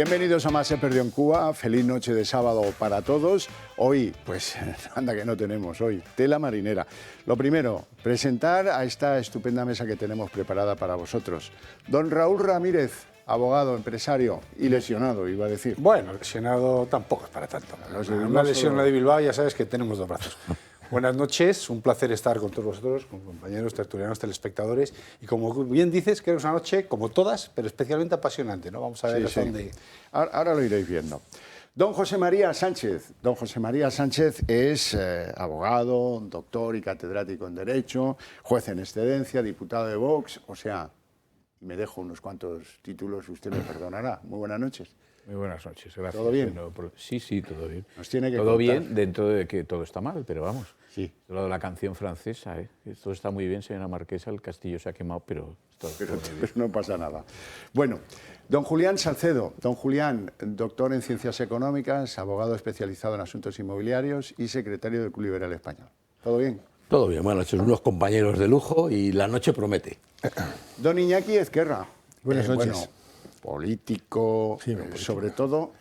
Bienvenidos a Más se perdió en Cuba. Feliz noche de sábado para todos. Hoy, pues, anda que no tenemos hoy, tela marinera. Lo primero, presentar a esta estupenda mesa que tenemos preparada para vosotros. Don Raúl Ramírez, abogado, empresario y lesionado, iba a decir. Bueno, lesionado tampoco es para tanto. Una lesión la de Bilbao, ya sabes que tenemos dos brazos. Buenas noches, un placer estar con todos vosotros, con compañeros tertulianos, telespectadores. Y como bien dices, que es una noche, como todas, pero especialmente apasionante, ¿no? Vamos a ver hasta dónde... Ahora lo iréis viendo. Don José María Sánchez. Don José María Sánchez es abogado, doctor y catedrático en Derecho, juez en excedencia, diputado de Vox, o sea, me dejo unos cuantos títulos, usted me perdonará. Muy buenas noches. Muy buenas noches, gracias. ¿Todo bien? Sí, todo bien. Nos tiene que todo contar. Bien dentro de que todo está mal, pero vamos. Sí. Lo de la canción francesa, Esto está muy bien, señora Marquesa, el castillo se ha quemado, pero pero no pasa nada. Bueno, don Julián Salcedo. Don Julián, doctor en Ciencias Económicas, abogado especializado en asuntos inmobiliarios y secretario del Club Liberal Español. ¿Todo bien? Todo bien, buenas noches, unos compañeros de lujo y la noche promete. Don Iñaki Ezquerra. Buenas noches. Bueno, político, Sí, sobre todo,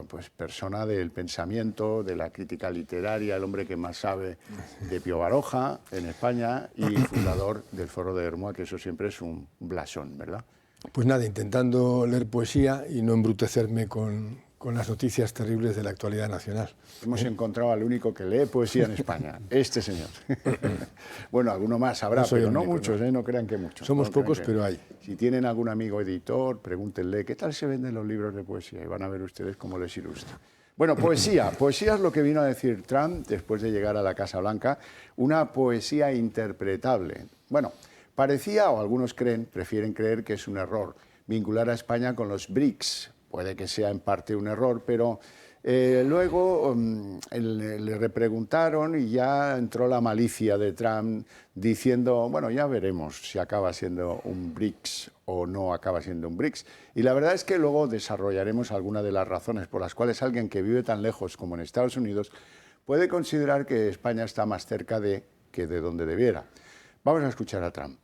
pues persona del pensamiento, de la crítica literaria, el hombre que más sabe de Pío Baroja en España y fundador del Foro de Hermoa, que eso siempre es un blasón, ¿verdad? Pues nada, intentando leer poesía y no embrutecerme con las noticias terribles de la actualidad nacional. Hemos encontrado al único que lee poesía en España, este señor. Bueno, alguno más habrá, pero no muchos, no crean que muchos. Somos pocos, pero hay. Si tienen algún amigo editor, pregúntenle qué tal se venden los libros de poesía y van a ver ustedes cómo les ilustra. Bueno, poesía es lo que vino a decir Trump después de llegar a la Casa Blanca, una poesía interpretable. Bueno, parecía, o algunos prefieren creer que es un error vincular a España con los BRICS. Puede que sea en parte un error, pero luego le repreguntaron y ya entró la malicia de Trump diciendo, bueno, ya veremos si acaba siendo un BRICS o no acaba siendo un BRICS. Y la verdad es que luego desarrollaremos algunas de las razones por las cuales alguien que vive tan lejos como en Estados Unidos puede considerar que España está más cerca que de donde debiera. Vamos a escuchar a Trump.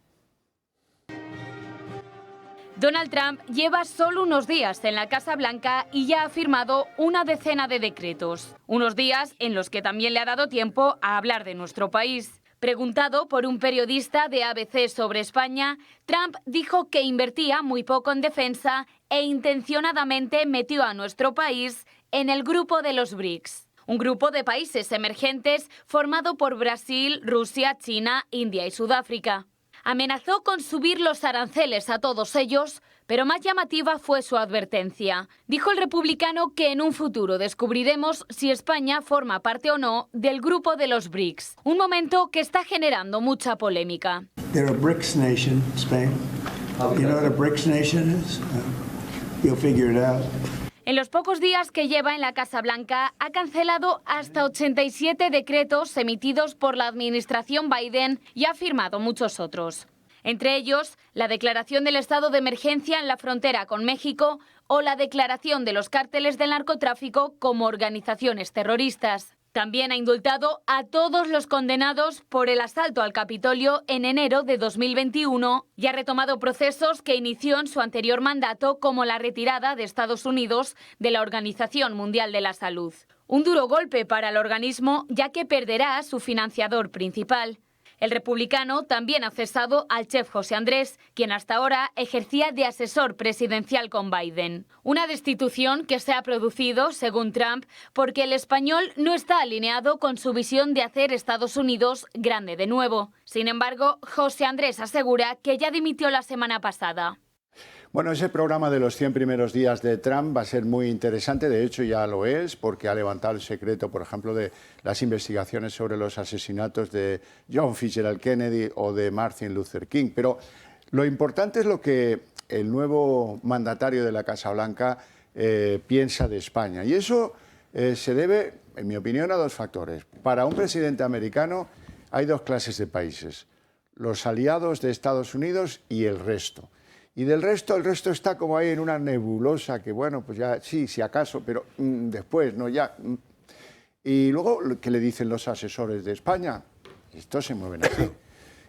Donald Trump lleva solo unos días en la Casa Blanca y ya ha firmado una decena de decretos. Unos días en los que también le ha dado tiempo a hablar de nuestro país. Preguntado por un periodista de ABC sobre España, Trump dijo que invertía muy poco en defensa e intencionadamente metió a nuestro país en el grupo de los BRICS. Un grupo de países emergentes formado por Brasil, Rusia, China, India y Sudáfrica. Amenazó con subir los aranceles a todos ellos, pero más llamativa fue su advertencia. Dijo el republicano que en un futuro descubriremos si España forma parte o no del grupo de los BRICS, un momento que está generando mucha polémica. They're a BRICS nation, Spain. You know what a BRICS nation is? You'll figure it out. En los pocos días que lleva en la Casa Blanca, ha cancelado hasta 87 decretos emitidos por la administración Biden y ha firmado muchos otros. Entre ellos, la declaración del estado de emergencia en la frontera con México o la declaración de los cárteles del narcotráfico como organizaciones terroristas. También ha indultado a todos los condenados por el asalto al Capitolio en enero de 2021 y ha retomado procesos que inició en su anterior mandato, como la retirada de Estados Unidos de la Organización Mundial de la Salud. Un duro golpe para el organismo, ya que perderá a su financiador principal. El republicano también ha cesado al chef José Andrés, quien hasta ahora ejercía de asesor presidencial con Biden. Una destitución que se ha producido, según Trump, porque el español no está alineado con su visión de hacer Estados Unidos grande de nuevo. Sin embargo, José Andrés asegura que ya dimitió la semana pasada. Bueno, ese programa de los 100 primeros días de Trump va a ser muy interesante, de hecho ya lo es, porque ha levantado el secreto, por ejemplo, de las investigaciones sobre los asesinatos de John Fitzgerald Kennedy o de Martin Luther King. Pero lo importante es lo que el nuevo mandatario de la Casa Blanca piensa de España. Y eso se debe, en mi opinión, a dos factores. Para un presidente americano hay dos clases de países, los aliados de Estados Unidos y el resto. Y del resto, el resto está como ahí en una nebulosa que, bueno, pues ya sí, si acaso, pero después, no ya. Y luego, ¿qué le dicen los asesores de España? Estos se mueven así.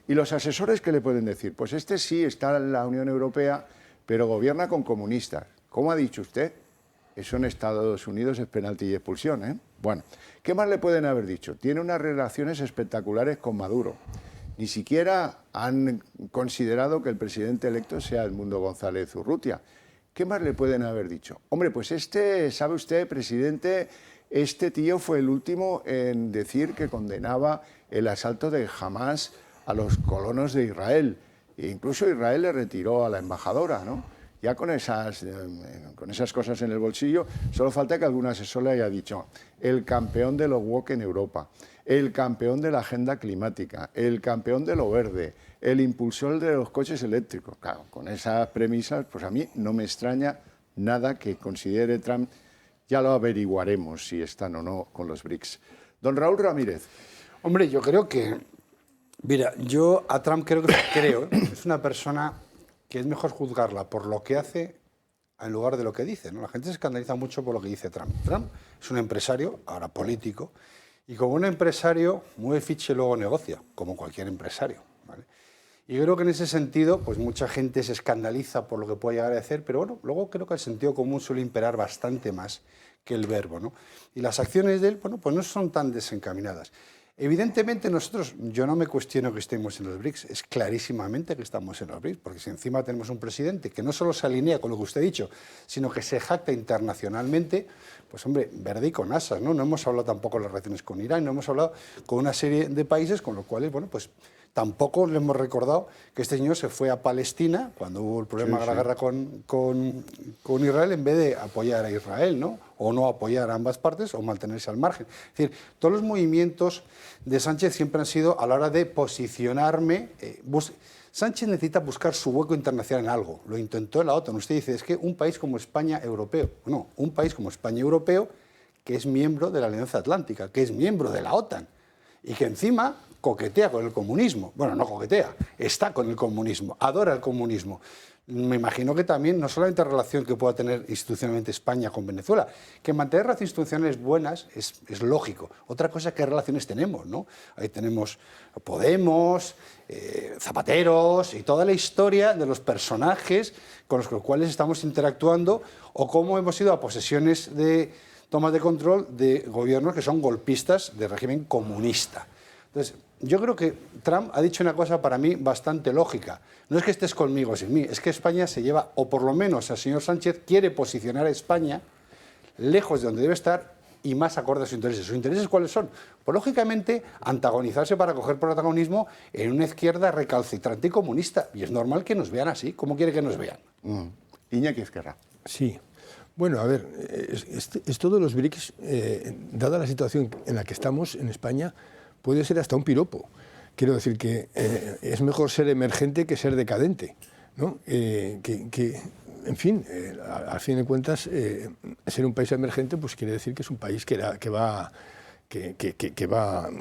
Y los asesores, ¿qué le pueden decir? Pues este sí está en la Unión Europea, pero gobierna con comunistas. ¿Cómo ha dicho usted? Eso en Estados Unidos es penalti y expulsión, ¿eh? Bueno, ¿qué más le pueden haber dicho? Tiene unas relaciones espectaculares con Maduro. Ni siquiera han considerado que el presidente electo sea Edmundo González Urrutia. ¿Qué más le pueden haber dicho? Hombre, pues sabe usted, presidente, este tío fue el último en decir que condenaba el asalto de Hamás a los colonos de Israel. E incluso Israel le retiró a la embajadora, ¿no? Ya con esas cosas en el bolsillo, solo falta que algún asesor le haya dicho el campeón de lo woke en Europa, el campeón de la agenda climática, el campeón de lo verde, el impulsor de los coches eléctricos. Claro, con esas premisas, pues a mí no me extraña nada que considere Trump, ya lo averiguaremos si están o no con los BRICS. Don Raúl Ramírez. Hombre, yo creo que, mira, yo a Trump creo es una persona que es mejor juzgarla por lo que hace en lugar de lo que dice, ¿no? La gente se escandaliza mucho por lo que dice Trump. Trump es un empresario, ahora político, y como un empresario mueve ficha y luego negocia, como cualquier empresario, ¿vale? Y creo que en ese sentido, pues mucha gente se escandaliza por lo que puede llegar a decir, pero bueno, luego creo que el sentido común suele imperar bastante más que el verbo, ¿no? Y las acciones de él, bueno, pues no son tan desencaminadas. Evidentemente nosotros, yo no me cuestiono que estemos en los BRICS, es clarísimamente que estamos en los BRICS, porque si encima tenemos un presidente que no solo se alinea con lo que usted ha dicho, sino que se jacta internacionalmente, pues hombre, verde y con asas, ¿no? No hemos hablado tampoco de las relaciones con Irán, no hemos hablado con una serie de países con los cuales, bueno, pues tampoco le hemos recordado que este señor se fue a Palestina cuando hubo el problema de la guerra con Israel en vez de apoyar a Israel, ¿no? O no apoyar a ambas partes o mantenerse al margen. Es decir, todos los movimientos de Sánchez siempre han sido a la hora de posicionarme. Sánchez necesita buscar su hueco internacional en algo. Lo intentó en la OTAN. Usted dice, es que un país como España europeo. No, un país como España europeo que es miembro de la Alianza Atlántica, que es miembro de la OTAN y que encima coquetea con el comunismo. Bueno, no coquetea, está con el comunismo, adora el comunismo. Me imagino que también, no solamente la relación que pueda tener institucionalmente España con Venezuela, que mantener relaciones institucionales buenas es lógico. Otra cosa es qué relaciones tenemos, ¿no? Ahí tenemos Podemos, Zapateros y toda la historia de los personajes con los cuales estamos interactuando o cómo hemos ido a posesiones de tomas de control de gobiernos que son golpistas de régimen comunista. Entonces, yo creo que Trump ha dicho una cosa para mí bastante lógica. No es que estés conmigo o sin mí, es que España se lleva, o por lo menos el señor Sánchez quiere posicionar a España lejos de donde debe estar y más acorde a sus intereses. ¿Sus intereses cuáles son? Pues lógicamente antagonizarse para coger protagonismo en una izquierda recalcitrante y comunista. Y es normal que nos vean así. ¿Cómo quiere que nos vean? Iñaki Ezquerra. Sí. Bueno, a ver, esto de los BRICS, dada la situación en la que estamos en España, puede ser hasta un piropo. Quiero decir que es mejor ser emergente que ser decadente, ¿no? En fin, al fin de cuentas, ser un país emergente pues quiere decir que es un país que va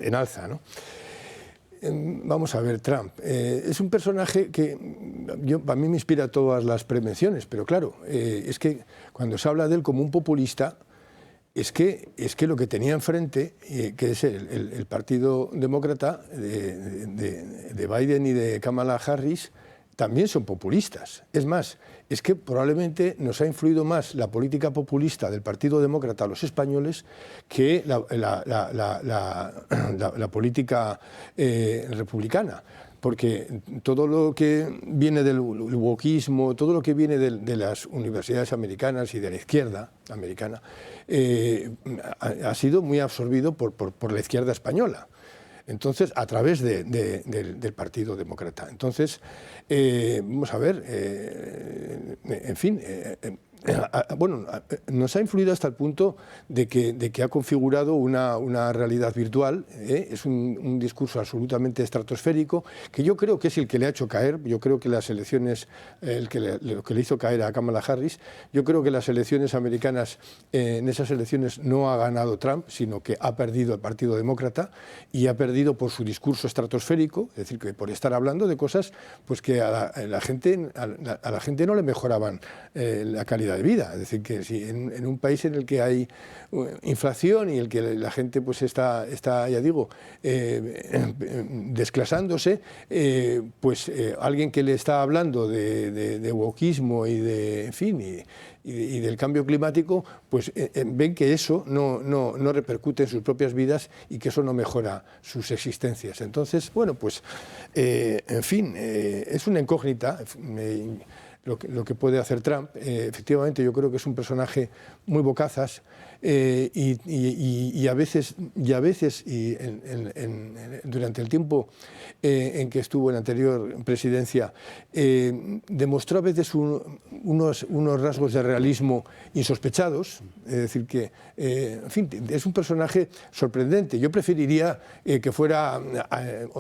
en alza, ¿no? Vamos a ver, Trump. Es un personaje que a mí me inspira todas las prevenciones, pero claro, es que cuando se habla de él como un populista, es que lo que tenía enfrente, que es el Partido Demócrata de Biden y de Kamala Harris, también son populistas. Es más, es que probablemente nos ha influido más la política populista del Partido Demócrata a los españoles que la política republicana. Porque todo lo que viene del wokismo, todo lo que viene de las universidades americanas y de la izquierda americana, ha sido muy absorbido por la izquierda española. Entonces, a través del Partido Demócrata. Entonces, vamos a ver, en fin, bueno, nos ha influido hasta el punto de que ha configurado una realidad virtual, es un discurso absolutamente estratosférico, que yo creo que es el que le ha hecho caer. Yo creo que las elecciones, lo que le hizo caer a Kamala Harris, yo creo que las elecciones americanas, en esas elecciones no ha ganado Trump, sino que ha perdido el Partido Demócrata y ha perdido por su discurso estratosférico, es decir, que por estar hablando de cosas pues que a la gente no le mejoraban la calidad calidad de vida. Es decir, que si en un país en el que hay inflación y el que la gente pues está ya digo, desclasándose, pues alguien que le está hablando de wokismo y de, en fin, y del cambio climático, pues ven que eso no repercute en sus propias vidas y que eso no mejora sus existencias. Entonces, bueno, pues, en fin, es una incógnita lo que puede hacer Trump. Efectivamente, yo creo que es un personaje muy bocazas y a veces durante el tiempo en que estuvo en la anterior presidencia, demostró a veces unos rasgos de realismo insospechados. Es decir, que en fin, es un personaje sorprendente. Yo preferiría que fuera,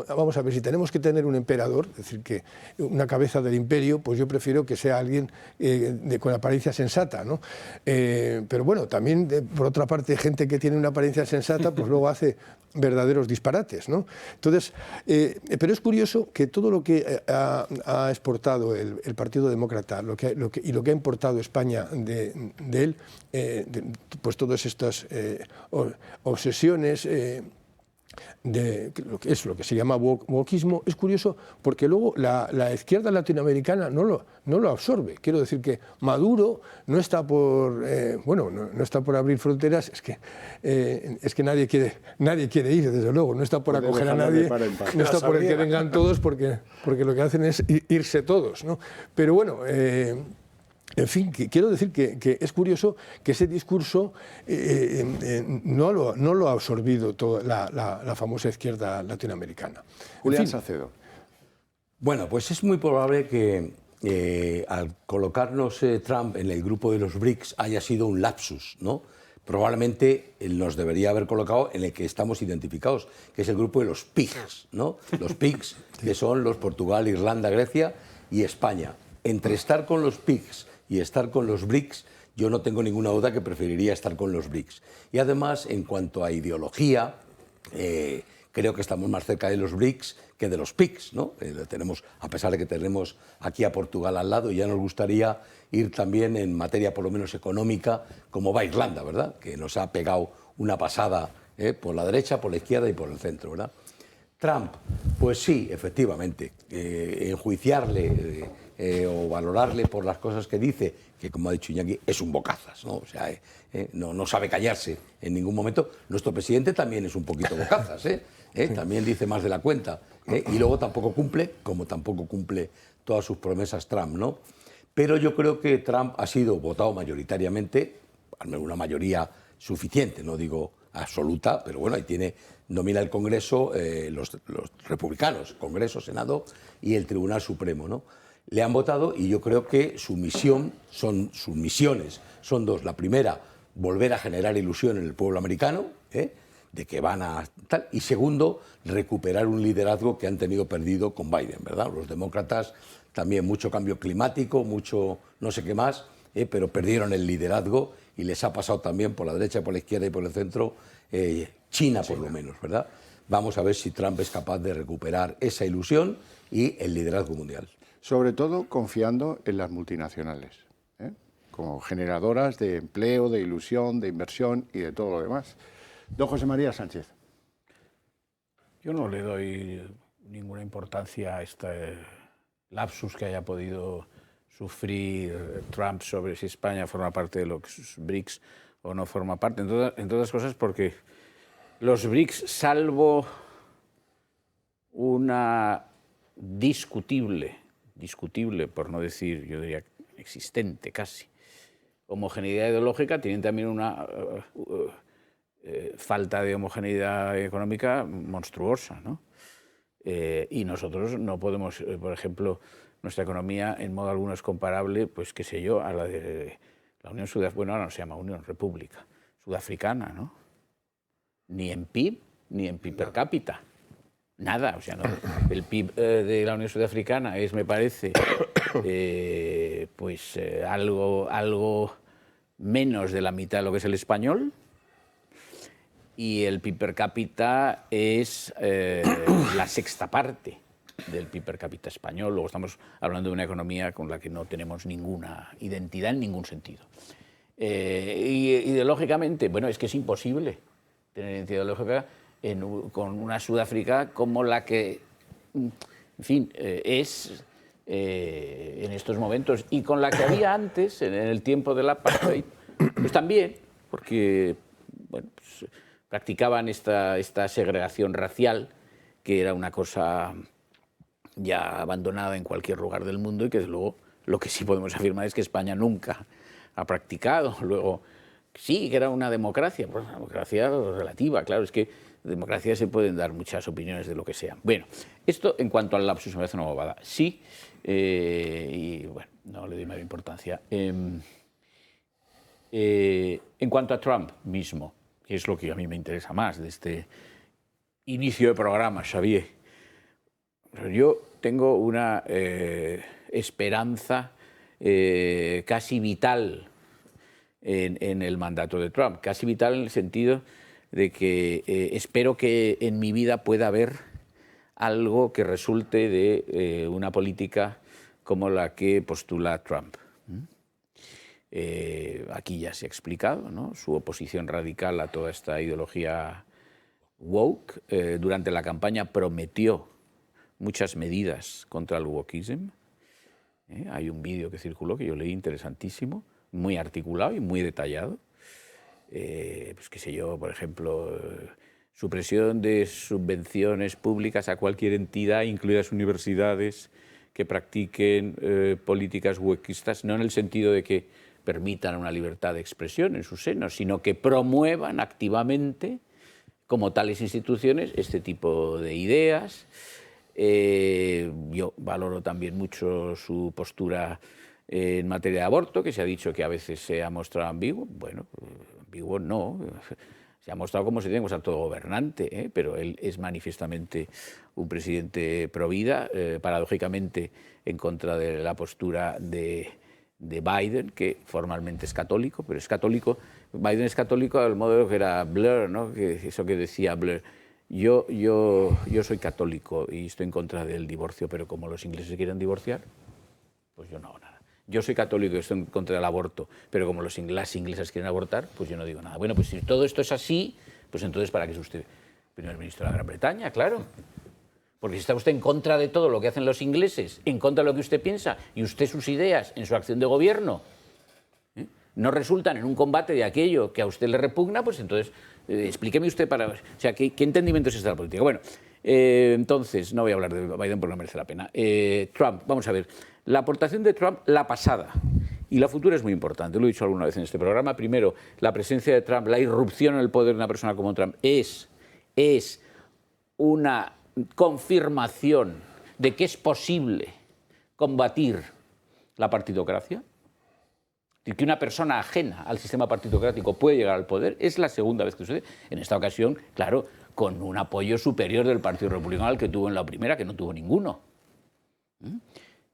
vamos a ver, si tenemos que tener un emperador, es decir, que una cabeza del imperio, pues yo prefiero que sea alguien con apariencia sensata, ¿no? Pero bueno, también por otra parte, gente que tiene una apariencia sensata, pues luego hace verdaderos disparates, ¿no? Entonces, pero es curioso que todo lo que ha exportado el Partido Demócrata y lo que ha importado España de él, pues todas estas obsesiones de lo que se llama wokismo, es curioso porque luego la izquierda latinoamericana no lo absorbe. Quiero decir que Maduro no está por no está por abrir fronteras, es que nadie quiere ir, desde luego, no está por acoger a nadie, no está por el que vengan todos porque lo que hacen es irse todos, ¿no? Pero bueno, en fin, quiero decir que es curioso que ese discurso no lo ha absorbido toda la famosa izquierda latinoamericana. Julián Salcedo. Bueno, pues es muy probable que al colocarnos Trump en el grupo de los BRICS haya sido un lapsus, ¿no? Probablemente nos debería haber colocado en el que estamos identificados, que es el grupo de los PIGS, ¿no? Los PIGS, que son los Portugal, Irlanda, Grecia y España. Entre estar con los PIGS y estar con los BRICS, yo no tengo ninguna duda que preferiría estar con los BRICS. Y además, en cuanto a ideología, creo que estamos más cerca de los BRICS que de los PIGS, ¿no? Tenemos, a pesar de que tenemos aquí a Portugal al lado, y ya nos gustaría ir también en materia por lo menos económica, como va Irlanda, ¿verdad? Que nos ha pegado una pasada por la derecha, por la izquierda y por el centro, ¿verdad? Trump, pues sí, efectivamente, enjuiciarle o valorarle por las cosas que dice, que como ha dicho Iñaki, es un bocazas, ¿no? O sea, no sabe callarse en ningún momento. Nuestro presidente también es un poquito bocazas, también dice más de la cuenta, y luego tampoco cumple, como tampoco cumple todas sus promesas Trump, ¿no? Pero yo creo que Trump ha sido votado mayoritariamente, al menos una mayoría suficiente, no digo absoluta, pero bueno, ahí domina el Congreso, los republicanos, Congreso, Senado y el Tribunal Supremo, ¿no? Le han votado y yo creo que sus misiones son dos. La primera, volver a generar ilusión en el pueblo americano, de que van a tal. Y segundo, recuperar un liderazgo que han tenido perdido con Biden, ¿verdad? Los demócratas también mucho cambio climático, mucho no sé qué más, pero perdieron el liderazgo y les ha pasado también por la derecha, por la izquierda y por el centro, China por lo menos, ¿verdad? Vamos a ver si Trump es capaz de recuperar esa ilusión y el liderazgo mundial. Sobre todo confiando en las multinacionales, como generadoras de empleo, de ilusión, de inversión y de todo lo demás. Don José María Sánchez. Yo no le doy ninguna importancia a este lapsus que haya podido sufrir Trump sobre si España forma parte de los BRICS o no forma parte, entre otras cosas porque los BRICS, salvo una discutible, por no decir, yo diría existente casi, homogeneidad ideológica, tienen también una falta de homogeneidad económica monstruosa, ¿no? Y nosotros no podemos, por ejemplo, nuestra economía en modo alguno es comparable, pues qué sé yo, a la de la Unión Sudafricana, bueno, ahora no se llama Unión, República Sudafricana, ¿no? Ni en PIB, ni en PIB per cápita. Nada, o sea, no, el PIB de la Unión Sudafricana es, me parece, algo menos de la mitad de lo que es el español, y el PIB per cápita es la sexta parte del PIB per cápita español. Luego estamos hablando de una economía con la que no tenemos ninguna identidad en ningún sentido. Y ideológicamente, bueno, es que es imposible tener identidad ideológica con una Sudáfrica como la que, en fin, es en estos momentos, y con la que había antes, en el tiempo del apartheid, pues también, porque bueno, pues, practicaban esta segregación racial, que era una cosa ya abandonada en cualquier lugar del mundo y que, desde luego, lo que sí podemos afirmar es que España nunca ha practicado. Luego, sí, que era una democracia, pues una democracia relativa, claro, es que de democracia se pueden dar muchas opiniones de lo que sea. Bueno, esto en cuanto al lapsus me parece una bobada. Sí, y bueno, no le doy mayor importancia. En cuanto a Trump mismo, que es lo que a mí me interesa más de este inicio de programa, Xavier, yo tengo una esperanza casi vital en el mandato de Trump, casi vital en el sentido de que espero que en mi vida pueda haber algo que resulte de una política como la que postula Trump. Aquí ya se ha explicado, ¿no?, su oposición radical a toda esta ideología woke. Durante la campaña prometió muchas medidas contra el wokeism. Hay un vídeo que circuló que yo leí interesantísimo, muy articulado y muy detallado. Pues qué sé yo, por ejemplo, supresión de subvenciones públicas a cualquier entidad, incluidas universidades, que practiquen políticas wokeistas, no en el sentido de que permitan una libertad de expresión en su seno, sino que promuevan activamente, como tales instituciones, este tipo de ideas. Yo valoro también mucho su postura en materia de aborto, que se ha dicho que a veces se ha mostrado ambiguo. Bueno, ambiguo no, se ha mostrado como se tiene que mostrar todo gobernante, pero él es manifiestamente un presidente pro vida, paradójicamente en contra de la postura de Biden, que formalmente es católico, pero es católico. Biden es católico al modo que era Blair, ¿no?, que eso que decía Blair. Yo soy católico y estoy en contra del divorcio, pero como los ingleses quieren divorciar, pues yo no hago nada. Yo soy católico y estoy en contra del aborto, pero como las inglesas quieren abortar, pues yo no digo nada. Bueno, pues si todo esto es así, pues entonces ¿para qué es usted primer ministro de la Gran Bretaña? Claro. Porque si está usted en contra de todo lo que hacen los ingleses, en contra de lo que usted piensa, y usted sus ideas en su acción de gobierno no resultan en un combate de aquello que a usted le repugna, pues entonces explíqueme usted o sea, ¿qué entendimiento es esta de la política? Bueno, entonces, no voy a hablar de Biden porque no merece la pena. Trump, vamos a ver. La aportación de Trump, la pasada y la futura, es muy importante. Lo he dicho alguna vez en este programa. Primero, la presencia de Trump, la irrupción en el poder de una persona como Trump es una confirmación de que es posible combatir la partidocracia, de que una persona ajena al sistema partidocrático puede llegar al poder. Es la segunda vez que sucede. En esta ocasión, claro, con un apoyo superior del Partido Republicano al que tuvo en la primera, que no tuvo ninguno.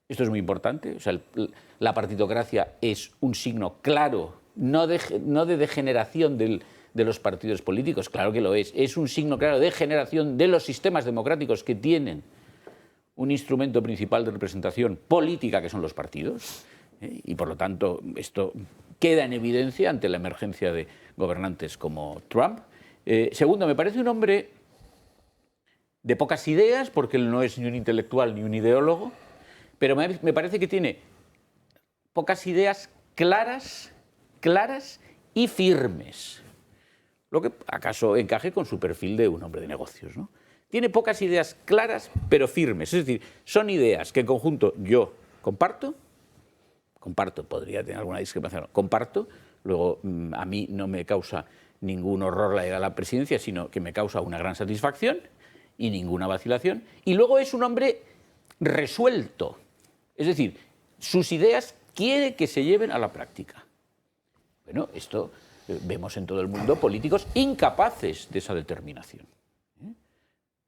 Esto es muy importante. O sea, la partidocracia es un signo claro, no de degeneración de los partidos políticos, claro que lo es. Es un signo claro de degeneración de los sistemas democráticos que tienen un instrumento principal de representación política, que son los partidos. Y por lo tanto, esto queda en evidencia ante la emergencia de gobernantes como Trump. Segundo, me parece un hombre de pocas ideas, porque él no es ni un intelectual ni un ideólogo, pero me parece que tiene pocas ideas claras y firmes, lo que acaso encaje con su perfil de un hombre de negocios, ¿no? Tiene pocas ideas claras pero firmes, es decir, son ideas que en conjunto yo comparto, podría tener alguna discrepancia, no, comparto, luego a mí no me causa ningún horror la llegada a la presidencia, sino que me causa una gran satisfacción y ninguna vacilación, y luego es un hombre resuelto, es decir, sus ideas quiere que se lleven a la práctica. Bueno, esto vemos en todo el mundo políticos incapaces de esa determinación.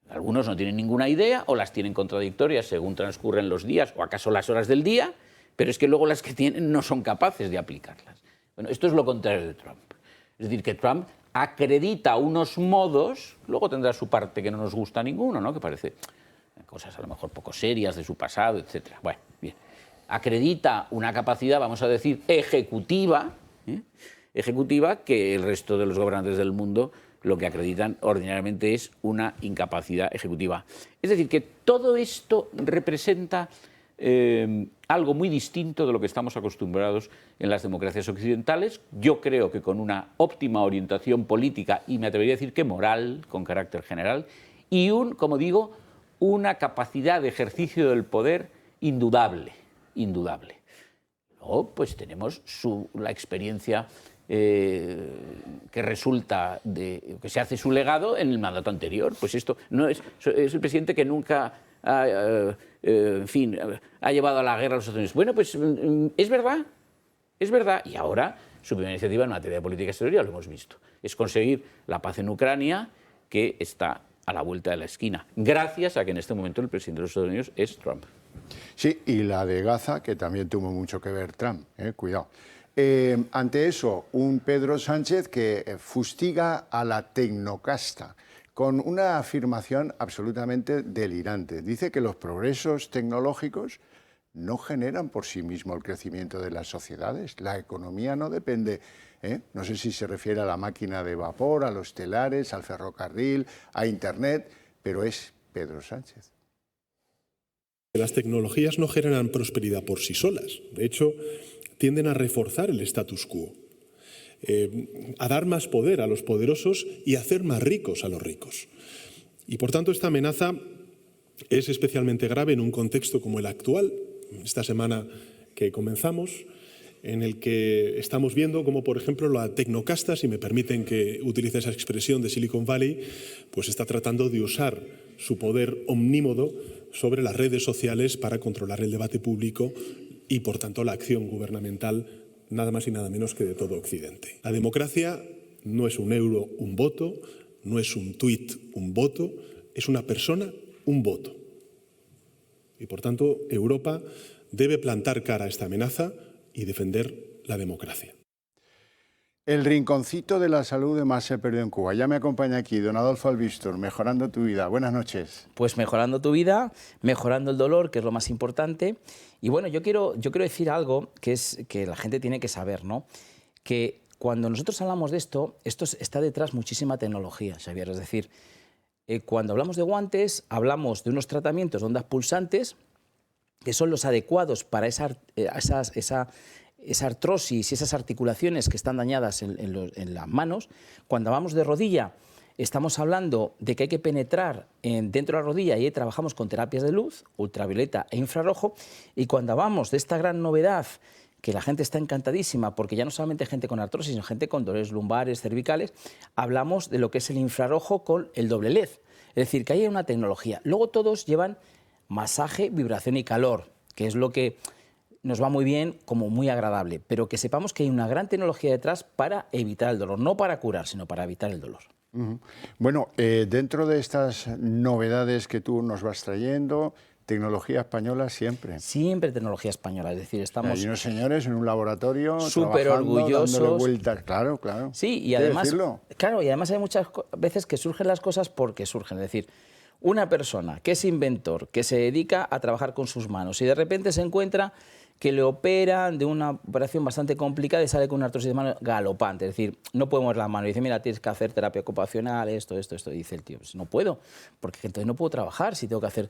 Algunos no tienen ninguna idea o las tienen contradictorias según transcurren los días o acaso las horas del día, pero es que luego las que tienen no son capaces de aplicarlas. Bueno, esto es lo contrario de Trump. Es decir, que Trump acredita unos modos, luego tendrá su parte que no nos gusta a ninguno, ¿no?, que parece cosas a lo mejor poco serias de su pasado, etc. Bueno, bien. Acredita una capacidad, vamos a decir, ejecutiva, ejecutiva, que el resto de los gobernantes del mundo lo que acreditan ordinariamente es una incapacidad ejecutiva. Es decir, que todo esto representa algo muy distinto de lo que estamos acostumbrados en las democracias occidentales. Yo creo que con una óptima orientación política, y me atrevería a decir que moral, con carácter general, y como digo, una capacidad de ejercicio del poder indudable, indudable. Luego, pues tenemos la experiencia que resulta que se hace su legado en el mandato anterior. Pues esto no es el presidente que nunca ha llevado a la guerra a los Estados Unidos. Bueno, pues es verdad, y ahora su primera iniciativa en materia de política exterior, lo hemos visto, es conseguir la paz en Ucrania, que está a la vuelta de la esquina, gracias a que en este momento el presidente de los Estados Unidos es Trump. Sí, y la de Gaza, que también tuvo mucho que ver Trump, cuidado. Ante eso, un Pedro Sánchez que fustiga a la tecnocasta con una afirmación absolutamente delirante. Dice que los progresos tecnológicos no generan por sí mismo el crecimiento de las sociedades. La economía no depende, no sé si se refiere a la máquina de vapor, a los telares, al ferrocarril, a Internet, pero es Pedro Sánchez. Las tecnologías no generan prosperidad por sí solas. De hecho, tienden a reforzar el status quo, a dar más poder a los poderosos y a hacer más ricos a los ricos. Y por tanto esta amenaza es especialmente grave en un contexto como el actual, esta semana que comenzamos, en el que estamos viendo cómo, por ejemplo, la tecnocasta, si me permiten que utilice esa expresión de Silicon Valley, pues está tratando de usar su poder omnímodo sobre las redes sociales para controlar el debate público y, por tanto, la acción gubernamental, nada más y nada menos que de todo Occidente. La democracia no es un euro, un voto, no es un tuit, un voto, es una persona, un voto. Y, por tanto, Europa debe plantar cara a esta amenaza y defender la democracia. El rinconcito de la salud de más se perdió en Cuba. Ya me acompaña aquí don Adolfo Albistor, Mejorando tu Vida. Buenas noches. Pues mejorando tu vida, mejorando el dolor, que es lo más importante. Y bueno, yo quiero decir algo que es que la gente tiene que saber, ¿no? Que cuando nosotros hablamos de esto está detrás muchísima tecnología, Xavier. Es decir, cuando hablamos de guantes, hablamos de unos tratamientos de ondas pulsantes que son los adecuados para esa artrosis y esas articulaciones que están dañadas en las manos. Cuando hablamos de rodilla, estamos hablando de que hay que penetrar dentro de la rodilla y ahí trabajamos con terapias de luz, ultravioleta e infrarrojo. Y cuando hablamos de esta gran novedad, que la gente está encantadísima, porque ya no solamente gente con artrosis, sino gente con dolores lumbares, cervicales, hablamos de lo que es el infrarrojo con el doble LED. Es decir, que hay una tecnología. Luego todos llevan masaje, vibración y calor, que es lo que nos va muy bien, como muy agradable, pero que sepamos que hay una gran tecnología detrás para evitar el dolor, no para curar, sino para evitar el dolor. Bueno, dentro de estas novedades que tú nos vas trayendo, tecnología española siempre. Siempre tecnología española, es decir, estamos... Hay unos señores en un laboratorio súper orgullosos, dándole vueltas, claro, claro. Sí, y además, claro, y además hay muchas veces que surgen las cosas porque surgen, es decir, una persona que es inventor, que se dedica a trabajar con sus manos y de repente se encuentra que le operan de una operación bastante complicada y sale con una artrosis de mano galopante. Es decir, no puede mover la mano. Y dice, mira, tienes que hacer terapia ocupacional, esto. Y dice el tío, pues no puedo, porque entonces no puedo trabajar si tengo que hacer...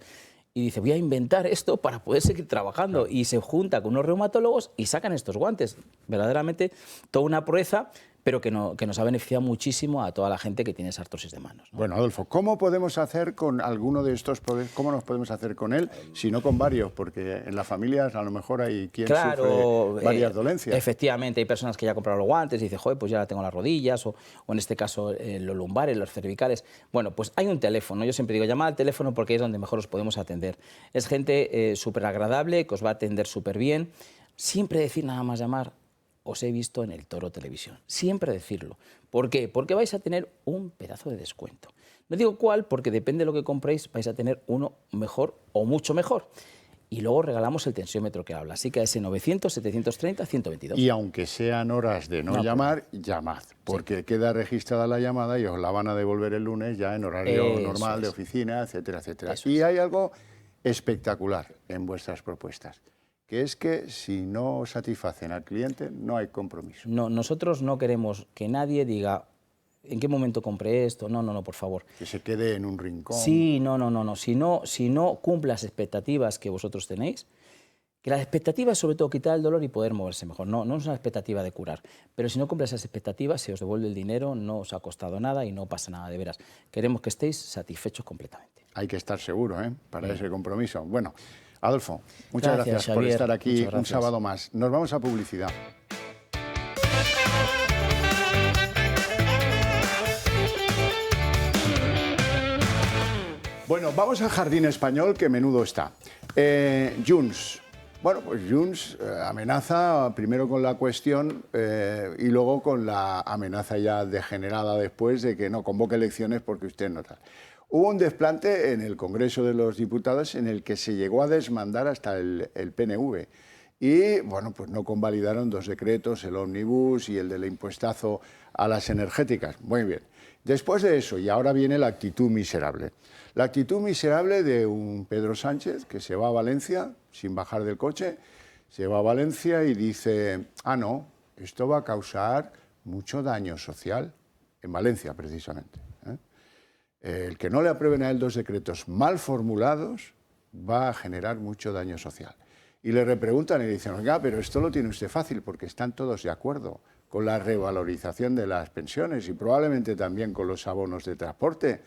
Y dice, voy a inventar esto para poder seguir trabajando. Claro. Y se junta con unos reumatólogos y sacan estos guantes. Verdaderamente, toda una proeza, pero que nos ha beneficiado muchísimo a toda la gente que tiene esa artrosis de manos, ¿no? Bueno, Adolfo, ¿cómo podemos hacer con alguno de estos poderes? ¿Cómo nos podemos hacer con él, si no con varios? Porque en las familias a lo mejor hay quien sufre varias dolencias. Efectivamente, hay personas que ya compraron los guantes y dicen, joder, pues ya tengo las rodillas, o en este caso los lumbares, los cervicales. Bueno, pues hay un teléfono. Yo siempre digo, llamad al teléfono porque es donde mejor os podemos atender. Es gente súper agradable, que os va a atender súper bien. Siempre decir nada más llamar, os he visto en el Toro Televisión. Siempre decirlo. ¿Por qué? Porque vais a tener un pedazo de descuento. No digo cuál, porque depende de lo que compréis, vais a tener uno mejor o mucho mejor. y luego regalamos el tensiómetro que habla. Así que a ese 900, 730, 122. Y aunque sean horas de no llamar, llamad, porque queda registrada la llamada y os la van a devolver el lunes ya en horario normal de oficina, etcétera, etcétera. Y hay algo espectacular en vuestras propuestas, que es que si no satisfacen al cliente no hay compromiso. No, nosotros no queremos que nadie diga ¿en qué momento compré esto? No, no, no, por favor. Que se quede en un rincón. Sí, no, no, no, no. Si no cumple las expectativas que vosotros tenéis, que las expectativas es sobre todo quitar el dolor y poder moverse mejor. No es una expectativa de curar. Pero si no cumple esas expectativas, se os devuelve el dinero, no os ha costado nada y no pasa nada de veras. Queremos que estéis satisfechos completamente. Hay que estar seguro, para ese compromiso. Bueno, Adolfo, muchas gracias por Xavier, estar aquí un sábado más. Nos vamos a publicidad. Bueno, vamos al jardín español, que menudo está. Junts. Bueno, pues Junts amenaza primero con la cuestión y luego con la amenaza ya degenerada después de que no convoque elecciones porque usted no tal. Hubo un desplante en el Congreso de los Diputados en el que se llegó a desmandar hasta el PNV. Y, bueno, pues no convalidaron dos decretos, el ómnibus y el del impuestazo a las energéticas. Muy bien. Después de eso, y ahora viene la actitud miserable. La actitud miserable de un Pedro Sánchez que se va a Valencia sin bajar del coche, se va a Valencia y dice, no, esto va a causar mucho daño social, en Valencia precisamente. El que no le aprueben a él dos decretos mal formulados va a generar mucho daño social. Y le repreguntan y le dicen, oiga, pero esto lo tiene usted fácil porque están todos de acuerdo con la revalorización de las pensiones y probablemente también con los abonos de transporte.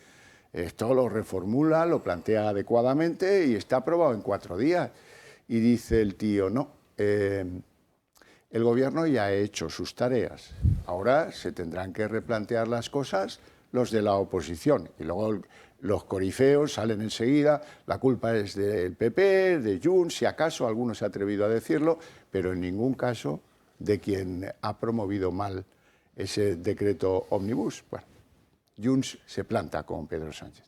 Esto lo reformula, lo plantea adecuadamente y está aprobado en 4 días. Y dice el tío, no, el gobierno ya ha hecho sus tareas. Ahora se tendrán que replantear las cosas los de la oposición. Y luego los corifeos salen enseguida, la culpa es del PP, de Junts, si acaso alguno se ha atrevido a decirlo, pero en ningún caso de quien ha promovido mal ese decreto ómnibus. Bueno, Junts se planta con Pedro Sánchez.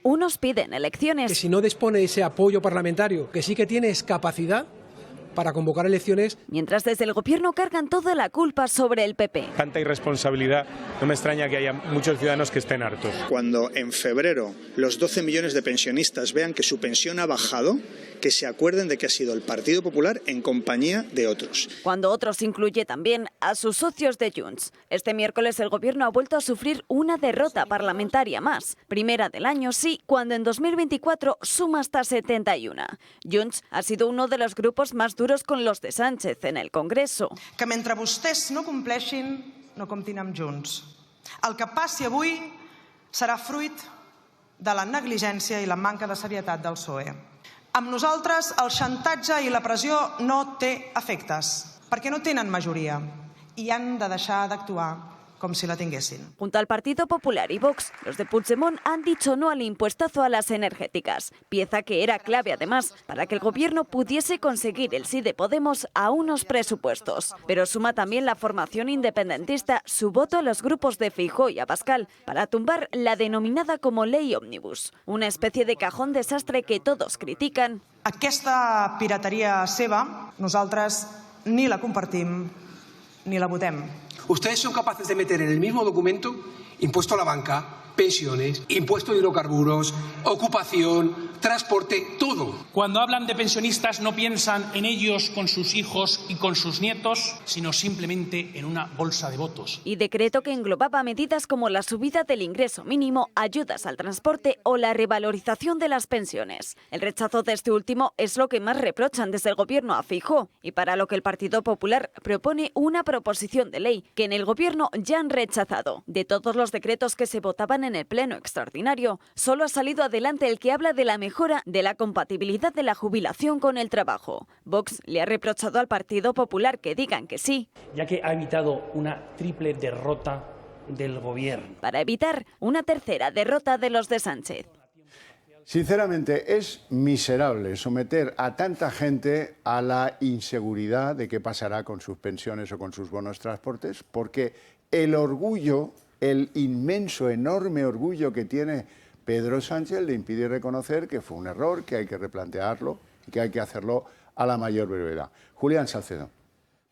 Unos piden elecciones. Que si no dispone de ese apoyo parlamentario, que sí que tienes capacidad para convocar elecciones. Mientras desde el gobierno cargan toda la culpa sobre el PP. Tanta irresponsabilidad, no me extraña que haya muchos ciudadanos que estén hartos. Cuando en febrero los 12 millones de pensionistas vean que su pensión ha bajado, que se acuerden de que ha sido el Partido Popular en compañía de otros. Cuando otros incluye también a sus socios de Junts. Este miércoles el gobierno ha vuelto a sufrir una derrota parlamentaria más. Primera del año, sí, cuando en 2024 suma hasta 71. Junts ha sido uno de los grupos más duros con los de Sánchez en el Congreso. Que mentre vostès no compleixin, no comptin amb Junts. El que passi avui serà fruit de la negligència i la manca de serietat del PSOE. Amb nosaltres el xantatge i la pressió no té efectes, perquè no tenen majoria i han de deixar d'actuar com si la tinguessin. Junto al Partido Popular y Vox, los de Puigdemont han dicho no al impuestazo a las energéticas, pieza que era clave además para que el gobierno pudiese conseguir el sí de Podemos a unos presupuestos. Pero suma también la formación independentista su voto a los grupos de Feijóo y Abascal para tumbar la denominada como ley ómnibus, una especie de cajón desastre que todos critican. Aquesta pirateria seva, nosaltres ni la compartim ni la votem. Ustedes son capaces de meter en el mismo documento impuesto a la banca, pensiones, impuesto de hidrocarburos, ocupación, transporte, todo. Cuando hablan de pensionistas no piensan en ellos con sus hijos y con sus nietos, sino simplemente en una bolsa de votos. Y decreto que englobaba medidas como la subida del ingreso mínimo, ayudas al transporte o la revalorización de las pensiones. El rechazo de este último es lo que más reprochan desde el gobierno a Feijóo y para lo que el Partido Popular propone una proposición de ley que en el gobierno ya han rechazado. De todos los decretos que se votaban en el pleno extraordinario, solo ha salido adelante el que habla de la mejora de la compatibilidad de la jubilación con el trabajo. Vox le ha reprochado al Partido Popular que digan que sí, ya que ha evitado una triple derrota del gobierno. Para evitar una tercera derrota de los de Sánchez. Sinceramente, es miserable someter a tanta gente a la inseguridad de qué pasará con sus pensiones o con sus bonos transportes, porque el orgullo, el inmenso, enorme orgullo que tiene Pedro Sánchez le impide reconocer que fue un error, que hay que replantearlo y que hay que hacerlo a la mayor brevedad. Julián Salcedo.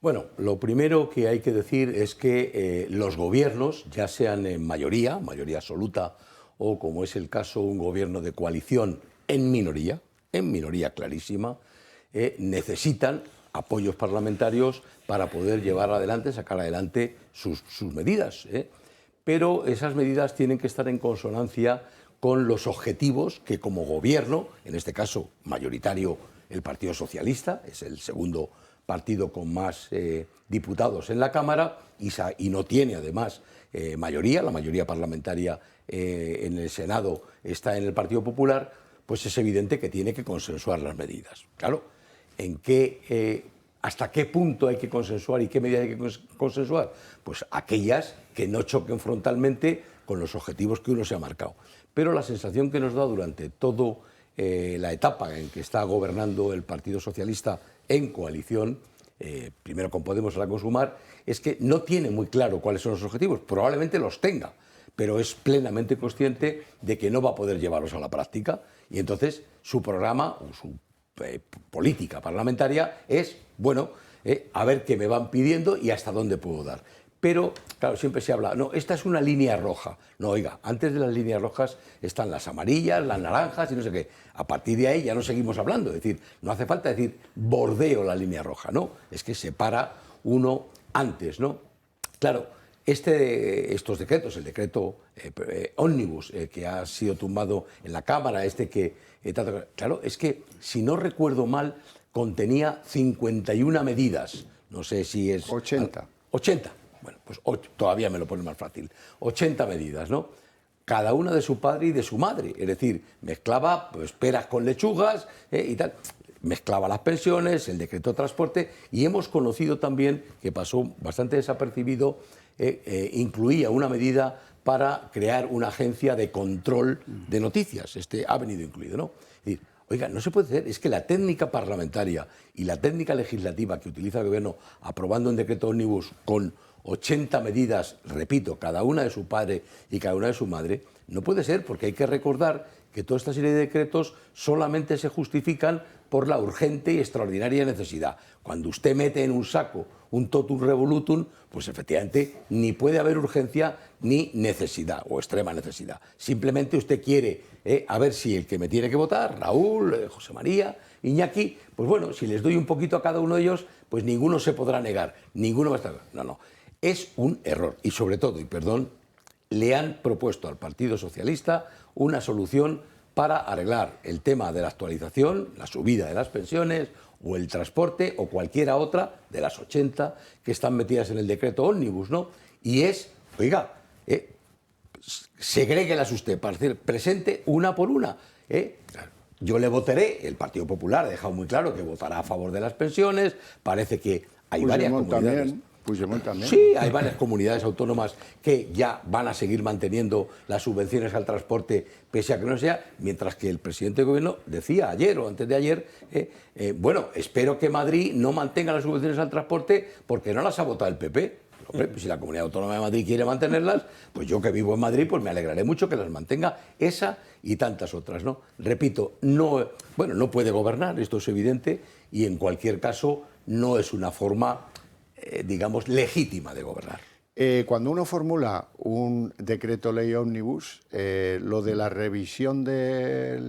Bueno, lo primero que hay que decir es que los gobiernos, ya sean en mayoría absoluta, o como es el caso un gobierno de coalición en minoría clarísima, necesitan apoyos parlamentarios para poder llevar adelante, sacar adelante sus medidas. Pero esas medidas tienen que estar en consonancia con los objetivos que como gobierno, en este caso mayoritario el Partido Socialista, es el segundo partido con más diputados en la Cámara y no tiene además mayoría, la mayoría parlamentaria en el Senado está en el Partido Popular, pues es evidente que tiene que consensuar las medidas. Claro, ¿hasta qué punto hay que consensuar y qué medidas hay que consensuar? Pues aquellas que no choquen frontalmente con los objetivos que uno se ha marcado. Pero la sensación que nos da durante toda la etapa en que está gobernando el Partido Socialista en coalición, primero con Podemos, ahora con Sumar, es que no tiene muy claro cuáles son los objetivos. Probablemente los tenga, pero es plenamente consciente de que no va a poder llevarlos a la práctica. Y entonces su programa o su política parlamentaria es, bueno, a ver qué me van pidiendo y hasta dónde puedo dar. Pero, claro, siempre se habla, no, esta es una línea roja. No, oiga, antes de las líneas rojas están las amarillas, las naranjas y no sé qué. A partir de ahí ya no seguimos hablando. Es decir, no hace falta decir bordeo la línea roja, no. Es que se para uno antes, ¿no? Claro, estos decretos, el decreto ómnibus que ha sido tumbado en la Cámara, claro, es que, si no recuerdo mal, contenía 51 medidas. No sé si es... 80. 80. Bueno, pues todavía me lo pone más fácil. 80 medidas, ¿no? Cada una de su padre y de su madre. Es decir, mezclaba pues, peras con lechugas y tal. Mezclaba las pensiones, el decreto de transporte, y hemos conocido también, que pasó bastante desapercibido, incluía una medida para crear una agencia de control de noticias. Ha venido incluido, ¿no? Es decir, oiga, no se puede hacer, es que la técnica parlamentaria y la técnica legislativa que utiliza el Gobierno aprobando un decreto ómnibus con 80 medidas, repito, cada una de su padre y cada una de su madre, no puede ser, porque hay que recordar que toda esta serie de decretos solamente se justifican por la urgente y extraordinaria necesidad. Cuando usted mete en un saco un totum revolutum, pues efectivamente ni puede haber urgencia ni necesidad o extrema necesidad. Simplemente usted quiere a ver si el que me tiene que votar, Raúl, José María, Iñaki, pues bueno, si les doy un poquito a cada uno de ellos, pues ninguno se podrá negar, ninguno va a estar... No. Es un error y sobre todo, y perdón, le han propuesto al Partido Socialista una solución para arreglar el tema de la actualización, la subida de las pensiones o el transporte o cualquiera otra de las 80 que están metidas en el decreto ómnibus, ¿no? Y es, oiga, segréguelas usted para decir presente una por una. Yo le votaré, el Partido Popular ha dejado muy claro que votará a favor de las pensiones, parece que hay varias comunidades... Puigdemont también. Sí, hay varias comunidades autónomas que ya van a seguir manteniendo las subvenciones al transporte, pese a que no sea, mientras que el presidente del Gobierno decía ayer o antes de ayer, bueno, espero que Madrid no mantenga las subvenciones al transporte porque no las ha votado el PP. Hombre, pues si la Comunidad Autónoma de Madrid quiere mantenerlas, pues yo que vivo en Madrid, pues me alegraré mucho que las mantenga esa y tantas otras, ¿no? Repito, no puede gobernar, esto es evidente, y en cualquier caso no es una forma... digamos, legítima de gobernar. Cuando uno formula un decreto ley ómnibus, lo de la revisión de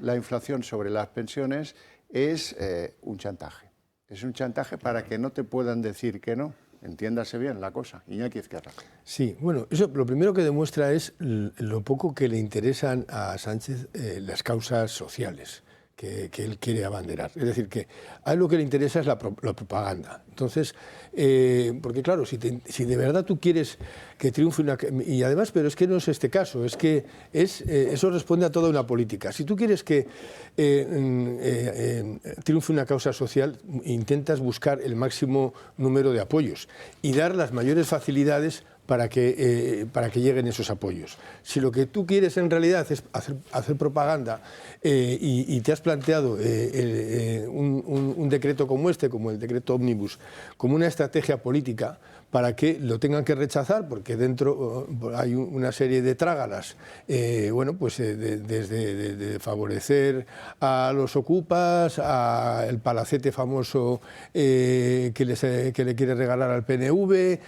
la inflación sobre las pensiones es un chantaje. Es un chantaje para que no te puedan decir que no. Entiéndase bien la cosa. Iñaki Ezquerra. Sí, bueno, eso lo primero que demuestra es lo poco que le interesan a Sánchez las causas sociales que él quiere abanderar. Es decir, que a él lo que le interesa es la propaganda. Entonces, porque claro, si de verdad tú quieres que triunfe una... Y además, pero es que no es este caso, es que eso responde a toda una política. Si tú quieres que triunfe una causa social, intentas buscar el máximo número de apoyos y dar las mayores facilidades para que lleguen esos apoyos. Si lo que tú quieres en realidad es hacer propaganda y te has planteado un decreto como este, como el decreto ómnibus, como una estrategia política, para que lo tengan que rechazar, porque dentro hay una serie de trágalas, bueno, pues desde de favorecer a los ocupas, al palacete famoso que le quiere regalar al PNV,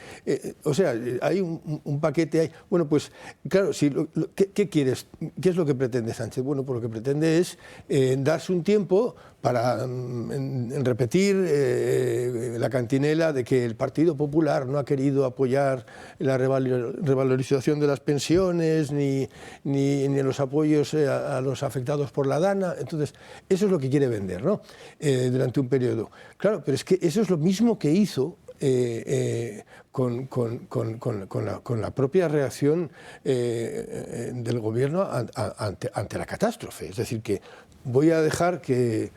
o sea, hay un paquete ahí. Bueno, pues claro, si ¿qué quieres? ¿Qué es lo que pretende Sánchez? Bueno, pues lo que pretende es darse un tiempo para repetir la cantinela de que el Partido Popular no ha querido apoyar la revalorización de las pensiones ni los apoyos a los afectados por la DANA. Entonces, eso es lo que quiere vender, ¿no? Durante un periodo. Claro, pero es que eso es lo mismo que hizo con la propia reacción del gobierno ante la catástrofe. Es decir, que voy a dejar que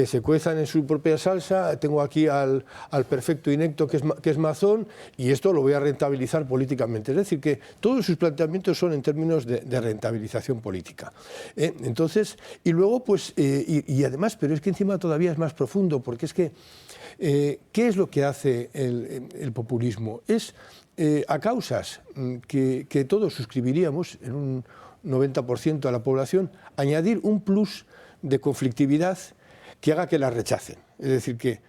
se cuezan en su propia salsa. Tengo aquí al perfecto inecto que es Mazón, y esto lo voy a rentabilizar políticamente. Es decir, que todos sus planteamientos son en términos de rentabilización política. Entonces, y luego, pues, y además, pero es que encima todavía es más profundo, porque es que, ¿qué es lo que hace el populismo? Es a causas que todos suscribiríamos en un 90% de la población, añadir un plus de conflictividad que haga que la rechacen. Es decir, que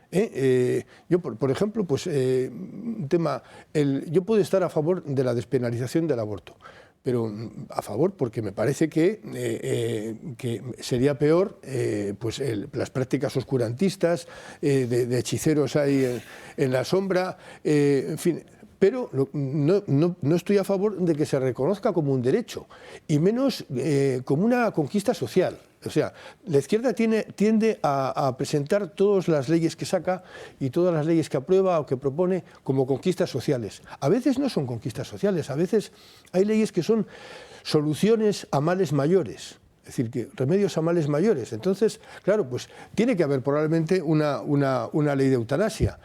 yo, por ejemplo, pues un tema, yo puedo estar a favor de la despenalización del aborto, pero a favor porque me parece que sería peor pues las prácticas oscurantistas de hechiceros ahí en la sombra, en fin. Pero no estoy a favor de que se reconozca como un derecho, y menos como una conquista social. O sea, la izquierda tiende a presentar todas las leyes que saca y todas las leyes que aprueba o que propone como conquistas sociales. A veces no son conquistas sociales, a veces hay leyes que son soluciones a males mayores. Es decir, que remedios a males mayores. Entonces, claro, pues tiene que haber probablemente una ley de eutanasia,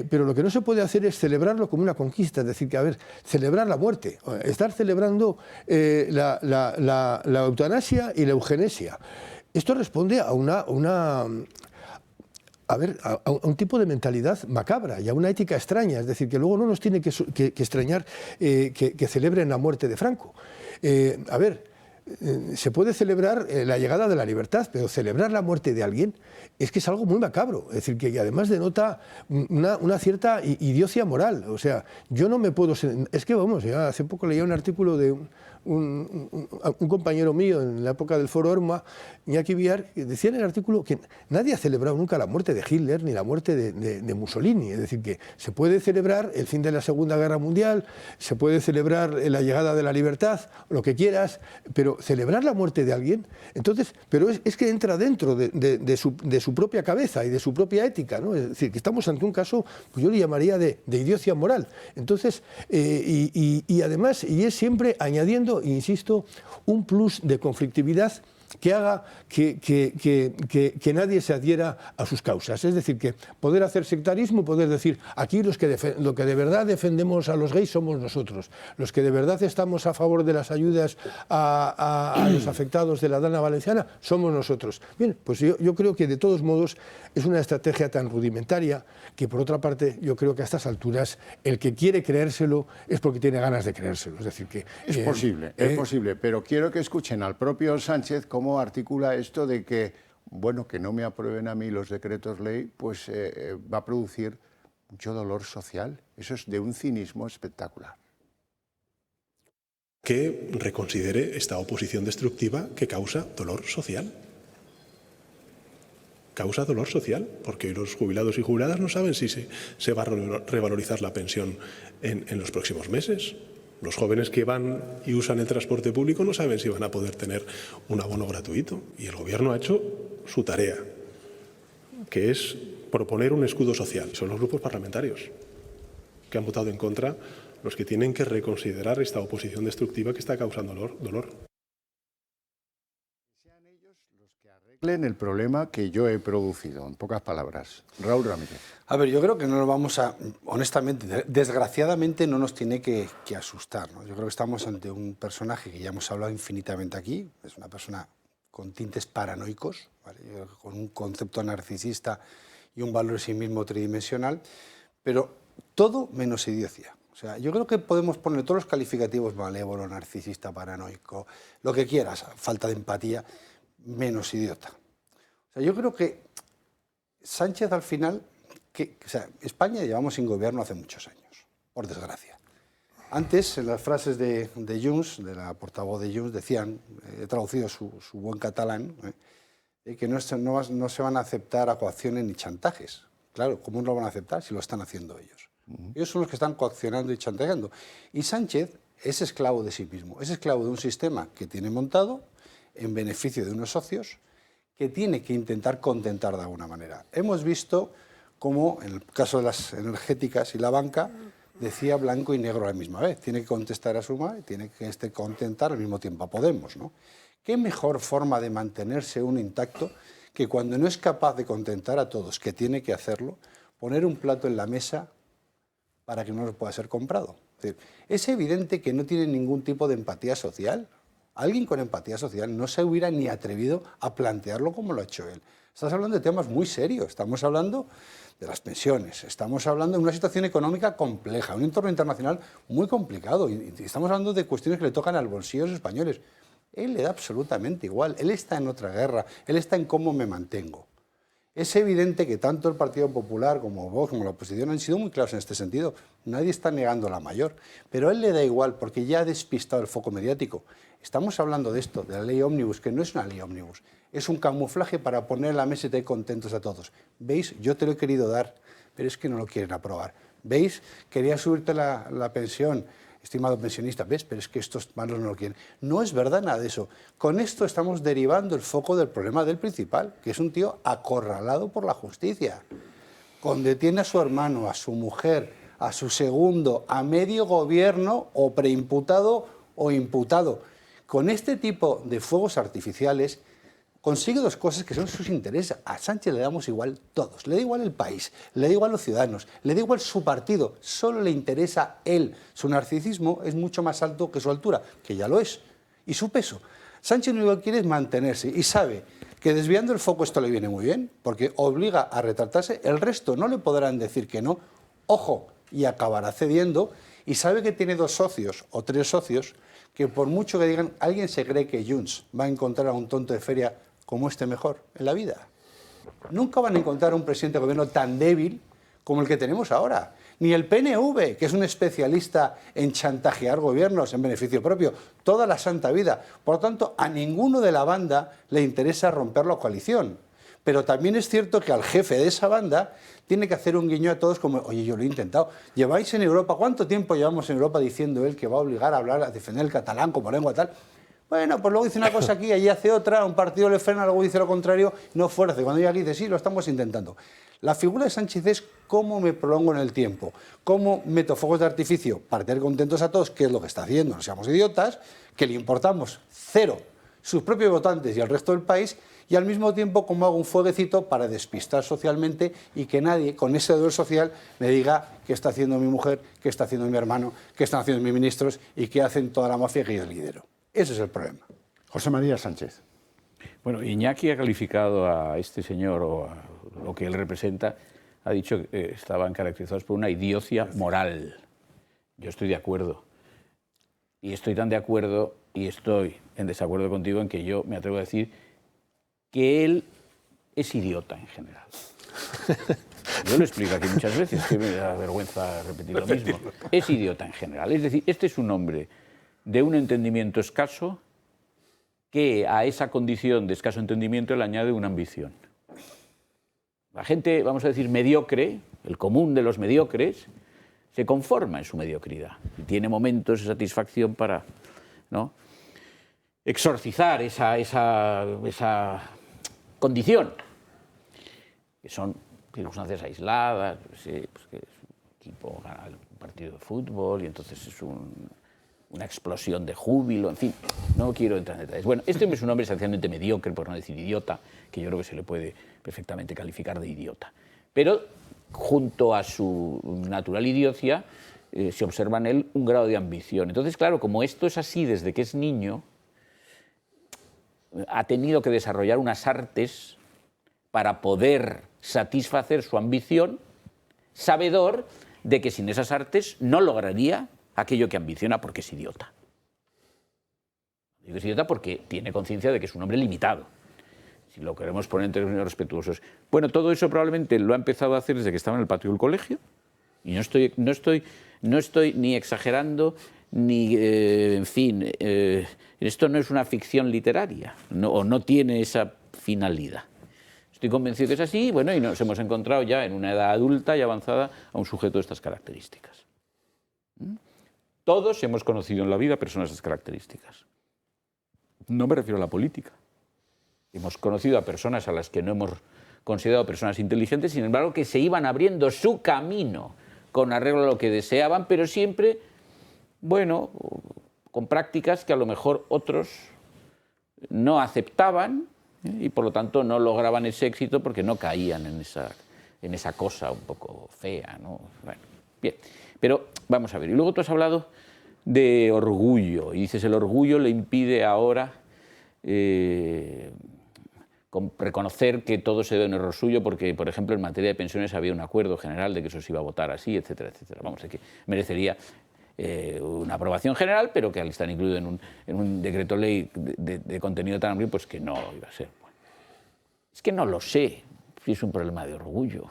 pero lo que no se puede hacer es celebrarlo como una conquista, es decir, que, a ver, celebrar la muerte, estar celebrando la eutanasia y la eugenesia. Esto responde a un tipo de mentalidad macabra y a una ética extraña, es decir, que luego no nos tiene que extrañar que celebren la muerte de Franco. A ver, se puede celebrar la llegada de la libertad, pero celebrar la muerte de alguien es que es algo muy macabro, es decir, que además denota una cierta idiocia moral. O sea, yo no me puedo... Es que, vamos, ya hace poco leía un artículo de un compañero mío en la época del Foro Orma, Iñaki Villar, que decía en el artículo que nadie ha celebrado nunca la muerte de Hitler ni la muerte de Mussolini. Es decir, que se puede celebrar el fin de la Segunda Guerra Mundial, se puede celebrar la llegada de la libertad, lo que quieras, pero celebrar la muerte de alguien, entonces, pero es que entra dentro de su propia cabeza y de su propia ética, ¿no? Es decir, que estamos ante un caso, pues yo le llamaría de idiocia moral. Entonces, y además, y es siempre añadiendo, insisto, un plus de conflictividad que haga que nadie se adhiera a sus causas. Es decir, que poder hacer sectarismo, poder decir, aquí lo que de verdad defendemos a los gays somos nosotros, los que de verdad estamos a favor de las ayudas a los afectados de la DANA valenciana somos nosotros. Bien, pues yo creo que de todos modos es una estrategia tan rudimentaria que, por otra parte, yo creo que a estas alturas el que quiere creérselo es porque tiene ganas de creérselo. Es decir, que es posible, pero quiero que escuchen al propio Sánchez cómo articula esto de que, bueno, que no me aprueben a mí los decretos ley, pues va a producir mucho dolor social. Eso es de un cinismo espectacular. Que reconsidere esta oposición destructiva que causa dolor social. Causa dolor social, porque los jubilados y jubiladas no saben si se va a revalorizar la pensión en los próximos meses. Los jóvenes que van y usan el transporte público no saben si van a poder tener un abono gratuito. Y el Gobierno ha hecho su tarea, que es proponer un escudo social. Son los grupos parlamentarios que han votado en contra los que tienen que reconsiderar esta oposición destructiva que está causando dolor. El problema que yo he producido, en pocas palabras. Raúl Ramírez. A ver, yo creo que no nos vamos a, honestamente, desgraciadamente no nos tiene que asustar, ¿no? Yo creo que estamos ante un personaje que ya hemos hablado infinitamente aquí, es una persona con tintes paranoicos, ¿vale? Con un concepto narcisista y un valor en sí mismo tridimensional, pero todo menos idiocia. O sea, yo creo que podemos poner todos los calificativos: malévolo, narcisista, paranoico, lo que quieras, falta de empatía, menos idiota. O sea, yo creo que Sánchez al final, o sea, España llevamos sin gobierno hace muchos años, por desgracia. Antes, en las frases de Junts, de la portavoz de Junts, decían, he traducido su buen catalán, que no se van a aceptar coacciones ni chantajes. Claro, ¿cómo no lo van a aceptar si lo están haciendo ellos? Ellos son los que están coaccionando y chantajeando. Y Sánchez es esclavo de sí mismo, es esclavo de un sistema que tiene montado en beneficio de unos socios que tiene que intentar contentar de alguna manera. Hemos visto cómo, en el caso de las energéticas y la banca, decía blanco y negro a la misma vez. Tiene que contestar a Suma y tiene que contentar al mismo tiempo a Podemos, ¿no? ¿Qué mejor forma de mantenerse uno intacto que cuando no es capaz de contentar a todos, que tiene que hacerlo, poner un plato en la mesa para que no pueda ser comprado? Es evidente que no tiene ningún tipo de empatía social. Alguien con empatía social no se hubiera ni atrevido a plantearlo como lo ha hecho él. Estás hablando de temas muy serios, estamos hablando de las pensiones, estamos hablando de una situación económica compleja, un entorno internacional muy complicado, y estamos hablando de cuestiones que le tocan al bolsillo a los españoles. Él le da absolutamente igual, él está en otra guerra, él está en cómo me mantengo. Es evidente que tanto el Partido Popular como Vox, como la oposición, han sido muy claros en este sentido. Nadie está negando la mayor, pero a él le da igual porque ya ha despistado el foco mediático. Estamos hablando de esto, de la ley ómnibus, que no es una ley ómnibus, es un camuflaje para poner en la mesa y tener contentos a todos. ¿Veis? Yo te lo he querido dar, pero es que no lo quieren aprobar. ¿Veis? Quería subirte la pensión, estimado pensionista, ¿ves? Pero es que estos malos no lo quieren. No es verdad nada de eso. Con esto estamos derivando el foco del problema del principal, que es un tío acorralado por la justicia. Detiene a su hermano, a su mujer, a su segundo, a medio gobierno, o preimputado o imputado. Con este tipo de fuegos artificiales consigue dos cosas que son sus intereses. A Sánchez le damos igual todos, le da igual el país, le da igual los ciudadanos, le da igual su partido, solo le interesa él. Su narcisismo es mucho más alto que su altura, que ya lo es, y su peso. Sánchez lo único que quiere es mantenerse y sabe que desviando el foco esto le viene muy bien, porque obliga a retratarse, el resto no le podrán decir que no, ojo, y acabará cediendo, y sabe que tiene dos socios o tres socios que por mucho que digan, alguien se cree que Junts va a encontrar a un tonto de feria como este mejor en la vida. Nunca van a encontrar un presidente de gobierno tan débil como el que tenemos ahora. Ni el PNV, que es un especialista en chantajear gobiernos en beneficio propio, toda la santa vida. Por lo tanto, a ninguno de la banda le interesa romper la coalición. Pero también es cierto que al jefe de esa banda tiene que hacer un guiño a todos como, oye, yo lo he intentado. ¿Lleváis en Europa? ¿Cuánto tiempo llevamos en Europa diciendo él que va a obligar a hablar, a defender el catalán como lengua tal? Bueno, pues luego dice una cosa aquí, allí hace otra, un partido le frena, luego dice lo contrario, no fuerza. Cuando llega aquí dice, sí, lo estamos intentando. La figura de Sánchez es cómo me prolongo en el tiempo, cómo meto fuegos de artificio para tener contentos a todos, que es lo que está haciendo, no seamos idiotas, que le importamos cero sus propios votantes y al resto del país, y al mismo tiempo cómo hago un fueguecito para despistar socialmente y que nadie con ese deber social me diga qué está haciendo mi mujer, qué está haciendo mi hermano, qué están haciendo mis ministros y qué hacen toda la mafia que yo lidero. Ese es el problema. José María Sánchez. Bueno, Iñaki ha calificado a este señor, o a lo que él representa, ha dicho que estaban caracterizados por una idiocia moral. Yo estoy de acuerdo. Y estoy tan de acuerdo y estoy en desacuerdo contigo en que yo me atrevo a decir que él es idiota en general. Yo lo explico aquí muchas veces, que me da vergüenza repetir lo mismo. Es idiota en general. Es decir, este es un hombre de un entendimiento escaso que a esa condición de escaso entendimiento le añade una ambición. La gente, vamos a decir, mediocre, el común de los mediocres, se conforma en su mediocridad y tiene momentos de satisfacción para, ¿no?, exorcizar esa condición, que son circunstancias aisladas, pues que un equipo gana un partido de fútbol y entonces es una explosión de júbilo, en fin, no quiero entrar en detalles. Bueno, este hombre es un hombre esencialmente mediocre, por no decir idiota, que yo creo que se le puede perfectamente calificar de idiota. Pero junto a su natural idiocia se observa en él un grado de ambición. Entonces, claro, como esto es así desde que es niño, ha tenido que desarrollar unas artes para poder satisfacer su ambición, sabedor de que sin esas artes no lograría aquello que ambiciona porque es idiota. Digo es idiota porque tiene conciencia de que es un hombre limitado, si lo queremos poner en términos respetuosos. Bueno, todo eso probablemente lo ha empezado a hacer desde que estaba en el patio del colegio, y no estoy ni exagerando, ni, en fin, esto no es una ficción literaria, o no tiene esa finalidad. Estoy convencido que es así, bueno, y nos hemos encontrado ya en una edad adulta y avanzada a un sujeto de estas características. Todos hemos conocido en la vida personas de estas características. No me refiero a la política. Hemos conocido a personas a las que no hemos considerado personas inteligentes, sin embargo, que se iban abriendo su camino con arreglo a lo que deseaban, pero siempre, bueno, con prácticas que a lo mejor otros no aceptaban, y por lo tanto no lograban ese éxito porque no caían en esa cosa un poco fea, ¿no? Bueno, bien, pero vamos a ver. Y luego tú has hablado de orgullo, y dices el orgullo le impide ahora reconocer que todo se debe a un error suyo porque, por ejemplo, en materia de pensiones había un acuerdo general de que eso se iba a votar así, etcétera, etcétera. Vamos, que merecería una aprobación general, pero que al estar incluido en un decreto ley de contenido tan amplio, pues que no iba a ser. Bueno, es que no lo sé si es un problema de orgullo.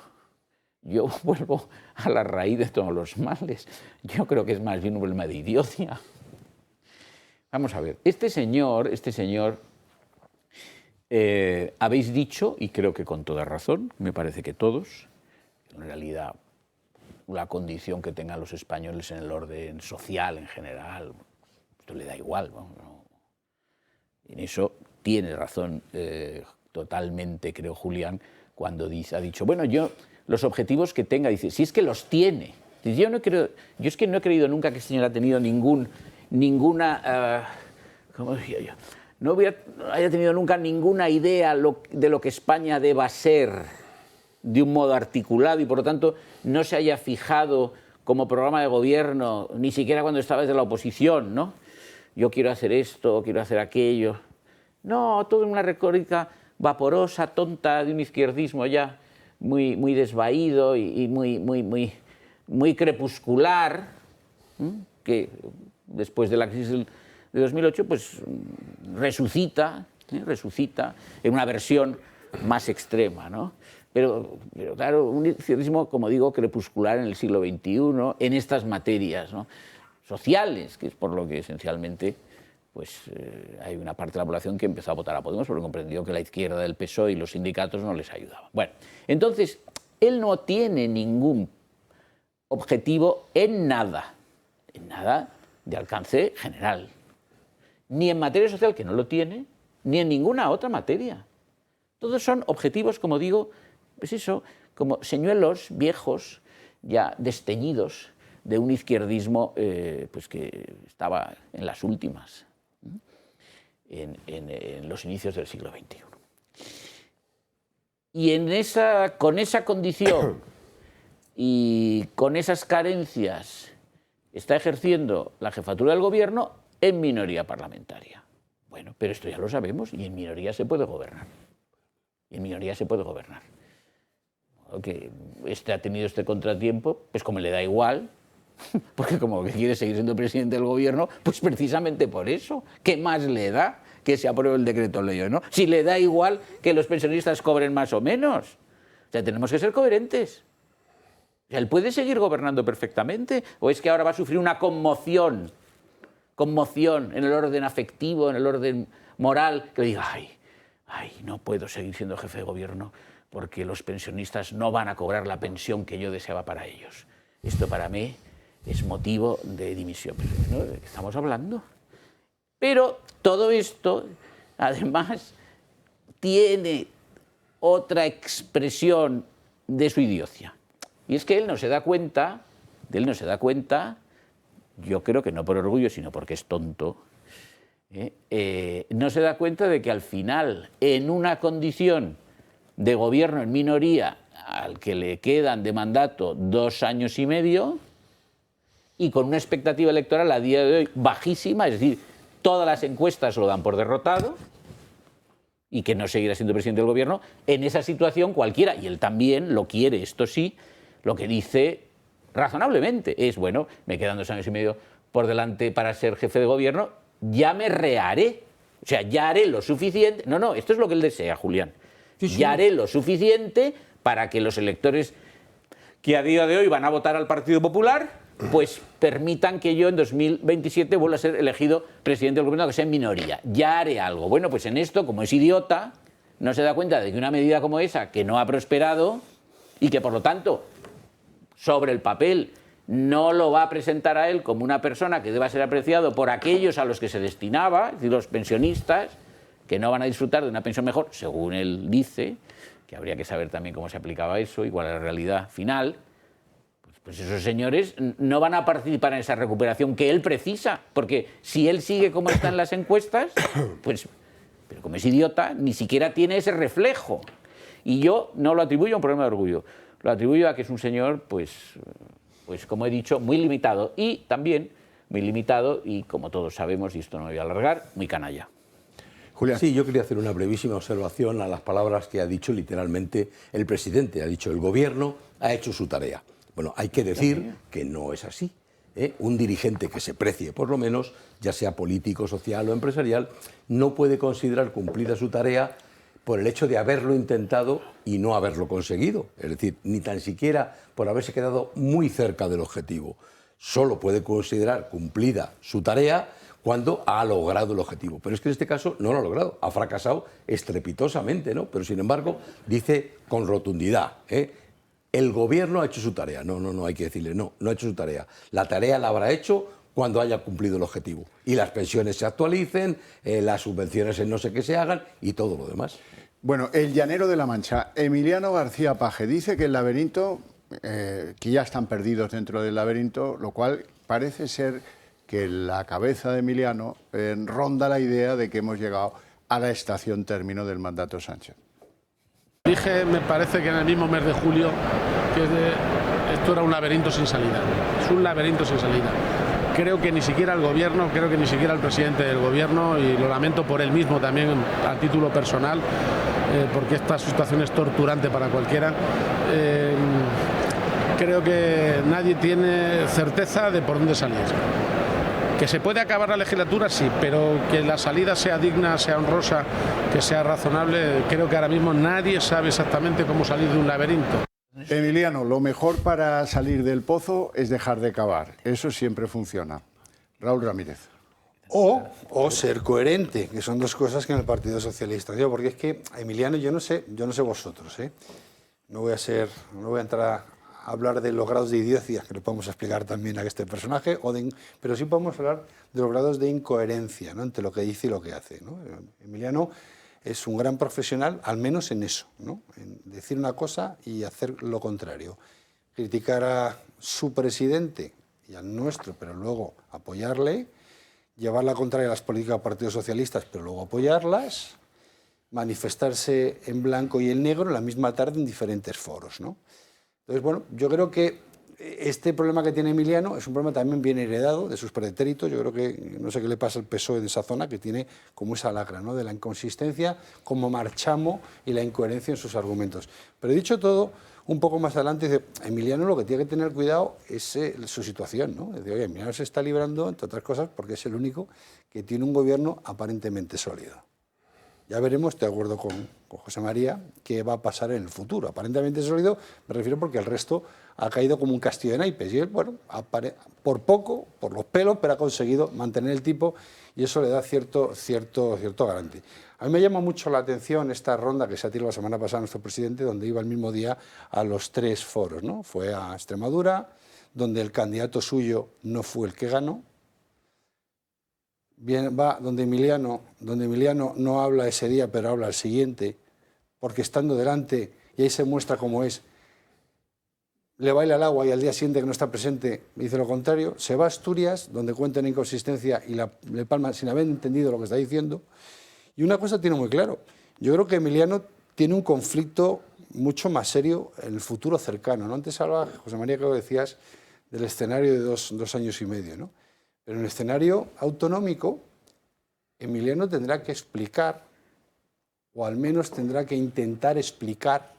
Yo vuelvo a la raíz de todos los males. Yo creo que es más bien un problema de idiocia. Vamos a ver, este señor, habéis dicho, y creo que con toda razón, me parece que todos, en realidad la condición que tengan los españoles en el orden social en general, esto le da igual, ¿no? En eso tiene razón totalmente, creo, Julián, cuando ha dicho, bueno, yo los objetivos que tenga, dice, si es que los tiene. Yo es que no he creído nunca que este señor ha tenido ninguna, ¿cómo diría yo? No haya tenido nunca ninguna idea de lo que España deba ser de un modo articulado y por lo tanto no se haya fijado como programa de gobierno, ni siquiera cuando estaba desde la oposición, ¿no? Yo quiero hacer esto, quiero hacer aquello. No, todo en una retórica vaporosa, tonta, de un izquierdismo ya muy desvaído y muy crepuscular, que después de la crisis de 2008, pues resucita en una versión más extrema, ¿no? Pero claro, un izquierdismo, como digo, crepuscular en el siglo XXI, en estas materias, ¿no? Sociales, que es por lo que esencialmente pues, hay una parte de la población que empezó a votar a Podemos porque comprendió que la izquierda del PSOE y los sindicatos no les ayudaban. Bueno, entonces, él no tiene ningún objetivo en nada de alcance general. Ni en materia social, que no lo tiene, ni en ninguna otra materia. Todos son objetivos, como digo, pues eso, como señuelos viejos, ya desteñidos, de un izquierdismo pues que estaba en las últimas, en los inicios del siglo XXI. Y con esa condición y con esas carencias está ejerciendo la jefatura del gobierno en minoría parlamentaria. Bueno, pero esto ya lo sabemos y en minoría se puede gobernar. Que ha tenido este contratiempo, pues como le da igual, porque como que quiere seguir siendo presidente del gobierno, pues precisamente por eso, ¿qué más le da que se apruebe el decreto ley, ¿no? Si le da igual que los pensionistas cobren más o menos. O sea, tenemos que ser coherentes. O sea, él puede seguir gobernando perfectamente, o es que ahora va a sufrir una conmoción en el orden afectivo, en el orden moral, que diga, ay, no puedo seguir siendo jefe de gobierno porque los pensionistas no van a cobrar la pensión que yo deseaba para ellos. Esto para mí es motivo de dimisión. ¿No? ¿De qué estamos hablando? Pero todo esto, además, tiene otra expresión de su idiocia. Y es que él no se da cuenta, yo creo que no por orgullo, sino porque es tonto, no se da cuenta de que al final, en una condición de gobierno en minoría al que le quedan de mandato 2 años y medio y con una expectativa electoral a día de hoy bajísima, es decir, todas las encuestas lo dan por derrotado y que no seguirá siendo presidente del gobierno, en esa situación cualquiera, y él también lo quiere, esto sí, lo que dice razonablemente, es, bueno, me quedan 2 años y medio por delante para ser jefe de gobierno, ya me reharé. O sea, ya haré lo suficiente. No, esto es lo que él desea, Julián. Sí. Ya haré lo suficiente para que los electores que a día de hoy van a votar al Partido Popular, pues permitan que yo en 2027 vuelva a ser elegido presidente del gobierno, que sea en minoría. Ya haré algo. Bueno, pues en esto, como es idiota, no se da cuenta de que una medida como esa, que no ha prosperado y que por lo tanto, sobre el papel, no lo va a presentar a él como una persona que deba ser apreciado por aquellos a los que se destinaba, es decir, los pensionistas, que no van a disfrutar de una pensión mejor, según él dice, que habría que saber también cómo se aplicaba eso, igual a la realidad final, pues esos señores no van a participar en esa recuperación que él precisa, porque si él sigue como está en las encuestas, pues, pero como es idiota, ni siquiera tiene ese reflejo. Y yo no lo atribuyo a un problema de orgullo, lo atribuyo a que es un señor, pues como he dicho, muy limitado y también muy limitado y, como todos sabemos, y esto no me voy a alargar, muy canalla. Julián. Sí, yo quería hacer una brevísima observación a las palabras que ha dicho literalmente el presidente. Ha dicho, el gobierno ha hecho su tarea. Bueno, hay que decir que no es así. Un dirigente que se precie, por lo menos, ya sea político, social o empresarial, no puede considerar cumplida su tarea por el hecho de haberlo intentado y no haberlo conseguido. Es decir, ni tan siquiera por haberse quedado muy cerca del objetivo. Solo puede considerar cumplida su tarea cuando ha logrado el objetivo. Pero es que en este caso no lo ha logrado, ha fracasado estrepitosamente, ¿no? Pero sin embargo, dice con rotundidad, el gobierno ha hecho su tarea. No, hay que decirle, no ha hecho su tarea. La tarea la habrá hecho cuando haya cumplido el objetivo. Y las pensiones se actualicen, las subvenciones en no sé qué se hagan y todo lo demás. Bueno, el llanero de la Mancha, Emiliano García Paje, dice que el laberinto, que ya están perdidos dentro del laberinto, lo cual parece ser que la cabeza de Emiliano ronda la idea de que hemos llegado a la estación término del mandato Sánchez. Dije, me parece que en el mismo mes de julio, que esto era un laberinto sin salida. Es un laberinto sin salida. Creo que ni siquiera el gobierno, creo que ni siquiera el presidente del gobierno, y lo lamento por él mismo también a título personal, porque esta situación es torturante para cualquiera. Creo que nadie tiene certeza de por dónde salir. Que se puede acabar la legislatura, sí, pero que la salida sea digna, sea honrosa, que sea razonable, creo que ahora mismo nadie sabe exactamente cómo salir de un laberinto. Emiliano, lo mejor para salir del pozo es dejar de cavar. Eso siempre funciona. Raúl Ramírez. O ser coherente, que son dos cosas que en el Partido Socialista. Porque es que, Emiliano, yo no sé vosotros, no voy a entrar a hablar de los grados de idiocia que le podemos explicar también a este personaje, pero sí podemos hablar de los grados de incoherencia, ¿no?, entre lo que dice y lo que hace, ¿no? Emiliano es un gran profesional, al menos en eso, ¿no?, en decir una cosa y hacer lo contrario. Criticar a su presidente y al nuestro, pero luego apoyarle, llevar la contraria a las políticas del Partido Socialista, pero luego apoyarlas, manifestarse en blanco y en negro en la misma tarde en diferentes foros, ¿no? Entonces, bueno, yo creo que este problema que tiene Emiliano es un problema también bien heredado de sus pretéritos. Yo creo que, no sé qué le pasa al PSOE de esa zona, que tiene como esa lacra, ¿no?, de la inconsistencia como marchamo y la incoherencia en sus argumentos. Pero dicho todo, un poco más adelante dice, Emiliano lo que tiene que tener cuidado es su situación, ¿no? Dice, oye, Emiliano se está librando, entre otras cosas, porque es el único que tiene un gobierno aparentemente sólido. Ya veremos, estoy de acuerdo con José María, qué va a pasar en el futuro. Aparentemente sólido, me refiero porque el resto ha caído como un castillo de naipes. Y él, bueno, por poco, por los pelos, pero ha conseguido mantener el tipo y eso le da cierto garante. A mí me llama mucho la atención esta ronda que se ha tirado la semana pasada nuestro presidente, donde iba el mismo día a los 3 foros, ¿no? Fue a Extremadura, donde el candidato suyo no fue el que ganó. Va donde Emiliano no habla ese día, pero habla al siguiente, porque estando delante, y ahí se muestra cómo es, le baila al agua y al día siguiente que no está presente dice lo contrario. Se va a Asturias, donde cuenta una inconsistencia y le palma sin haber entendido lo que está diciendo. Y una cosa tiene muy claro, yo creo que Emiliano tiene un conflicto mucho más serio en el futuro cercano, ¿no? Antes hablaba, José María, que decías, del escenario de dos años y medio, ¿no? Pero en el escenario autonómico, Emiliano tendrá que explicar, o al menos tendrá que intentar explicar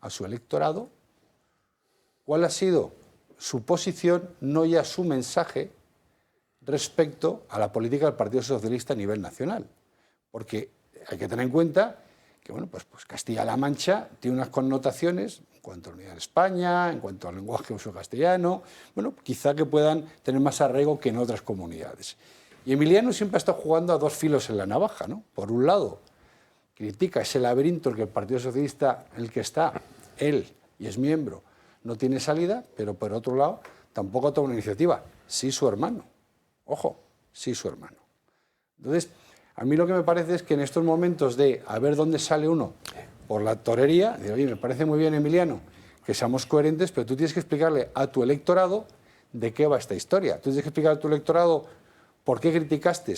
a su electorado cuál ha sido su posición, no ya su mensaje respecto a la política del Partido Socialista a nivel nacional. Porque hay que tener en cuenta que bueno, pues Castilla-La Mancha tiene unas connotaciones en cuanto a la unidad de España, en cuanto al lenguaje uso castellano, bueno, quizá que puedan tener más arraigo que en otras comunidades. Y Emiliano siempre ha estado jugando a dos filos en la navaja, ¿no? Por un lado, critica ese laberinto en que el Partido Socialista, en el que está él y es miembro, no tiene salida, pero por otro lado, tampoco toma una iniciativa. Sí su hermano. Ojo, sí su hermano. Entonces, a mí lo que me parece es que en estos momentos de a ver dónde sale uno por la torería, digo, oye, me parece muy bien, Emiliano, que seamos coherentes, pero tú tienes que explicarle a tu electorado de qué va esta historia. Tú tienes que explicar a tu electorado por qué criticaste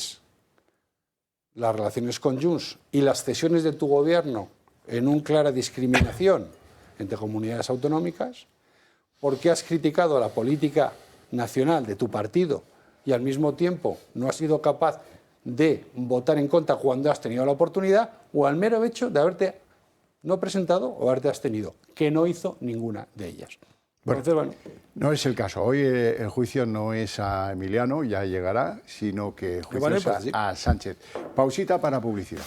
las relaciones con Junts y las cesiones de tu gobierno en una clara discriminación entre comunidades autonómicas, por qué has criticado la política nacional de tu partido y al mismo tiempo no has sido capaz de votar en contra cuando has tenido la oportunidad, o al mero hecho de haberte no presentado o haberte abstenido, que no hizo ninguna de ellas. Entonces, bueno, no es el caso. Hoy el juicio no es a Emiliano, ya llegará, sino que el juicio es a Sánchez. Pausita para publicidad.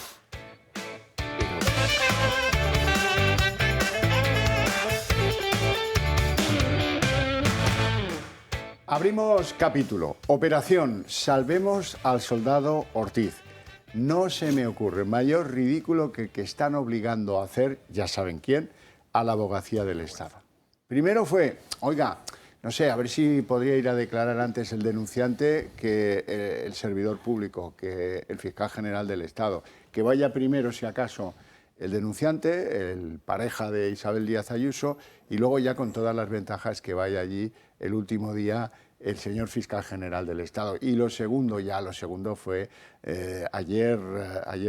Abrimos capítulo. Operación Salvemos al soldado Ortiz. No se me ocurre mayor ridículo que están obligando a hacer, ya saben quién, a la Abogacía del Estado. Primero fue, oiga, no sé, a ver si podría ir a declarar antes el denunciante que el servidor público, que el fiscal general del Estado. Que vaya primero, si acaso, el denunciante, el pareja de Isabel Díaz Ayuso, y luego ya con todas las ventajas que vaya allí el último día el señor fiscal general del Estado. Y lo segundo fue ayer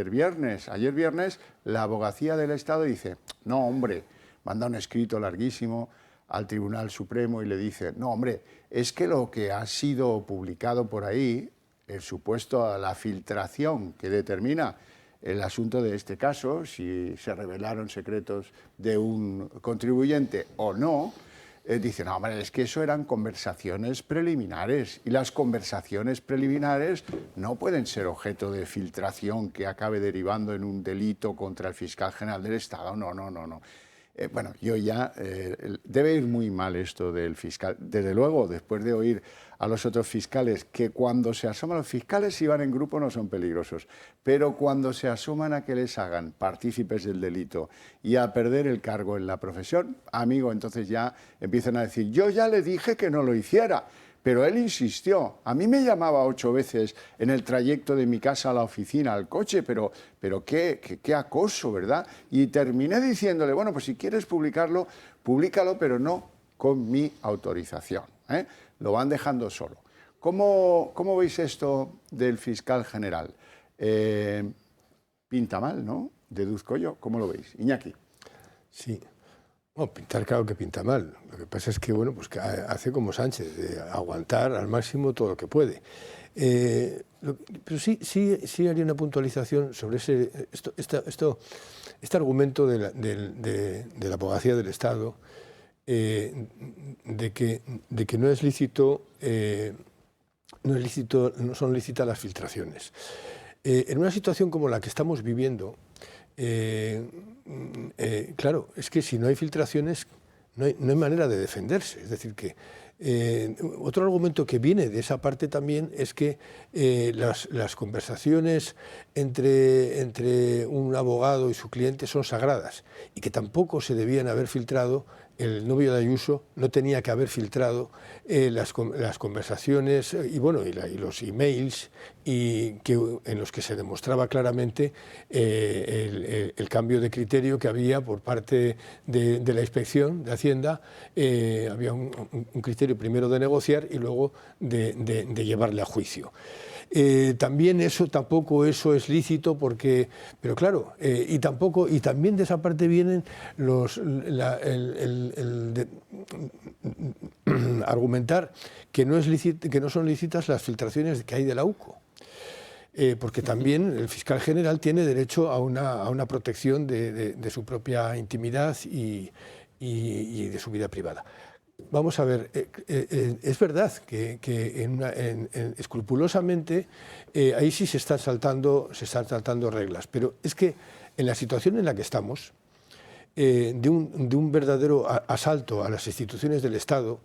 viernes. Ayer viernes la Abogacía del Estado dice, no, hombre, manda un escrito larguísimo al Tribunal Supremo y le dice, no, hombre, es que lo que ha sido publicado por ahí, el supuesto a la filtración que determina el asunto de este caso, si se revelaron secretos de un contribuyente o no, dice, no, hombre, es que eso eran conversaciones preliminares y las conversaciones preliminares no pueden ser objeto de filtración que acabe derivando en un delito contra el fiscal general del Estado. No. Bueno, yo ya... debe ir muy mal esto del fiscal. Desde luego, después de oír a los otros fiscales que cuando se asoman los fiscales, si van en grupo no son peligrosos, pero cuando se asoman a que les hagan partícipes del delito y a perder el cargo en la profesión, amigo, entonces ya empiezan a decir, yo ya le dije que no lo hiciera, pero él insistió. A mí me llamaba 8 veces en el trayecto de mi casa a la oficina, al coche, pero qué acoso, ¿verdad? Y terminé diciéndole, bueno, pues si quieres publicarlo, públicalo, pero no con mi autorización, ¿eh? Lo van dejando solo. ¿Cómo veis esto del fiscal general? Pinta mal, ¿no? Deduzco yo. ¿Cómo lo veis? Iñaki. Sí. Bueno, pintar claro que pinta mal. Lo que pasa es que, bueno, pues que hace como Sánchez, de aguantar al máximo todo lo que puede. Pero sí haría una puntualización sobre este argumento de la Abogacía del Estado, de que no es lícito, no son lícitas las filtraciones. En una situación como la que estamos viviendo, claro, es que si no hay filtraciones no hay manera de defenderse. Es decir, que otro argumento que viene de esa parte también es que las conversaciones entre un abogado y su cliente son sagradas y que tampoco se debían haber filtrado. El novio de Ayuso no tenía que haber filtrado las conversaciones y los emails en los que se demostraba claramente el cambio de criterio que había por parte de la Inspección de Hacienda. Había un criterio primero de negociar y luego de llevarle a juicio. También tampoco eso es lícito pero claro, y también de esa parte vienen argumentar que no son lícitas las filtraciones que hay de la UCO. Porque también el fiscal general tiene derecho a una protección de su propia intimidad y de su vida privada. Vamos a ver, es verdad que escrupulosamente ahí sí se están saltando reglas, pero es que en la situación en la que estamos, de un verdadero asalto a las instituciones del Estado,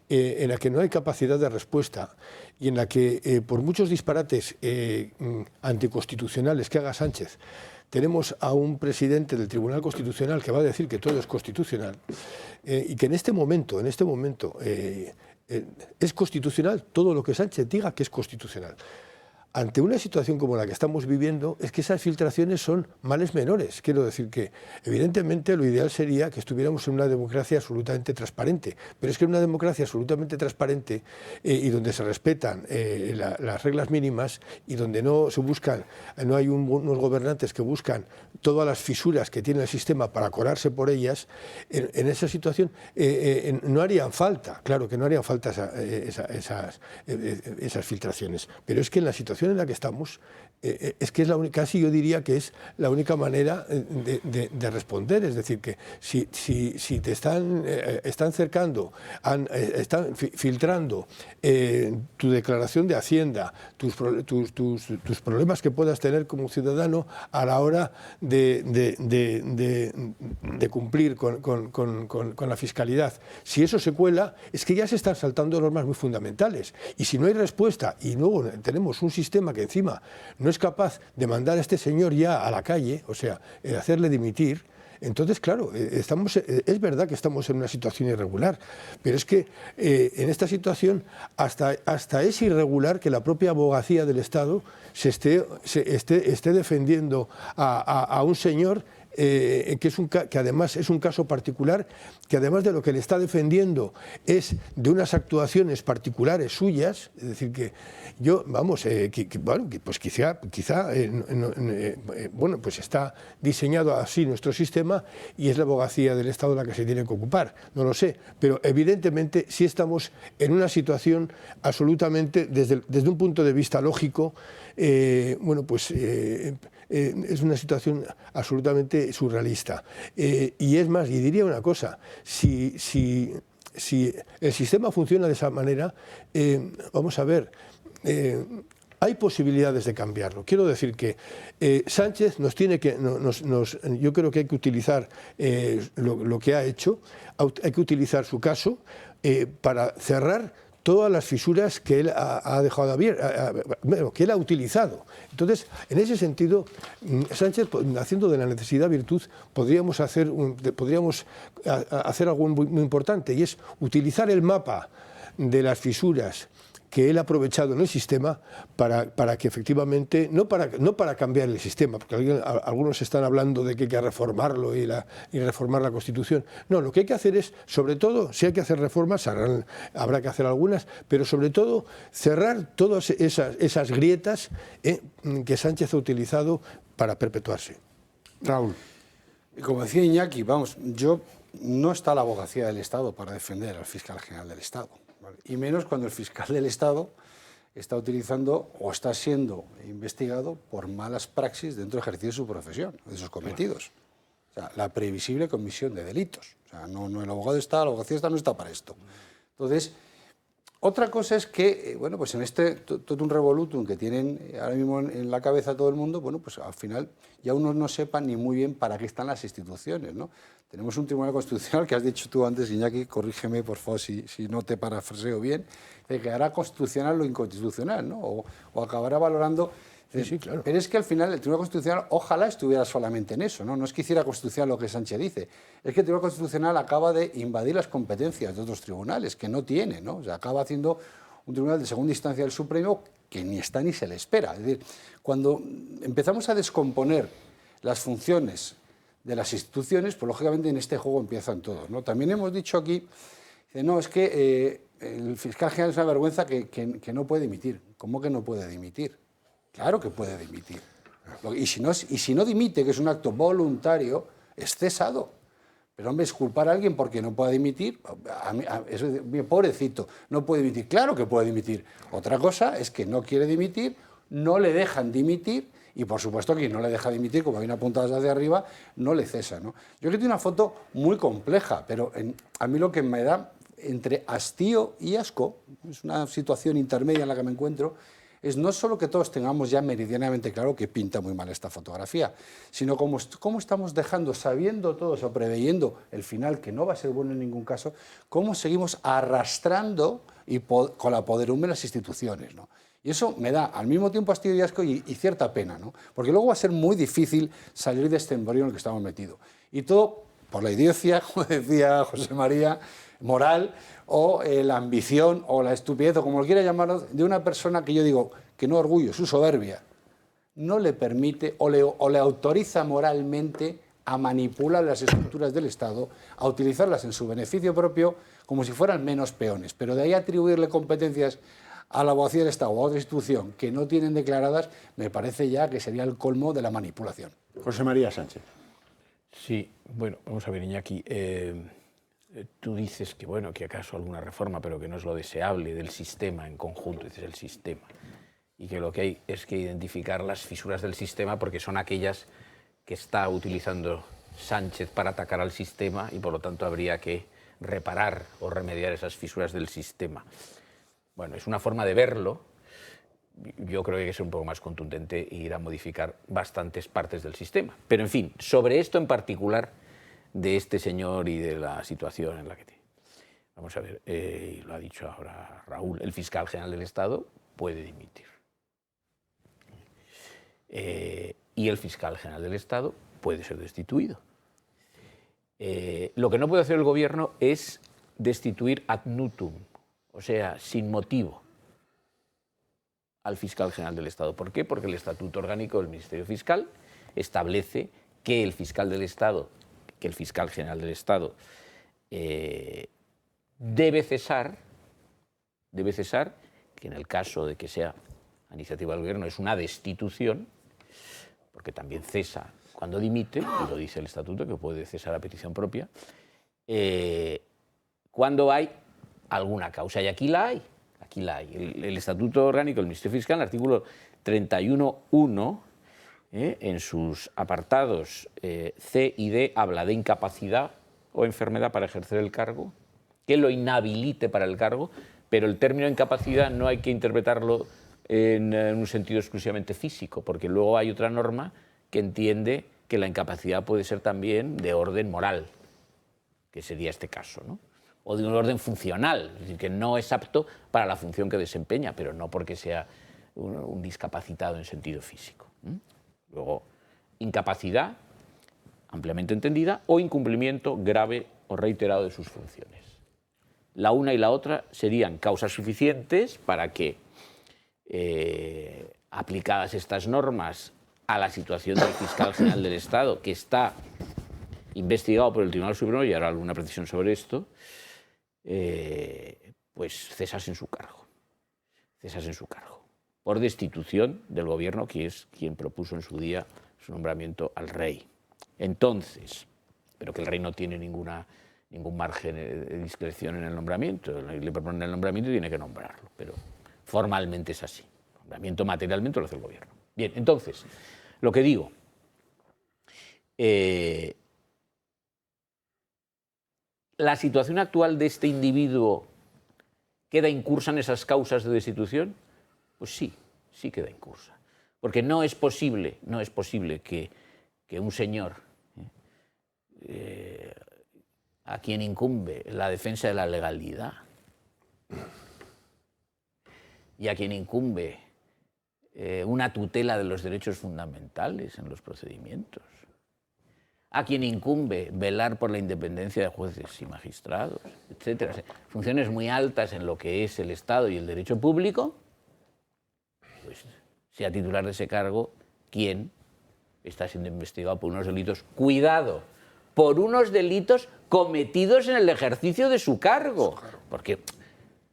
en la que no hay capacidad de respuesta y en la que por muchos disparates anticonstitucionales que haga Sánchez, tenemos a un presidente del Tribunal Constitucional que va a decir que todo es constitucional y que en este momento es constitucional todo lo que Sánchez diga que es constitucional. Ante una situación como la que estamos viviendo, es que esas filtraciones son males menores. Quiero decir que, evidentemente, lo ideal sería que estuviéramos en una democracia absolutamente transparente. Pero es que en una democracia absolutamente transparente y donde se respetan las reglas mínimas y donde no hay unos gobernantes que buscan todas las fisuras que tiene el sistema para colarse por ellas, en esa situación no harían falta, claro que no harían falta esas filtraciones. Pero es que en la situación en la que estamos, es que es la única, casi yo diría que es la única manera de responder. Es decir, que si te están cercando, están filtrando tu declaración de Hacienda, tus problemas que puedas tener como ciudadano a la hora de cumplir con la fiscalidad, si eso se cuela, es que ya se están saltando normas muy fundamentales. Y si no hay respuesta, y luego tenemos un sistema que encima no es capaz de mandar a este señor ya a la calle, o sea, hacerle dimitir, entonces, claro, es verdad que estamos en una situación irregular, pero es que en esta situación hasta es irregular que la propia abogacía del Estado se esté defendiendo a un señor que además es un caso particular, que además de lo que le está defendiendo es de unas actuaciones particulares suyas. Es decir, que yo, vamos, pues quizá pues está diseñado así nuestro sistema y es la abogacía del Estado la que se tiene que ocupar, no lo sé, pero evidentemente sí estamos en una situación absolutamente, desde un punto de vista lógico, es una situación absolutamente surrealista. Y es más, y diría una cosa, si el sistema funciona de esa manera, vamos a ver, hay posibilidades de cambiarlo. Quiero decir que Sánchez yo creo que hay que utilizar lo que ha hecho, hay que utilizar su caso para cerrar todas las fisuras que él ha dejado abiertas, que él ha utilizado. Entonces, en ese sentido, Sánchez, haciendo de la necesidad virtud, podríamos hacer algo muy importante, y es utilizar el mapa de las fisuras que él ha aprovechado en el sistema para que efectivamente, no para cambiar el sistema, porque algunos están hablando de que hay que reformarlo y reformar la Constitución. No, lo que hay que hacer es, sobre todo, si hay que hacer reformas, habrá que hacer algunas, pero sobre todo cerrar todas esas grietas que Sánchez ha utilizado para perpetuarse. Raúl. Y como decía Iñaki, no está la abogacía del Estado para defender al fiscal general del Estado. Y menos cuando el fiscal del Estado está utilizando o está siendo investigado por malas praxis dentro del ejercicio de su profesión, de sus cometidos. O sea, la previsible comisión de delitos. O sea, no el abogado de Estado, la abogacía de Estado no está para esto. Entonces, otra cosa es que, pues en todo un revolutum que tienen ahora mismo en la cabeza todo el mundo, pues al final ya unos no sepan ni muy bien para qué están las instituciones, ¿no? Tenemos un Tribunal Constitucional que has dicho tú antes, Iñaki, corrígeme por favor si no te parafraseo bien, de que hará constitucional lo inconstitucional, ¿no? O acabará valorando. Sí, claro. Pero es que al final el Tribunal Constitucional ojalá estuviera solamente en eso, ¿no? No es que hiciera constitucional lo que Sánchez dice, es que el Tribunal Constitucional acaba de invadir las competencias de otros tribunales, que no tiene, ¿no? O sea, acaba haciendo un tribunal de segunda instancia del Supremo que ni está ni se le espera. Es decir, cuando empezamos a descomponer las funciones de las instituciones, pues lógicamente en este juego empiezan todos, ¿no? También hemos dicho aquí, no, es que el fiscal general es una vergüenza que no puede dimitir. ¿Cómo que no puede dimitir? Claro que puede dimitir. Y si no dimite, que es un acto voluntario, es cesado. Pero, hombre, es culpar a alguien porque no pueda dimitir, pobrecito, no puede dimitir. Claro que puede dimitir. Otra cosa es que no quiere dimitir, no le dejan dimitir, y por supuesto que quien no le deja dimitir, como viene apuntado hacia arriba, no le cesa, ¿no? Yo creo que tiene una foto muy compleja, pero a mí lo que me da entre hastío y asco, es una situación intermedia en la que me encuentro, es no solo que todos tengamos ya meridianamente claro que pinta muy mal esta fotografía, sino cómo estamos dejando, sabiendo todos o preveyendo el final, que no va a ser bueno en ningún caso, cómo seguimos arrastrando con la podredumbre las instituciones, ¿no? Y eso me da al mismo tiempo hastío y asco y cierta pena, ¿no? Porque luego va a ser muy difícil salir de este embrollo en el que estamos metidos. Y todo por la idiocia, como decía José María, moral, o la ambición, o la estupidez, o como lo quiera llamarlo, de una persona que yo digo que no orgullo, su soberbia, no le permite o le autoriza moralmente a manipular las estructuras del Estado, a utilizarlas en su beneficio propio como si fueran menos peones. Pero de ahí atribuirle competencias a la abogacía del Estado o a otra institución que no tienen declaradas, me parece ya que sería el colmo de la manipulación. José María Sánchez. Sí, bueno, vamos a ver, Iñaki. Tú dices que, bueno, que acaso alguna reforma, pero que no es lo deseable del sistema en conjunto, dices el sistema, y que lo que hay es que identificar las fisuras del sistema porque son aquellas que está utilizando Sánchez para atacar al sistema y por lo tanto habría que reparar o remediar esas fisuras del sistema. Bueno, es una forma de verlo. Yo creo que hay que ser un poco más contundente e ir a modificar bastantes partes del sistema. Pero, en fin, sobre esto en particular de este señor y de la situación en la que tiene. Vamos a ver, y lo ha dicho ahora Raúl, el fiscal general del Estado puede dimitir. Y el fiscal general del Estado puede ser destituido. Lo que no puede hacer el gobierno es destituir ad nutum, o sea, sin motivo, al fiscal general del Estado. ¿Por qué? Porque el Estatuto Orgánico del Ministerio Fiscal establece que el fiscal del Estado, que el fiscal general del Estado debe cesar, que en el caso de que sea a iniciativa del gobierno es una destitución, porque también cesa cuando dimite, y lo dice el Estatuto, que puede cesar a petición propia, cuando hay alguna causa, y aquí la hay. Aquí la hay. El Estatuto Orgánico del Ministerio Fiscal, en el artículo 31.1, en sus apartados C y D, habla de incapacidad o enfermedad para ejercer el cargo, que lo inhabilite para el cargo, pero el término incapacidad no hay que interpretarlo en un sentido exclusivamente físico, porque luego hay otra norma que entiende que la incapacidad puede ser también de orden moral, que sería este caso, ¿no? O de un orden funcional, es decir, que no es apto para la función que desempeña, pero no porque sea un discapacitado en sentido físico. Luego, incapacidad, ampliamente entendida, o incumplimiento grave o reiterado de sus funciones. La una y la otra serían causas suficientes para que, aplicadas estas normas a la situación del fiscal general del Estado, que está investigado por el Tribunal Supremo, y ahora alguna precisión sobre esto, pues cesas en su cargo. Cesas en su cargo. Por destitución del gobierno, que es quien propuso en su día su nombramiento al rey. Entonces, pero que el rey no tiene ningún margen de discreción en el nombramiento. Le proponen el nombramiento y tiene que nombrarlo, pero formalmente es así. El nombramiento materialmente lo hace el gobierno. Bien, entonces, lo que digo, ¿la situación actual de este individuo queda incursa en esas causas de destitución? Pues sí, sí queda incursa. Porque no es posible que un señor a quien incumbe la defensa de la legalidad y a quien incumbe una tutela de los derechos fundamentales en los procedimientos, a quien incumbe velar por la independencia de jueces y magistrados, etcétera, funciones muy altas en lo que es el Estado y el derecho público, pues sea titular de ese cargo quien está siendo investigado por unos delitos, cuidado, por unos delitos cometidos en el ejercicio de su cargo, porque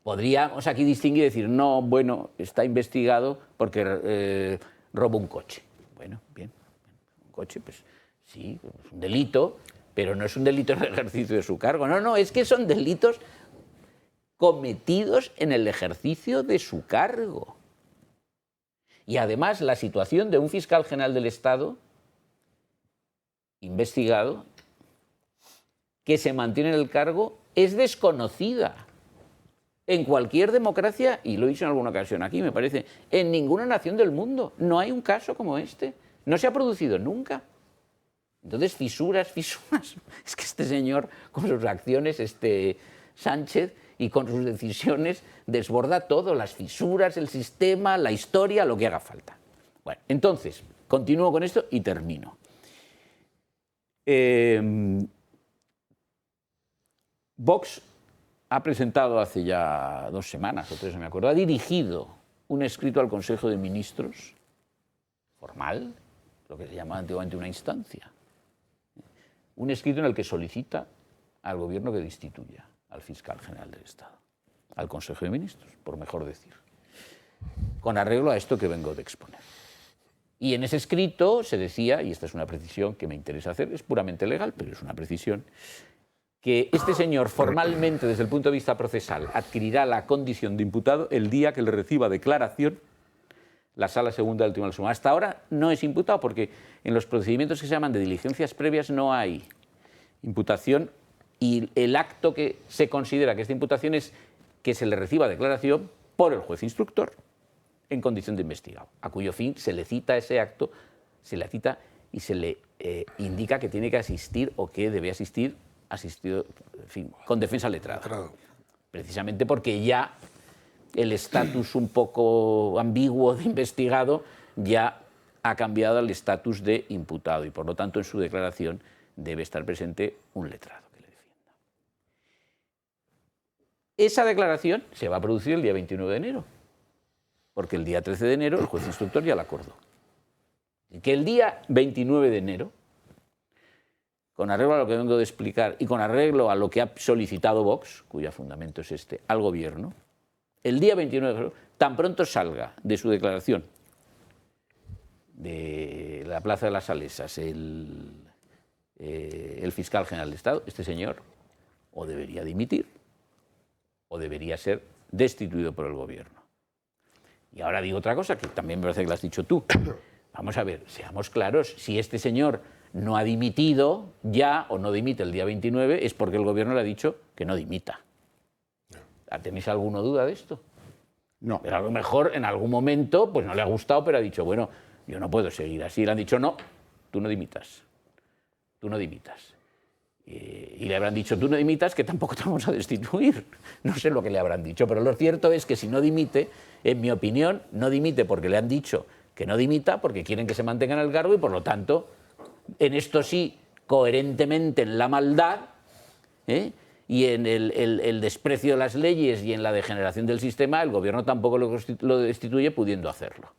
podríamos aquí distinguir y decir, no, bueno, está investigado porque robó un coche. Bueno, bien, un coche, pues sí, es un delito, pero no es un delito en el ejercicio de su cargo. No, es que son delitos cometidos en el ejercicio de su cargo. Y además la situación de un fiscal general del Estado investigado que se mantiene en el cargo es desconocida. En cualquier democracia, y lo he dicho en alguna ocasión aquí, me parece, en ninguna nación del mundo no hay un caso como este. No se ha producido nunca. Entonces, fisuras. Es que este señor, con sus acciones, Sánchez, y con sus decisiones, desborda todo, las fisuras, el sistema, la historia, lo que haga falta. Bueno, entonces, continúo con esto y termino. Vox ha presentado hace ya 2 semanas o 3, no me acuerdo, ha dirigido un escrito al Consejo de Ministros, formal, lo que se llamaba antiguamente una instancia. Un escrito en el que solicita al Gobierno que destituya al Fiscal General del Estado, al Consejo de Ministros, por mejor decir, con arreglo a esto que vengo de exponer. Y en ese escrito se decía, y esta es una precisión que me interesa hacer, es puramente legal, pero es una precisión, que este señor formalmente, desde el punto de vista procesal, adquirirá la condición de imputado el día que le reciba declaración la Sala Segunda del Tribunal Supremo. Hasta ahora no es imputado porque en los procedimientos que se llaman de diligencias previas no hay imputación y el acto que se considera que esta imputación es que se le reciba declaración por el juez instructor en condición de investigado, a cuyo fin se le cita ese acto, se le cita y se le indica que tiene que asistir o que debe asistir asistido, en fin, con defensa letrada. Precisamente porque ya el estatus un poco ambiguo de investigado ya ha cambiado al estatus de imputado y por lo tanto en su declaración debe estar presente un letrado que le defienda. Esa declaración se va a producir el día 29 de enero, porque el día 13 de enero el juez instructor ya la acordó. Y que el día 29 de enero, con arreglo a lo que vengo de explicar y con arreglo a lo que ha solicitado Vox, cuyo fundamento es este, al Gobierno, el día 29 de enero, tan pronto salga de su declaración de la Plaza de las Salesas el Fiscal General de Estado, este señor o debería dimitir o debería ser destituido por el Gobierno. Y ahora digo otra cosa, que también me parece que lo has dicho tú. Vamos a ver, seamos claros, si este señor no ha dimitido ya o no dimite el día 29 es porque el Gobierno le ha dicho que no dimita. ¿Tenéis alguna duda de esto? No. Pero a lo mejor en algún momento pues no le ha gustado, pero ha dicho, bueno, yo no puedo seguir así. Le han dicho, no, tú no dimitas. Tú no dimitas. Y le habrán dicho, tú no dimitas, que tampoco te vamos a destituir. No sé lo que le habrán dicho, pero lo cierto es que si no dimite, en mi opinión, no dimite porque le han dicho que no dimita, porque quieren que se mantenga en el cargo y por lo tanto, en esto sí, coherentemente en la maldad, y en el desprecio de las leyes y en la degeneración del sistema, el Gobierno tampoco lo destituye pudiendo hacerlo.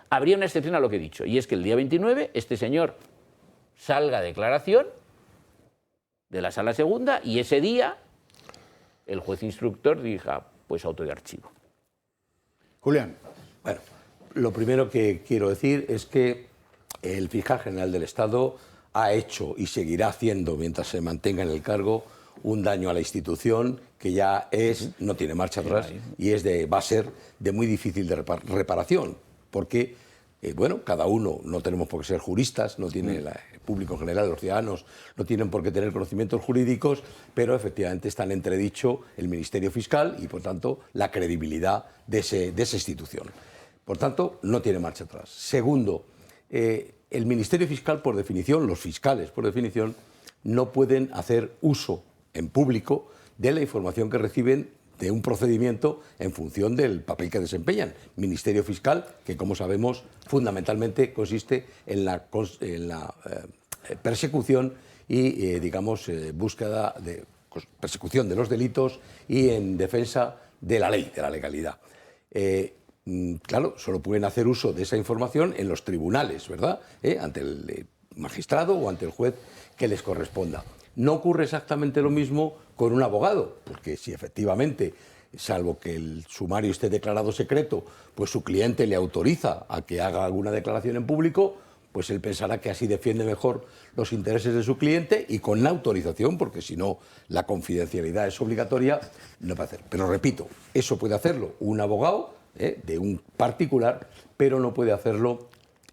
Habría una excepción a lo que he dicho, y es que el día 29 este señor salga a declaración de la Sala Segunda y ese día el juez instructor diga, pues auto de archivo. Julián. Bueno, lo primero que quiero decir es que el Fiscal General del Estado ha hecho y seguirá haciendo, mientras se mantenga en el cargo, un daño a la institución que ya no tiene marcha atrás y va a ser de muy difícil de reparación, porque bueno, cada uno, no tenemos por qué ser juristas, no tiene el público en general, los ciudadanos no tienen por qué tener conocimientos jurídicos, pero efectivamente está en entredicho el Ministerio Fiscal y por tanto la credibilidad de esa institución. Por tanto, no tiene marcha atrás. Segundo, el Ministerio Fiscal, por definición, los fiscales, por definición, no pueden hacer uso en público de la información que reciben de un procedimiento en función del papel que desempeñan. Ministerio Fiscal, que como sabemos, fundamentalmente consiste en la persecución y, búsqueda de persecución de los delitos y en defensa de la ley, de la legalidad. Claro, solo pueden hacer uso de esa información en los tribunales, ¿verdad? Ante el magistrado o ante el juez que les corresponda. No ocurre exactamente lo mismo con un abogado, porque si efectivamente, salvo que el sumario esté declarado secreto, pues su cliente le autoriza a que haga alguna declaración en público, pues él pensará que así defiende mejor los intereses de su cliente y con la autorización, porque si no la confidencialidad es obligatoria, no puede hacer. Pero repito, eso puede hacerlo un abogado de un particular, pero no puede hacerlo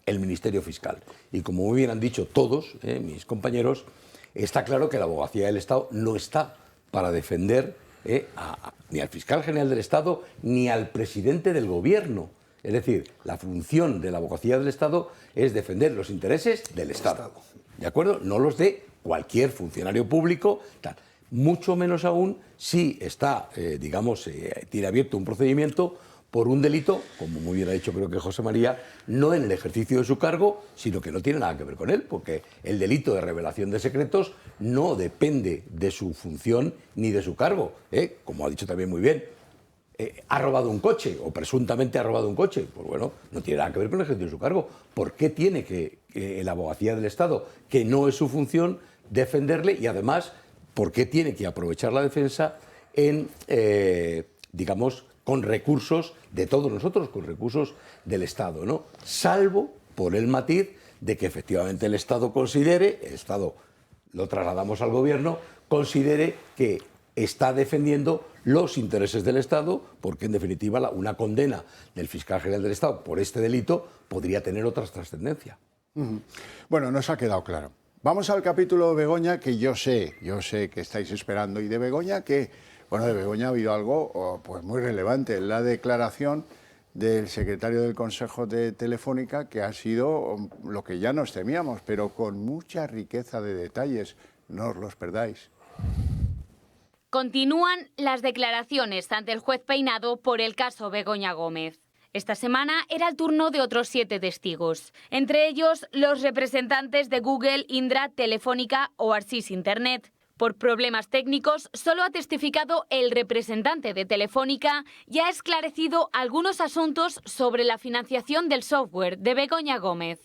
el Ministerio Fiscal. Y como muy bien han dicho todos mis compañeros, está claro que la abogacía del Estado no está para defender ni al fiscal general del Estado ni al presidente del Gobierno. Es decir, la función de la abogacía del Estado es defender los intereses del Estado. ¿De acuerdo? No los de cualquier funcionario público, tal. Mucho menos aún si está, tiene abierto un procedimiento por un delito, como muy bien ha dicho creo que José María, no en el ejercicio de su cargo, sino que no tiene nada que ver con él, porque el delito de revelación de secretos no depende de su función ni de su cargo, como ha dicho también muy bien. ¿Ha robado un coche o presuntamente ha robado un coche? Pues bueno, no tiene nada que ver con el ejercicio de su cargo. ¿Por qué tiene que la abogacía del Estado, que no es su función, defenderle? Y además, ¿por qué tiene que aprovechar la defensa en, con recursos de todos nosotros, con recursos del Estado, ¿no? Salvo por el matiz de que efectivamente el Estado considere, el Estado lo trasladamos al Gobierno, considere que está defendiendo los intereses del Estado, porque en definitiva una condena del fiscal general del Estado por este delito podría tener otra trascendencia. Bueno, nos ha quedado claro. Vamos al capítulo de Begoña, que yo sé que estáis esperando, y de Begoña de Begoña ha habido algo pues muy relevante, la declaración del secretario del Consejo de Telefónica, que ha sido lo que ya nos temíamos, pero con mucha riqueza de detalles. No os los perdáis. Continúan las declaraciones ante el juez Peinado por el caso Begoña Gómez. Esta semana era el turno de otros 7 testigos, entre ellos los representantes de Google, Indra, Telefónica o Arsys Internet. Por problemas técnicos, solo ha testificado el representante de Telefónica y ha esclarecido algunos asuntos sobre la financiación del software de Begoña Gómez.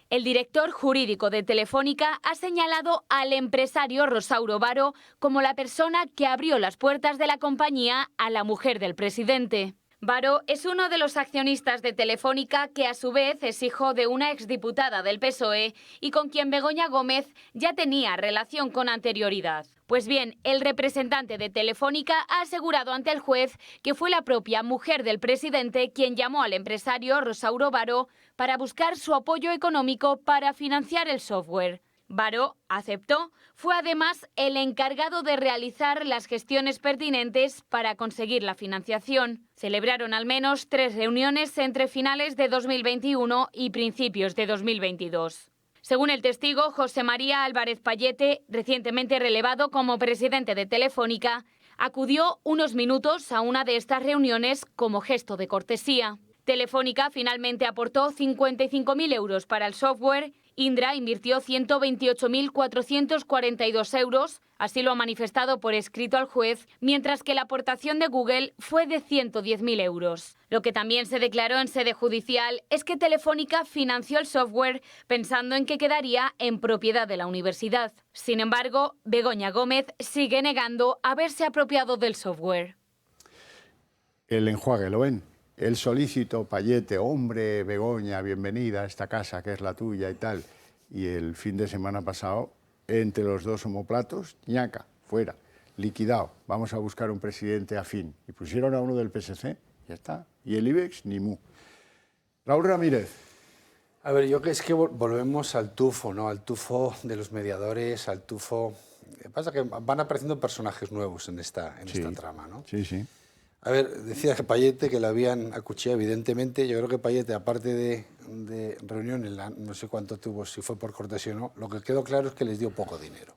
El director jurídico de Telefónica ha señalado al empresario Rosauro Varo como la persona que abrió las puertas de la compañía a la mujer del presidente. Varo es uno de los accionistas de Telefónica que a su vez es hijo de una exdiputada del PSOE y con quien Begoña Gómez ya tenía relación con anterioridad. Pues bien, el representante de Telefónica ha asegurado ante el juez que fue la propia mujer del presidente quien llamó al empresario Rosauro Varo para buscar su apoyo económico para financiar el software. Varo aceptó, fue además el encargado de realizar las gestiones pertinentes para conseguir la financiación. Celebraron al menos 3 reuniones entre finales de 2021 y principios de 2022. Según el testigo José María Álvarez Payete, recientemente relevado como presidente de Telefónica, acudió unos minutos a una de estas reuniones como gesto de cortesía. Telefónica finalmente aportó 55.000 euros para el software. Indra invirtió 128.442 euros, así lo ha manifestado por escrito al juez, mientras que la aportación de Google fue de 110.000 euros. Lo que también se declaró en sede judicial es que Telefónica financió el software pensando en que quedaría en propiedad de la universidad. Sin embargo, Begoña Gómez sigue negando haberse apropiado del software. El enjuague, ¿lo ven? El solícito Payete, hombre, Begoña, bienvenida a esta casa que es la tuya y tal. Y el fin de semana pasado, entre los dos omoplatos, ñaca, fuera, liquidado. Vamos a buscar un presidente afín. Y pusieron a uno del PSC, ya está. Y el IBEX, ni mu. Raúl Ramírez. A ver, yo creo que volvemos al tufo, ¿no? Al tufo de los mediadores, al tufo... Lo que pasa es que van apareciendo personajes nuevos en esta trama, ¿no? Sí, sí. A ver, decía que Payete que la habían acuchillado, evidentemente. Yo creo que Payete, aparte de reunión, no sé cuánto tuvo, si fue por cortesía o no, lo que quedó claro es que les dio poco dinero,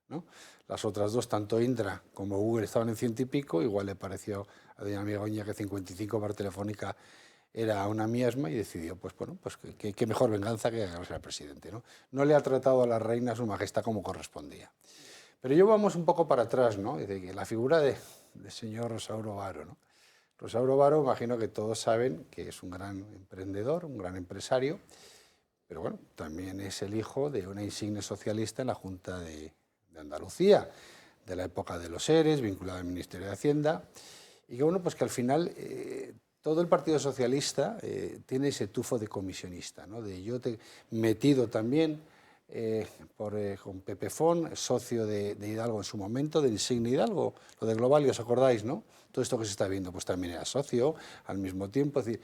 ¿no? Las otras dos, tanto Indra como Google, estaban en 100 y pico. Igual le pareció a doña Begoña que 55 para Telefónica era una miasma y decidió, pues bueno, pues qué mejor venganza que agarrarse al presidente, ¿no? No le ha tratado a la reina, a su majestad, como correspondía. Pero yo vamos un poco para atrás, ¿no? De la figura del señor Rosauro Varo, ¿no? Rosauro Varo, imagino que todos saben que es un gran emprendedor, un gran empresario, pero bueno, también es el hijo de una insigne socialista en la Junta de Andalucía, de la época de los ERES, vinculado al Ministerio de Hacienda, y que bueno, pues que al final todo el Partido Socialista tiene ese tufo de comisionista, ¿no? De yo te metido también con Pepe Fon, socio de Hidalgo en su momento, de Insigne Hidalgo, lo de Globalia, ¿os acordáis, no? Todo esto que se está viendo, pues también era socio al mismo tiempo. Es decir,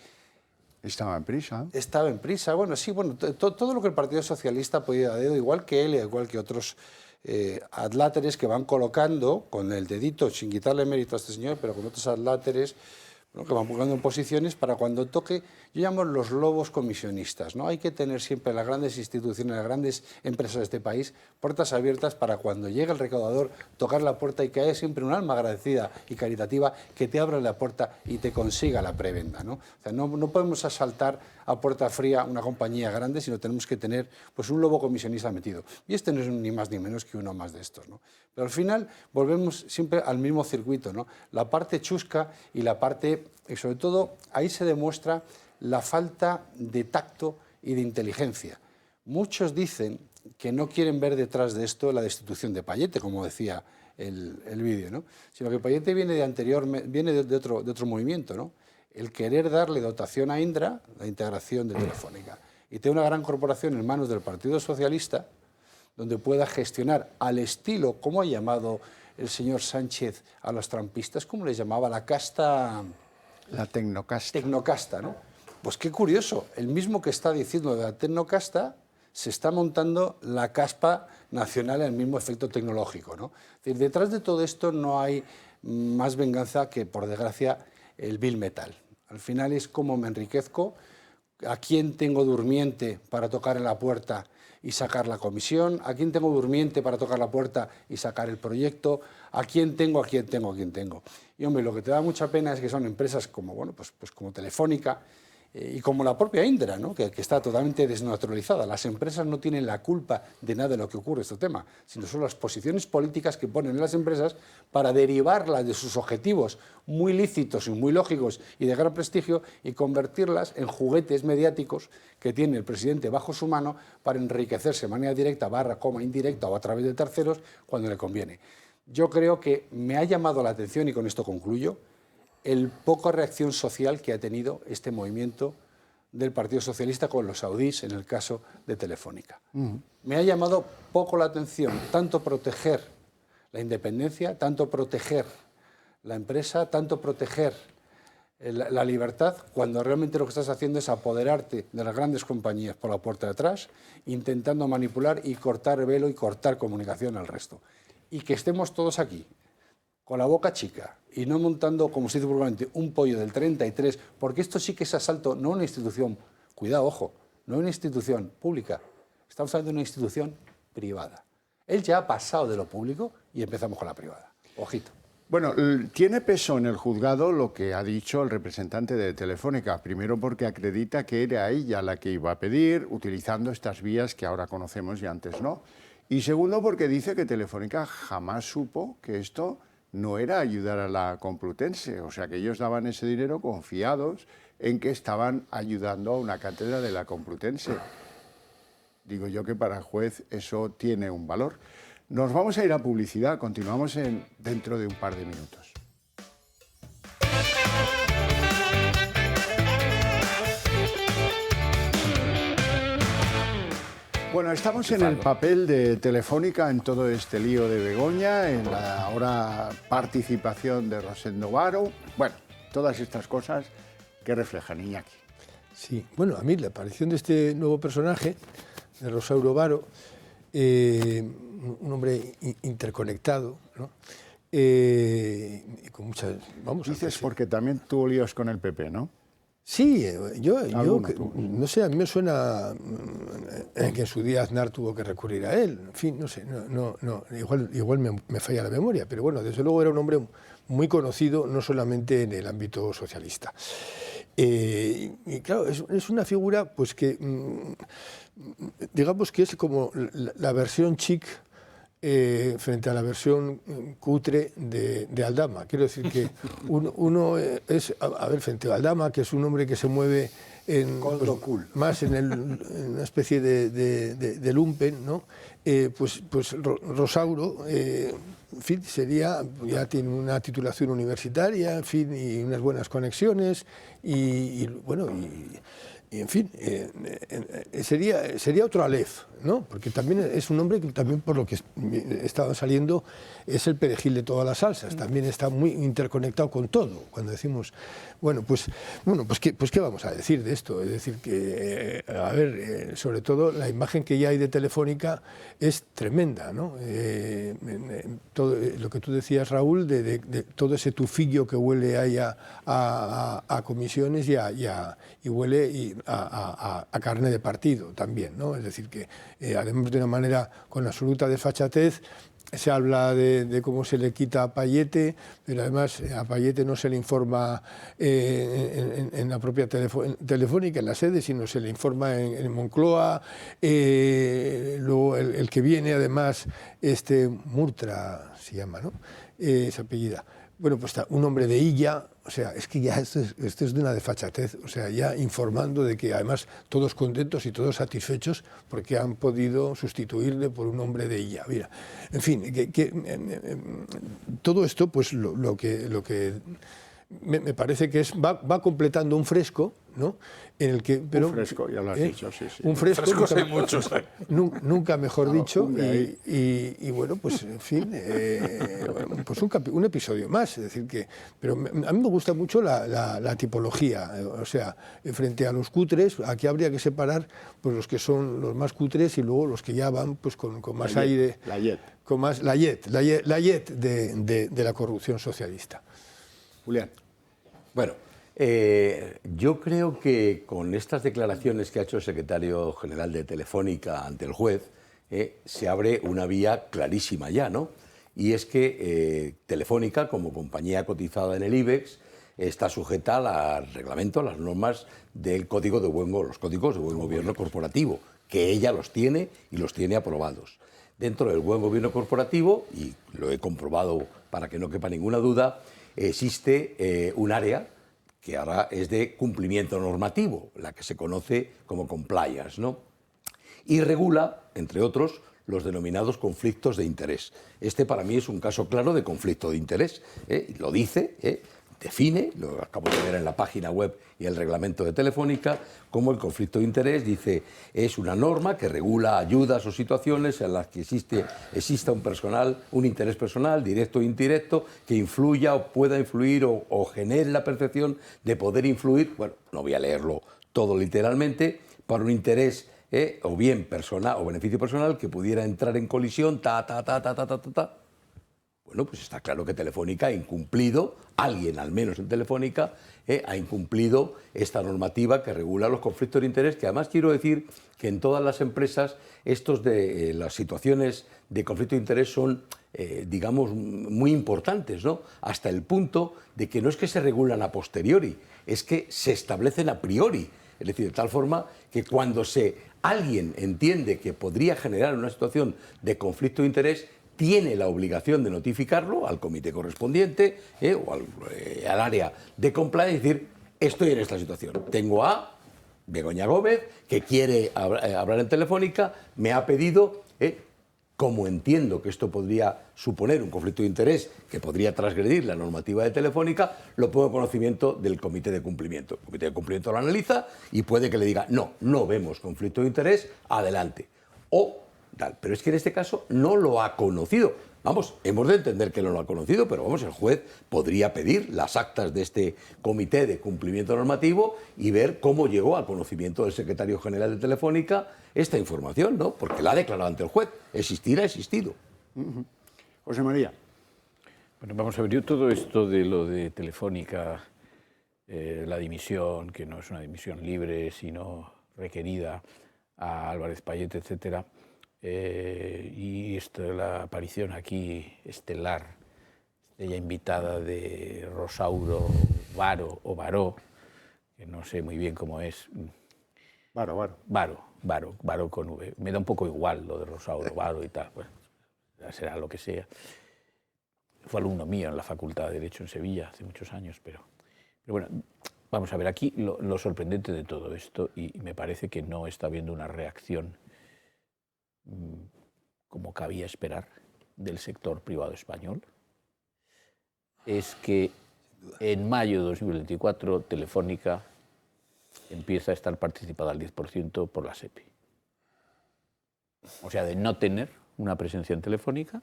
estaba en Prisa. Estaba en Prisa, bueno, sí, bueno, todo lo que el Partido Socialista ha podido a dedo, igual que él, igual que otros adláteres que van colocando con el dedito, sin quitarle mérito a este señor, pero con otros adláteres, ¿no?, que van colocando en posiciones para cuando toque, yo llamo los lobos comisionistas, ¿no? Hay que tener siempre las grandes instituciones, las grandes empresas de este país, puertas abiertas para cuando llegue el recaudador, tocar la puerta y que haya siempre un alma agradecida y caritativa que te abra la puerta y te consiga la prebenda, ¿no? O sea, no podemos asaltar a puerta fría una compañía grande, sino tenemos que tener pues, un lobo comisionista metido. Y este no es ni más ni menos que uno más de estos, ¿no? Pero al final volvemos siempre al mismo circuito, ¿no? La parte chusca y la parte, y sobre todo, ahí se demuestra la falta de tacto y de inteligencia. Muchos dicen que no quieren ver detrás de esto la destitución de Payete, como decía el vídeo, ¿no? Sino que Payete viene de otro movimiento, ¿no? El querer darle dotación a Indra, la integración de Telefónica, y tener una gran corporación en manos del Partido Socialista, donde pueda gestionar al estilo, como ha llamado el señor Sánchez a los trampistas, como les llamaba la casta... La tecnocasta. Tecnocasta, ¿no? Pues qué curioso, el mismo que está diciendo de la tecnocasta se está montando la caspa nacional en el mismo efecto tecnológico, ¿no? Es decir, detrás de todo esto no hay más venganza que, por desgracia, el Bill Metal. Al final es cómo me enriquezco, a quién tengo durmiente para tocar en la puerta y sacar la comisión, a quién tengo durmiente para tocar la puerta y sacar el proyecto, a quién tengo. Y hombre, lo que te da mucha pena es que son empresas como, bueno, pues como Telefónica y como la propia Indra, ¿no?, que está totalmente desnaturalizada. Las empresas no tienen la culpa de nada de lo que ocurre en este tema, sino son las posiciones políticas que ponen en las empresas para derivarlas de sus objetivos muy lícitos y muy lógicos y de gran prestigio y convertirlas en juguetes mediáticos que tiene el presidente bajo su mano para enriquecerse de manera directa, indirecta o a través de terceros cuando le conviene. Yo creo que me ha llamado la atención, y con esto concluyo, el poca reacción social que ha tenido este movimiento del Partido Socialista con los saudíes en el caso de Telefónica. Me ha llamado poco la atención tanto proteger la independencia, tanto proteger la empresa, tanto proteger la libertad, cuando realmente lo que estás haciendo es apoderarte de las grandes compañías por la puerta de atrás, intentando manipular y cortar velo y cortar comunicación al resto. Y que estemos todos aquí, con la boca chica, y no montando, como se dice vulgarmente, un pollo del 33, porque esto sí que es asalto, no una institución, cuidado, ojo, no una institución pública, estamos hablando de una institución privada. Él ya ha pasado de lo público y empezamos con la privada. Ojito. Bueno, tiene peso en el juzgado lo que ha dicho el representante de Telefónica. Primero porque acredita que era ella la que iba a pedir, utilizando estas vías que ahora conocemos y antes no. Y segundo porque dice que Telefónica jamás supo que esto no era ayudar a la Complutense. O sea, que ellos daban ese dinero confiados en que estaban ayudando a una cátedra de la Complutense. Digo yo que para el juez eso tiene un valor. Nos vamos a ir a publicidad, continuamos dentro de un par de minutos. Bueno, estamos en el papel de Telefónica en todo este lío de Begoña, en la ahora participación de Rosendo Varo. Bueno, todas estas cosas que reflejan Iñaki. Sí, bueno, a mí la aparición de este nuevo personaje, de Rosauro Varo, un hombre interconectado, ¿no? Y con muchas... Dices porque también tuvo líos con el PP, ¿no? Sí, yo no sé, a mí me suena que en su día Aznar tuvo que recurrir a él. En fin, no sé, igual me falla la memoria, pero bueno, desde luego era un hombre muy conocido, no solamente en el ámbito socialista. Y claro, es una figura pues que, digamos que es como la versión chic frente a la versión cutre de Aldama. Quiero decir que uno es, a ver, frente a Aldama, que es un hombre que se mueve más en una especie de lumpen, ¿no? Pues Rosauro, en fin, ya tiene una titulación universitaria, en fin, y unas buenas conexiones, y bueno, y en fin, sería otro Aleph. ¿no? Porque también es un hombre que también, por lo que estaba saliendo, es el perejil de todas las salsas. También está muy interconectado con todo. Cuando decimos, pues ¿qué vamos a decir de esto? Es decir, que, a ver, sobre todo la imagen que ya hay de Telefónica es tremenda, ¿no? Todo lo que tú decías, Raúl, de todo ese tufillo que huele ahí a comisiones y huele a carne de partido también, ¿no? Es decir, que además de una manera con absoluta desfachatez, se habla de cómo se le quita a Payete, pero además a Payete no se le informa en la propia Telefónica, en la sede, sino se le informa en Moncloa. Luego el que viene, además, Murtra se llama, ¿no? Esa apellida. Bueno, pues está un hombre de Illa, o sea, es que ya esto es de una desfachatez, o sea, ya informando de que además todos contentos y todos satisfechos porque han podido sustituirle por un hombre de Illa. Mira, en fin, todo esto, pues lo que me parece que va completando un fresco, ¿no? En el que, pero, un fresco, ya lo has dicho, sí. Un fresco, frescos hay muchos. Nunca mejor dicho, y bueno, pues en fin, pues un episodio más, es decir que, pero a mí me gusta mucho la tipología, o sea, frente a los cutres, aquí habría que separar pues los que son los más cutres y luego los que ya van pues con más aire, con más la yet de la corrupción socialista. Julián. Bueno, yo creo que con estas declaraciones que ha hecho el secretario general de Telefónica ante el juez, se abre una vía clarísima ya, ¿no? Y es que Telefónica, como compañía cotizada en el IBEX, está sujeta al reglamento, a las normas del Código de los Códigos de Buen Gobierno Corporativo, que ella los tiene y los tiene aprobados. Dentro del Buen Gobierno Corporativo, y lo he comprobado para que no quepa ninguna duda, existe un área que ahora es de cumplimiento normativo, la que se conoce como compliance, ¿no? Y regula, entre otros, los denominados conflictos de interés. Este para mí es un caso claro de conflicto de interés. Lo dice, define, lo acabo de ver en la página web y el reglamento de Telefónica, como el conflicto de interés, dice, es una norma que regula ayudas o situaciones en las que exista un interés personal, directo o indirecto, que influya o pueda influir o genere la percepción de poder influir, bueno, no voy a leerlo todo literalmente, para un interés o bien personal o beneficio personal que pudiera entrar en colisión, Bueno, pues está claro que Telefónica ha incumplido, alguien al menos en Telefónica, ha incumplido esta normativa que regula los conflictos de interés, que además quiero decir que en todas las empresas las situaciones de conflicto de interés son, digamos, muy importantes, ¿no? Hasta el punto de que no es que se regulan a posteriori, es que se establecen a priori. Es decir, de tal forma que cuando alguien entiende que podría generar una situación de conflicto de interés, tiene la obligación de notificarlo al comité correspondiente o al área de compliance y decir, estoy en esta situación. Tengo a Begoña Gómez, que quiere hablar en Telefónica, me ha pedido, como entiendo que esto podría suponer un conflicto de interés que podría transgredir la normativa de Telefónica, lo pongo en conocimiento del comité de cumplimiento. El comité de cumplimiento lo analiza y puede que le diga, no vemos conflicto de interés, adelante. Pero es que en este caso no lo ha conocido. Vamos, hemos de entender que no lo ha conocido, pero vamos, el juez podría pedir las actas de este comité de cumplimiento normativo y ver cómo llegó al conocimiento del secretario general de Telefónica esta información, ¿no? Porque la ha declarado ante el juez. Existir ha existido. José María. Bueno, vamos a ver, yo todo esto de lo de Telefónica, la dimisión, que no es una dimisión libre, sino requerida a Álvarez Payete, etcétera, y la aparición aquí estelar, ella invitada de Rosauro Varo o Baró, que no sé muy bien cómo es. Varo con V. Me da un poco igual lo de Rosauro Varo y tal. Bueno, será lo que sea. Fue alumno mío en la Facultad de Derecho en Sevilla hace muchos años, pero bueno, vamos a ver aquí lo sorprendente de todo esto, y me parece que no está habiendo una reacción como cabía esperar del sector privado español, es que en mayo de 2024 Telefónica empieza a estar participada al 10% por la SEPI. o sea, de no tener una presencia en Telefónica,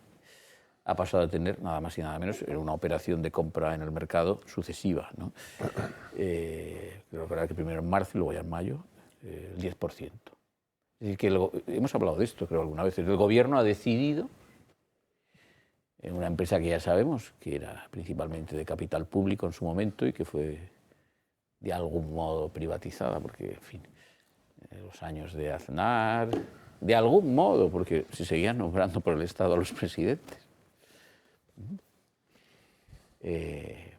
ha pasado a tener nada más y nada menos una operación de compra en el mercado sucesiva, ¿no? Creo que primero en marzo y luego ya en mayo, el 10%. Es decir, que hemos hablado de esto, creo, alguna vez. El gobierno ha decidido, en una empresa que ya sabemos, que era principalmente de capital público en su momento y que fue de algún modo privatizada, porque, en fin, los años de Aznar, de algún modo, porque se seguían nombrando por el Estado a los presidentes.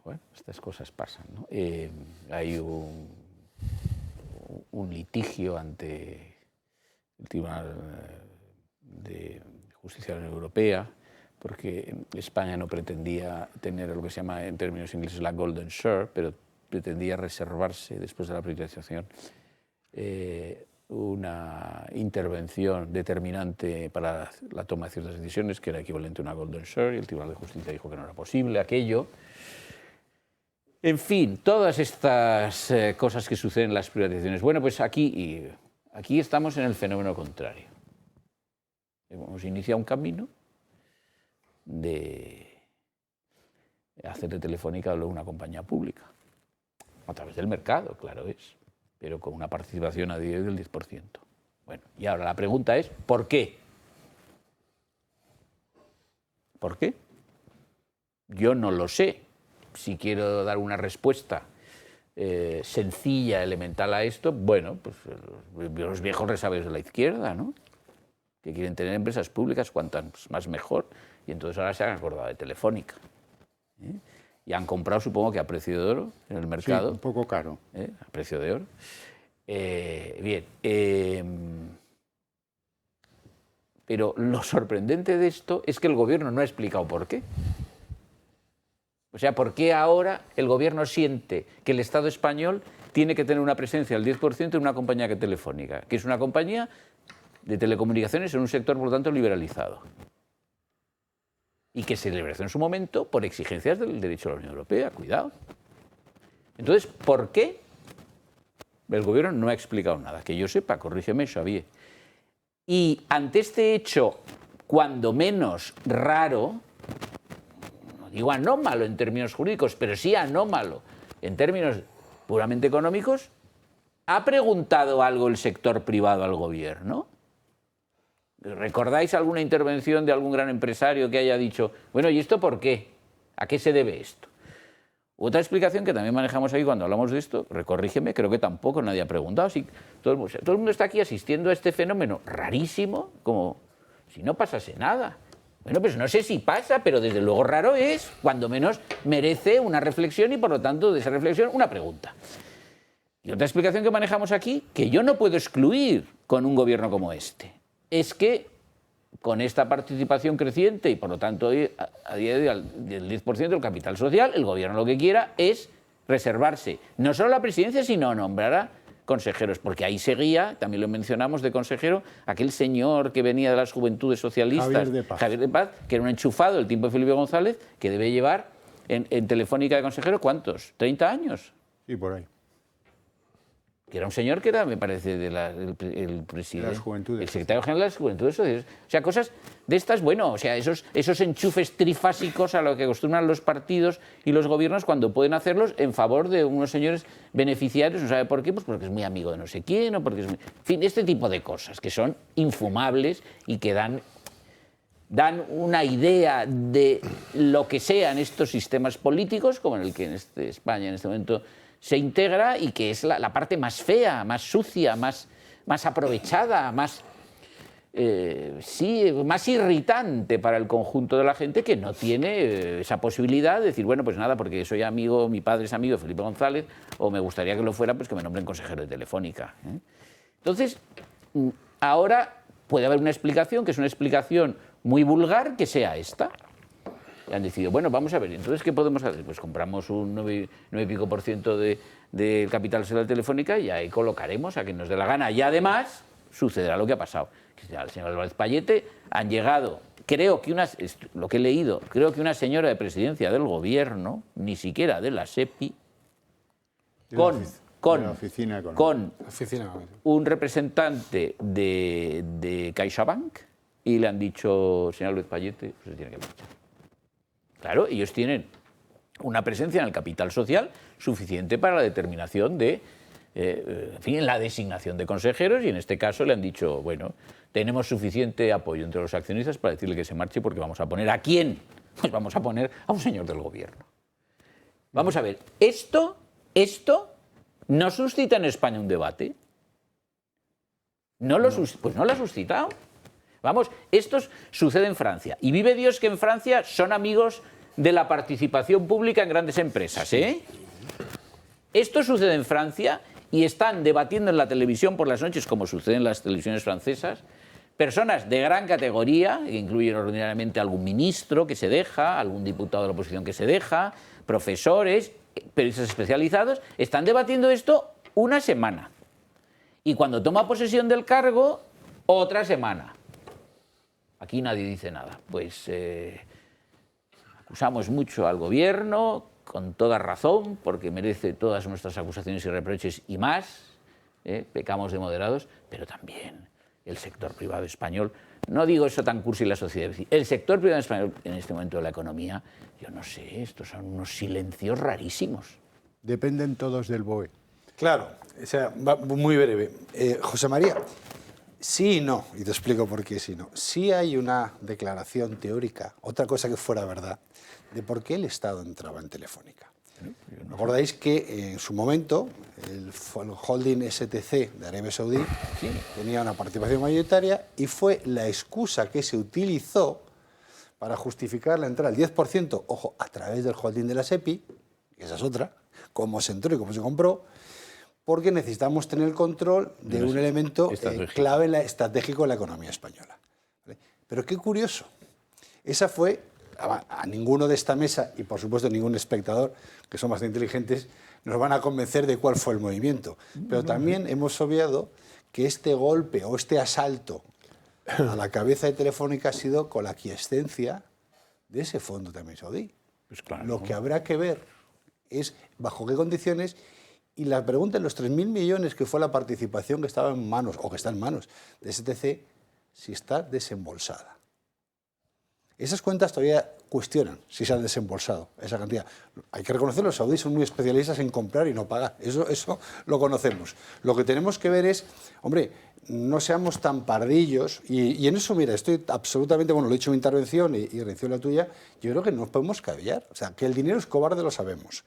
Bueno, estas cosas pasan, ¿no? Hay un litigio ante el Tribunal de Justicia de la Unión Europea, porque España no pretendía tener lo que se llama en términos ingleses la golden share, pero pretendía reservarse, después de la privatización, una intervención determinante para la toma de ciertas decisiones, que era equivalente a una golden share, y el Tribunal de Justicia dijo que no era posible aquello. En fin, todas estas cosas que suceden en las privatizaciones. Bueno, pues aquí estamos en el fenómeno contrario. Hemos iniciado un camino de hacer de Telefónica una compañía pública, a través del mercado, claro es, pero con una participación a día del 10%. Bueno, y ahora la pregunta es, ¿por qué? ¿Por qué? Yo no lo sé. Si quiero dar una respuesta sencilla, elemental a esto, bueno, pues los viejos resabios de la izquierda, ¿no? Que quieren tener empresas públicas cuantas más mejor, y entonces ahora se han acordado de Telefónica. Y han comprado, supongo que a precio de oro en el mercado. Sí, un poco caro. A precio de oro. Bien. Pero lo sorprendente de esto es que el gobierno no ha explicado por qué. O sea, ¿por qué ahora el gobierno siente que el Estado español tiene que tener una presencia del 10% en una compañía que Telefónica, que es una compañía de telecomunicaciones en un sector, por lo tanto, liberalizado? Y que se liberalizó en su momento por exigencias del derecho de la Unión Europea, cuidado. Entonces, ¿por qué el gobierno no ha explicado nada? Que yo sepa, corrígeme, Xavier. Y ante este hecho, cuando menos raro, no digo anómalo en términos jurídicos, pero sí anómalo en términos puramente económicos, ¿ha preguntado algo el sector privado al gobierno? ¿Recordáis alguna intervención de algún gran empresario que haya dicho, bueno, ¿y esto por qué? ¿A qué se debe esto? Otra explicación que también manejamos ahí cuando hablamos de esto, corrígeme, creo que tampoco nadie ha preguntado. Si todo el mundo está aquí asistiendo a este fenómeno rarísimo, como si no pasase nada. Bueno, pues no sé si pasa, pero desde luego raro es, cuando menos merece una reflexión y por lo tanto de esa reflexión una pregunta. Y otra explicación que manejamos aquí, que yo no puedo excluir con un gobierno como este, es que con esta participación creciente y por lo tanto a día de hoy del 10% del capital social, el gobierno lo que quiera es reservarse no solo la presidencia, sino nombrar a consejeros, porque ahí seguía, también lo mencionamos de consejero, aquel señor que venía de las Juventudes Socialistas, Javier de Paz, que era un enchufado del tiempo de Felipe González, que debe llevar en Telefónica de consejero, ¿cuántos? ¿30 años? Sí, por ahí. Que era un señor que era, me parece, el presidente, de las Juventudes. El secretario general de las Juventudes Socialistas. O sea, cosas de estas, bueno, o sea, esos enchufes trifásicos a lo que acostumbran los partidos y los gobiernos cuando pueden hacerlos en favor de unos señores beneficiarios, no sabe por qué, pues porque es muy amigo de no sé quién, o porque es muy... En fin, este tipo de cosas que son infumables y que dan una idea de lo que sean estos sistemas políticos, como en el que España en este momento se integra, y que es la parte más fea, más sucia, más aprovechada, más irritante para el conjunto de la gente, que no tiene esa posibilidad de decir, bueno, pues nada, porque soy amigo, mi padre es amigo de Felipe González, o me gustaría que lo fuera, pues que me nombren consejero de Telefónica. Entonces, ahora puede haber una explicación, que es una explicación muy vulgar, que sea esta. Y han decidido, bueno, vamos a ver, entonces, ¿qué podemos hacer? Pues compramos un 9 y pico por ciento del capital social de Telefónica y ahí colocaremos a quien nos dé la gana. Y además, sucederá lo que ha pasado. El señor Álvarez Pallete han llegado, creo que lo que he leído, creo que una señora de presidencia del gobierno, ni siquiera de la SEPI, con Oficina. un representante de CaixaBank y le han dicho, señor López Pallete, pues se tiene que marchar. Claro, ellos tienen una presencia en el capital social suficiente para la determinación de, en fin, la designación de consejeros, y en este caso le han dicho, bueno, tenemos suficiente apoyo entre los accionistas para decirle que se marche, porque vamos a poner ¿a quién? Pues vamos a poner a un señor del gobierno. Vamos a ver, esto no suscita en España un debate. Pues no lo ha suscitado. Vamos, esto sucede en Francia. Y vive Dios que en Francia son amigos de la participación pública en grandes empresas, ¿eh? Esto sucede en Francia y están debatiendo en la televisión por las noches, como sucede en las televisiones francesas, personas de gran categoría, que incluyen ordinariamente algún ministro que se deja, algún diputado de la oposición que se deja, profesores, periodistas especializados, están debatiendo esto una semana. Y cuando toma posesión del cargo, otra semana. Aquí nadie dice nada. Pues acusamos mucho al gobierno, con toda razón, porque merece todas nuestras acusaciones y reproches y más. Pecamos de moderados, pero también el sector privado español. No digo eso tan cursi la sociedad. El sector privado español en este momento de la economía, yo no sé, estos son unos silencios rarísimos. Dependen todos del BOE. Claro, o sea, va muy breve. José María, sí y no, y te explico por qué sí y no. Sí hay una declaración teórica, otra cosa que fuera verdad, de por qué el Estado entraba en Telefónica. ¿Acordáis que en su momento el holding STC de Arabia Saudí tenía una participación mayoritaria y fue la excusa que se utilizó para justificar la entrada del 10%, ojo, a través del holding de la SEPI, que esa es otra, cómo se entró y cómo se compró, porque necesitamos tener el control de un elemento clave estratégico en la economía española. ¿Vale? Pero qué curioso, esa fue, a ninguno de esta mesa, y por supuesto ningún espectador, que son bastante inteligentes, nos van a convencer de cuál fue el movimiento. Pero también hemos obviado que este golpe o este asalto a la cabeza de Telefónica ha sido con la aquiescencia de ese fondo también saudí. Pues claro. Lo que habrá que ver es bajo qué condiciones, y la pregunta de los 3.000 millones que fue la participación que estaba en manos, o que está en manos de STC, si está desembolsada. Esas cuentas todavía cuestionan si se han desembolsado esa cantidad. Hay que reconocerlo, los saudíes son muy especialistas en comprar y no pagar. Eso lo conocemos. Lo que tenemos que ver es, hombre, no seamos tan pardillos. Y en eso, mira, estoy absolutamente, bueno, lo he dicho en mi intervención y reacción la tuya, yo creo que no podemos cavillar. O sea, que el dinero es cobarde lo sabemos.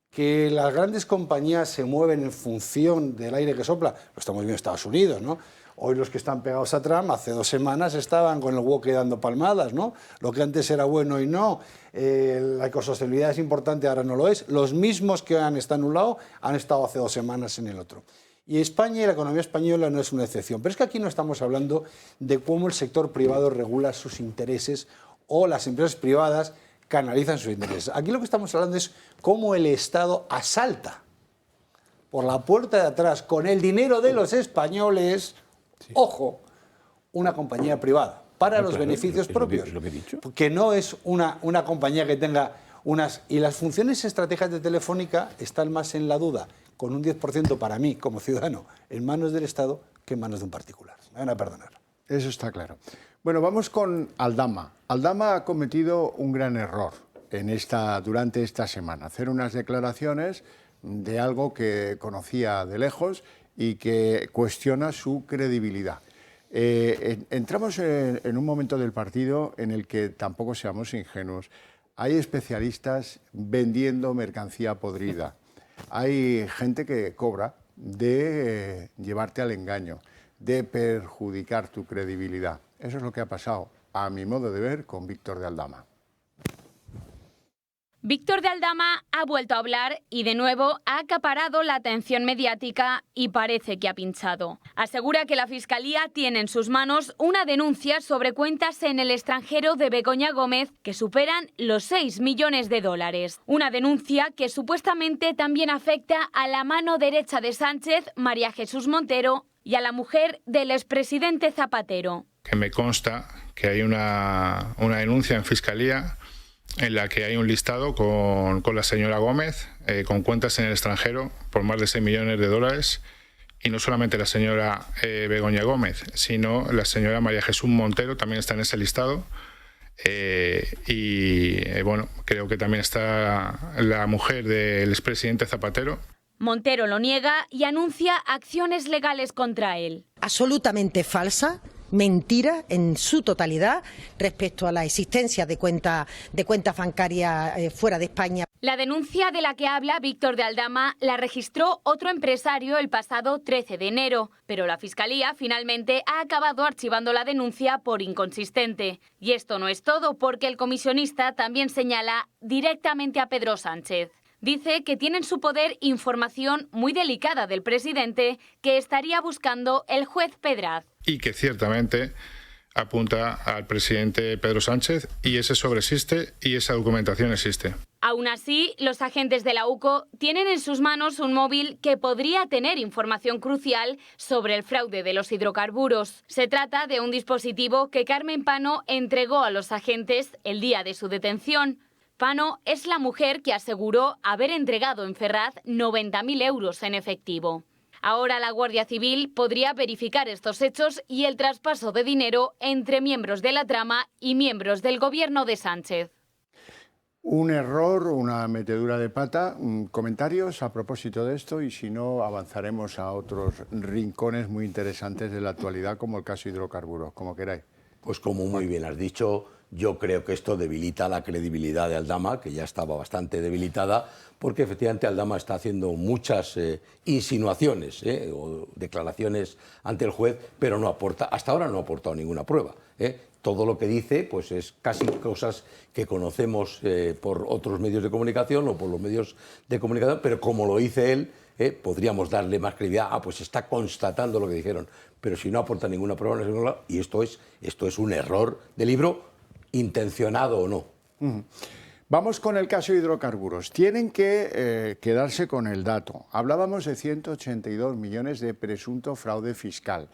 Que las grandes compañías se mueven en función del aire que sopla, lo estamos viendo en Estados Unidos, ¿no? Hoy los que están pegados a Trump, hace 2 semanas estaban con el woke dando palmadas, ¿no? Lo que antes era bueno y no, la ecosostenibilidad es importante, ahora no lo es. Los mismos que han estado en un lado han estado hace 2 semanas en el otro. Y España y la economía española no es una excepción. Pero es que aquí no estamos hablando de cómo el sector privado regula sus intereses o las empresas privadas canalizan sus intereses. Aquí lo que estamos hablando es cómo el Estado asalta por la puerta de atrás con el dinero de los españoles, ojo, una compañía privada para los beneficios propios. Lo que he dicho. Que no es una compañía que tenga unas... Y las funciones estratégicas de Telefónica están más en la duda, con un 10% para mí, como ciudadano, en manos del Estado que en manos de un particular. Me van a perdonar. Eso está claro. Bueno, vamos con Aldama. Aldama ha cometido un gran error durante esta semana. Hacer unas declaraciones de algo que conocía de lejos y que cuestiona su credibilidad. Entramos en un momento del partido en el que tampoco seamos ingenuos. Hay especialistas vendiendo mercancía podrida. Hay gente que cobra de llevarte al engaño, de perjudicar tu credibilidad. Eso es lo que ha pasado, a mi modo de ver, con Víctor de Aldama. Víctor de Aldama ha vuelto a hablar y de nuevo ha acaparado la atención mediática y parece que ha pinchado. Asegura que la Fiscalía tiene en sus manos una denuncia sobre cuentas en el extranjero de Begoña Gómez que superan los 6 millones de dólares. Una denuncia que supuestamente también afecta a la mano derecha de Sánchez, María Jesús Montero, y a la mujer del expresidente Zapatero. Que me consta que hay una denuncia en Fiscalía en la que hay un listado con la señora Gómez, con cuentas en el extranjero por más de 6 millones de dólares. Y no solamente la señora Begoña Gómez, sino la señora María Jesús Montero también está en ese listado. Bueno, creo que también está la mujer del expresidente Zapatero. Montero lo niega y anuncia acciones legales contra él. Absolutamente falsa, mentira en su totalidad respecto a la existencia de cuentas bancarias fuera de España. La denuncia de la que habla Víctor de Aldama la registró otro empresario el pasado 13 de enero, pero la Fiscalía finalmente ha acabado archivando la denuncia por inconsistente. Y esto no es todo, porque el comisionista también señala directamente a Pedro Sánchez. Dice que tiene en su poder información muy delicada del presidente que estaría buscando el juez Pedraz. Y que ciertamente apunta al presidente Pedro Sánchez, y ese sobre existe y esa documentación existe. Aún así, los agentes de la UCO tienen en sus manos un móvil que podría tener información crucial sobre el fraude de los hidrocarburos. Se trata de un dispositivo que Carmen Pano entregó a los agentes el día de su detención. Pano es la mujer que aseguró haber entregado en Ferraz 90.000 euros en efectivo. Ahora la Guardia Civil podría verificar estos hechos y el traspaso de dinero entre miembros de la trama y miembros del gobierno de Sánchez. Un error, una metedura de pata. Comentarios a propósito de esto, y si no, avanzaremos a otros rincones muy interesantes de la actualidad, como el caso hidrocarburos, como queráis. Pues como muy bien has dicho, yo creo que esto debilita la credibilidad de Aldama, que ya estaba bastante debilitada, porque efectivamente Aldama está haciendo muchas insinuaciones o declaraciones ante el juez, pero no aporta, hasta ahora no ha aportado ninguna prueba. Todo lo que dice pues es casi cosas que conocemos por otros medios de comunicación o por los medios de comunicación, pero como lo dice él, podríamos darle más credibilidad. Pues está constatando lo que dijeron, pero si no aporta ninguna prueba, no es ningún lado, y esto es un error de libro, intencionado o no. Vamos con el caso hidrocarburos. Tienen que quedarse con el dato. Hablábamos de 182 millones de presunto fraude fiscal.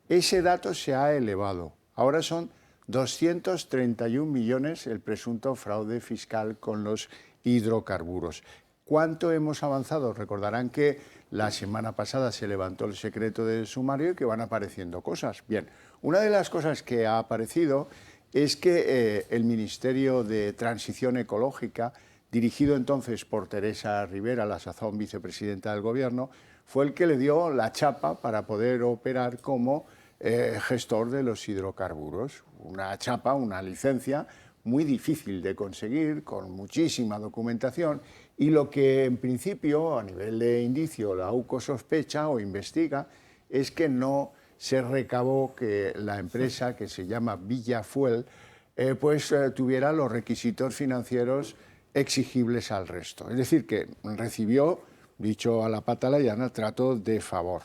Ese dato se ha elevado. Ahora son 231 millones el presunto fraude fiscal con los hidrocarburos. ¿Cuánto hemos avanzado? Recordarán que la semana pasada se levantó el secreto del sumario y que van apareciendo cosas. Bien, una de las cosas que ha aparecido es que el Ministerio de Transición Ecológica, dirigido entonces por Teresa Rivera, la sazón vicepresidenta del Gobierno, fue el que le dio la chapa para poder operar como gestor de los hidrocarburos. Una chapa, una licencia muy difícil de conseguir, con muchísima documentación, y lo que en principio, a nivel de indicio, la UCO sospecha o investiga es que no se recabó que la empresa, que se llama Villafuel, tuviera los requisitos financieros exigibles al resto. Es decir, que recibió, dicho a la pata la llana, trato de favor.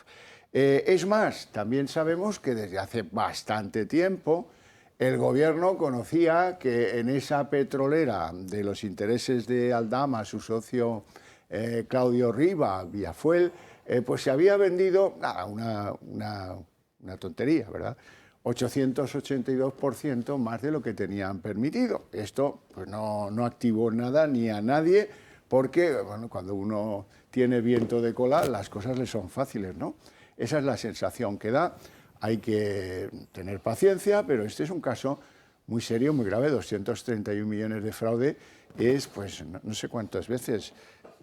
Es más, también sabemos que desde hace bastante tiempo el Gobierno conocía que en esa petrolera de los intereses de Aldama, su socio Claudio Riva, Villafuel, pues se había vendido una tontería, ¿verdad? 882% más de lo que tenían permitido. Esto pues no activó nada ni a nadie, porque bueno, cuando uno tiene viento de cola, las cosas le son fáciles, ¿no? Esa es la sensación que da. Hay que tener paciencia, pero este es un caso muy serio, muy grave. 231 millones de fraude es, pues, no sé cuántas veces,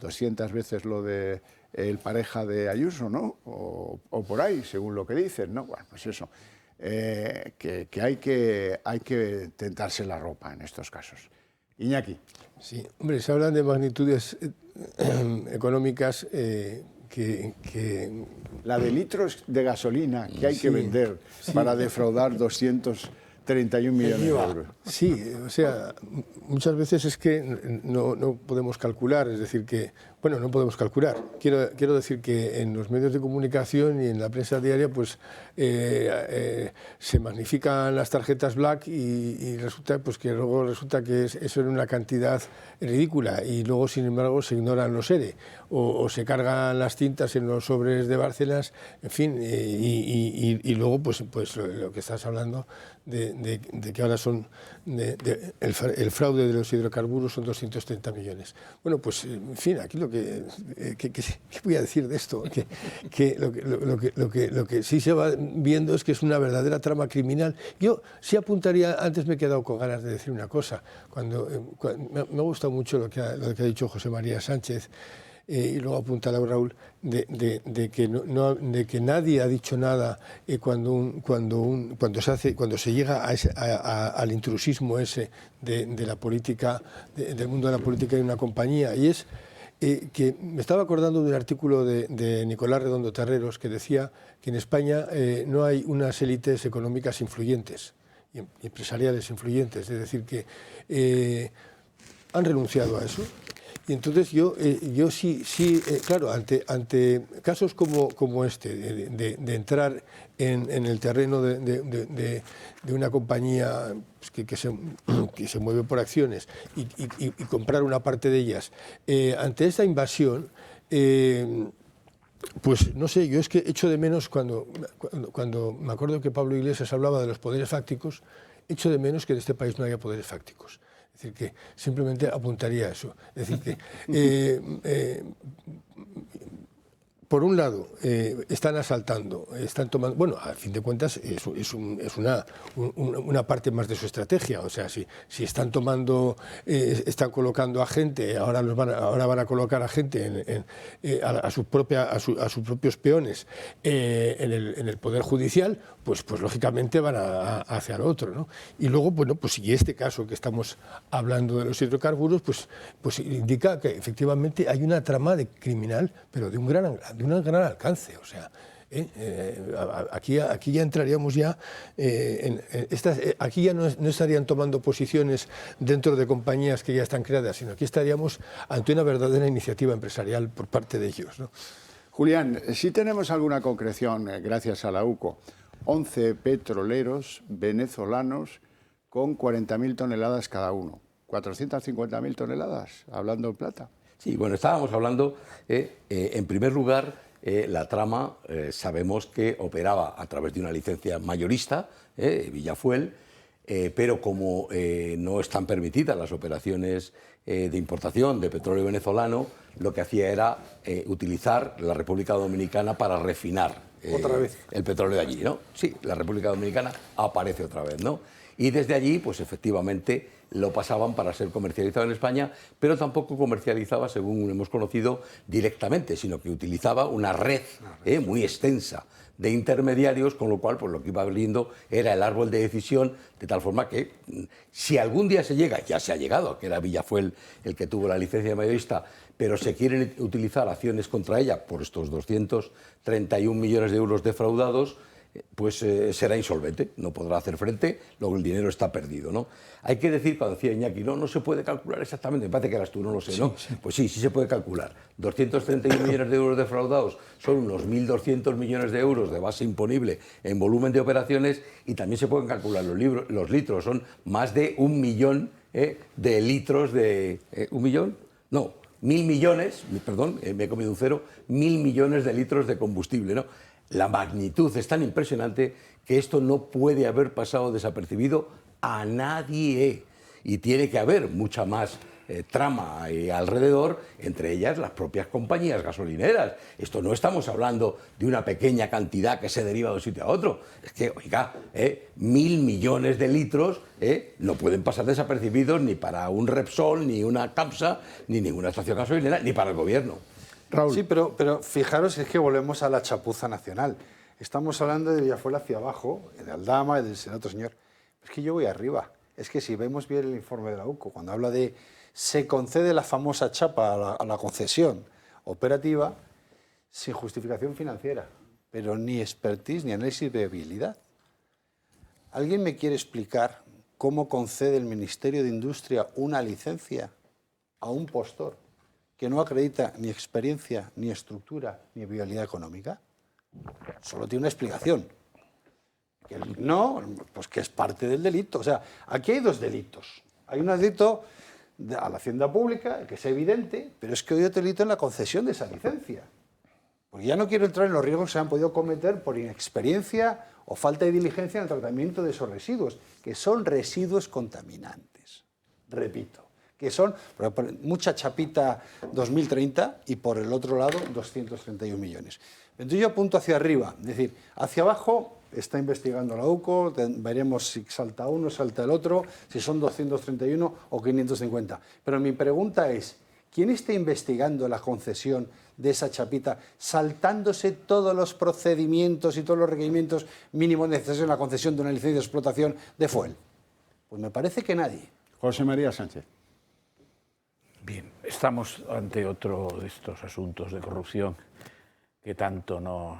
200 veces lo de el pareja de Ayuso, ¿no? O por ahí, según lo que dicen, ¿no? Bueno, pues eso, que hay que tentarse la ropa en estos casos. Iñaki. Sí, hombre, se hablan de magnitudes económicas La de litros de gasolina que hay que vender para defraudar 231 millones de euros. Sí, o sea, muchas veces es que no podemos calcular, es decir, que, bueno, no podemos calcular. Quiero decir que en los medios de comunicación y en la prensa diaria, pues se magnifican las tarjetas Black y resulta pues que luego resulta que eso era una cantidad ridícula y luego, sin embargo, se ignoran los ERE o se cargan las cintas en los sobres de Bárcenas, en fin, y luego pues lo que estás hablando de de que ahora son el fraude de los hidrocarburos son 230 millones. Bueno, pues en fin, aquí lo que voy a decir de esto, lo que sí se va viendo es que es una verdadera trama criminal. Yo sí apuntaría, antes me he quedado con ganas de decir una cosa, me ha gustado mucho lo que ha dicho José María Sánchez, y luego apunta Raúl, de que nadie ha dicho nada cuando se llega al intrusismo ese de la política, del mundo de la política de una compañía, y es que me estaba acordando de un artículo de Nicolás Redondo Terreros que decía que en España no hay unas élites económicas influyentes y empresariales influyentes, es decir, que han renunciado a eso. Y entonces yo sí, claro, ante casos como este, de entrar en el terreno de una compañía que se mueve por acciones y comprar una parte de ellas, ante esta invasión, pues no sé, yo es que echo de menos cuando me acuerdo que Pablo Iglesias hablaba de los poderes fácticos, echo de menos que en este país no haya poderes fácticos. Es decir, que simplemente apuntaría a eso. Es decir, que por un lado están asaltando, están tomando... Bueno, a fin de cuentas es una parte más de su estrategia. O sea, si están tomando, están colocando a gente, ahora van a colocar a gente a sus propios peones en el Poder Judicial, pues lógicamente van hacia lo otro, ¿no? Y luego, bueno, pues si este caso que estamos hablando de los hidrocarburos, pues indica que efectivamente hay una trama criminal, pero de un gran alcance. O sea, aquí ya entraríamos ya aquí ya no estarían tomando posiciones dentro de compañías que ya están creadas, sino aquí estaríamos ante una verdadera iniciativa empresarial por parte de ellos, ¿no? Julián, sí tenemos alguna concreción, gracias a la UCO. 11 petroleros venezolanos con 40.000 toneladas cada uno. 450.000 toneladas, hablando en plata. Sí, bueno, estábamos hablando, en primer lugar, la trama sabemos que operaba a través de una licencia mayorista, Villafuel, pero como no están permitidas las operaciones de importación de petróleo venezolano, lo que hacía era utilizar la República Dominicana para refinar otra vez el petróleo de allí, ¿no? Sí, la República Dominicana aparece otra vez, ¿no? Y desde allí, pues efectivamente, lo pasaban para ser comercializado en España, pero tampoco comercializaba, según hemos conocido, directamente, sino que utilizaba una red muy extensa de intermediarios, con lo cual pues lo que iba abriendo era el árbol de decisión, de tal forma que si algún día se llega, ya se ha llegado, que era Villafuel el que tuvo la licencia de mayorista, pero se quieren utilizar acciones contra ella por estos 231 millones de euros defraudados, pues será insolvente, no podrá hacer frente, luego el dinero está perdido, ¿no? Hay que decir, cuando decía Iñaki, no se puede calcular exactamente, me parece que eras tú, no lo sé, ¿no? Sí. Pues sí se puede calcular. 231 millones de euros defraudados son unos 1.200 millones de euros de base imponible en volumen de operaciones, y también se pueden calcular los litros, son más de 1 millón de litros de... ¿1 millón? No, 1.000 millones, perdón, me he comido un cero, 1.000 millones de litros de combustible, ¿no? La magnitud es tan impresionante que esto no puede haber pasado desapercibido a nadie, y tiene que haber mucha más trama alrededor, entre ellas las propias compañías gasolineras. Esto no estamos hablando de una pequeña cantidad que se deriva de un sitio a otro, es que, oiga, 1.000 millones de litros no pueden pasar desapercibidos ni para un Repsol, ni una Capsa, ni ninguna estación gasolinera, ni para el gobierno. Raúl. Sí, pero fijaros, es que volvemos a la chapuza nacional. Estamos hablando de Villafuel hacia abajo, de Aldama, del otro señor. Es que yo voy arriba. Es que si vemos bien el informe de la UCO, cuando habla de se concede la famosa chapa a la concesión operativa sin justificación financiera, pero ni expertise ni análisis de viabilidad. ¿Alguien me quiere explicar cómo concede el Ministerio de Industria una licencia a un postor que no acredita ni experiencia, ni estructura, ni viabilidad económica? Solo tiene una explicación. Que no, pues que es parte del delito. O sea, aquí hay dos delitos. Hay un delito a la hacienda pública, que es evidente, pero es que hay otro delito en la concesión de esa licencia. Porque ya no quiero entrar en los riesgos que se han podido cometer por inexperiencia o falta de diligencia en el tratamiento de esos residuos, que son residuos contaminantes. Repito, que son mucha chapita 2030 y por el otro lado 231 millones. Entonces yo apunto hacia arriba, es decir, hacia abajo está investigando la UCO, veremos si salta uno, salta el otro, si son 231 o 550. Pero mi pregunta es, ¿quién está investigando la concesión de esa chapita, saltándose todos los procedimientos y todos los requerimientos mínimos necesarios en la concesión de una licencia de explotación de fuel? Pues me parece que nadie. José María Sánchez. Bien, estamos ante otro de estos asuntos de corrupción que tanto nos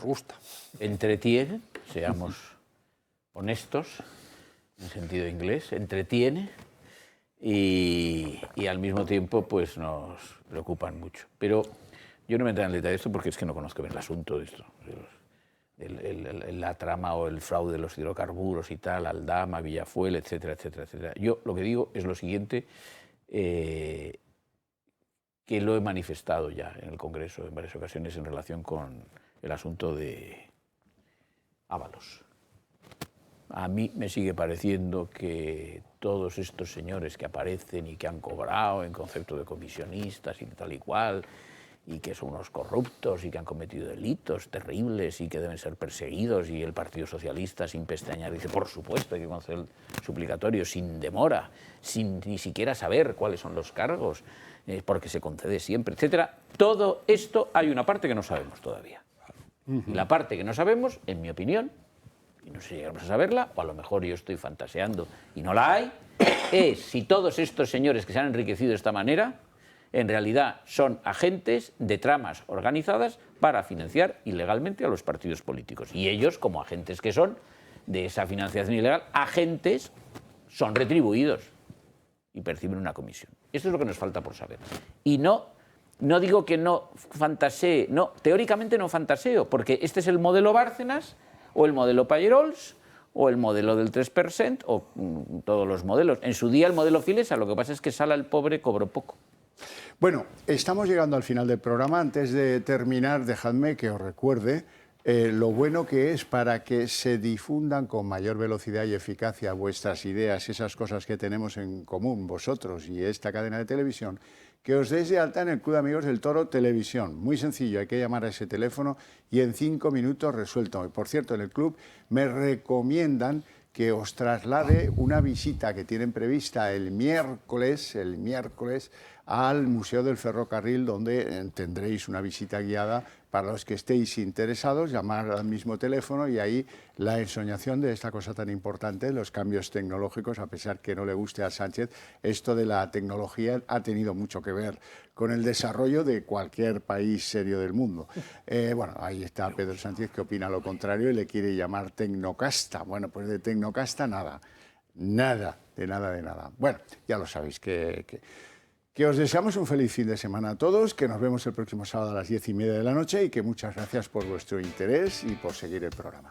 gusta, entretiene, seamos honestos, en sentido inglés, entretiene y al mismo tiempo pues nos preocupan mucho. Pero yo no me entro en el detalle de esto porque es que no conozco bien el asunto de esto. La trama o el fraude de los hidrocarburos y tal, Aldama, Villafuel, etcétera, etcétera, etcétera. Yo lo que digo es lo siguiente, que lo he manifestado ya en el Congreso en varias ocasiones en relación con el asunto de Ábalos. A mí me sigue pareciendo que todos estos señores que aparecen y que han cobrado en concepto de comisionistas y tal y cual, y que son unos corruptos y que han cometido delitos terribles y que deben ser perseguidos, y el Partido Socialista sin pestañear dice, por supuesto, hay que conceder el suplicatorio sin demora, sin ni siquiera saber cuáles son los cargos, porque se concede siempre, etcétera. Todo esto hay una parte que no sabemos todavía. Y la parte que no sabemos, en mi opinión, y no sé si llegamos a saberla, o a lo mejor yo estoy fantaseando y no la hay, es si todos estos señores que se han enriquecido de esta manera en realidad son agentes de tramas organizadas para financiar ilegalmente a los partidos políticos. Y ellos, como agentes que son de esa financiación ilegal, agentes son retribuidos y perciben una comisión. Esto es lo que nos falta por saber. Y no digo que no fantasee, no, teóricamente no fantaseo, porque este es el modelo Bárcenas, o el modelo Payerols, o el modelo del 3%, o todos los modelos. En su día el modelo Filesa, lo que pasa es que Sala el pobre cobró poco. Bueno, estamos llegando al final del programa. Antes de terminar, dejadme que os recuerde lo bueno que es para que se difundan con mayor velocidad y eficacia vuestras ideas, esas cosas que tenemos en común vosotros y esta cadena de televisión, que os deis de alta en el Club de Amigos del Toro Televisión. Muy sencillo, hay que llamar a ese teléfono y en 5 minutos resuelto. Por cierto, en el club me recomiendan que os traslade una visita que tienen prevista el miércoles al Museo del Ferrocarril, donde tendréis una visita guiada para los que estéis interesados, llamar al mismo teléfono y ahí la ensoñación de esta cosa tan importante, los cambios tecnológicos, a pesar que no le guste a Sánchez, esto de la tecnología ha tenido mucho que ver con el desarrollo de cualquier país serio del mundo. Bueno, ahí está Pedro Sánchez, que opina lo contrario y le quiere llamar tecnocasta. Bueno, pues de tecnocasta nada, de nada. Bueno, ya lo sabéis que os deseamos un feliz fin de semana a todos, que nos vemos el próximo sábado a las 10:30 de la noche y que muchas gracias por vuestro interés y por seguir el programa.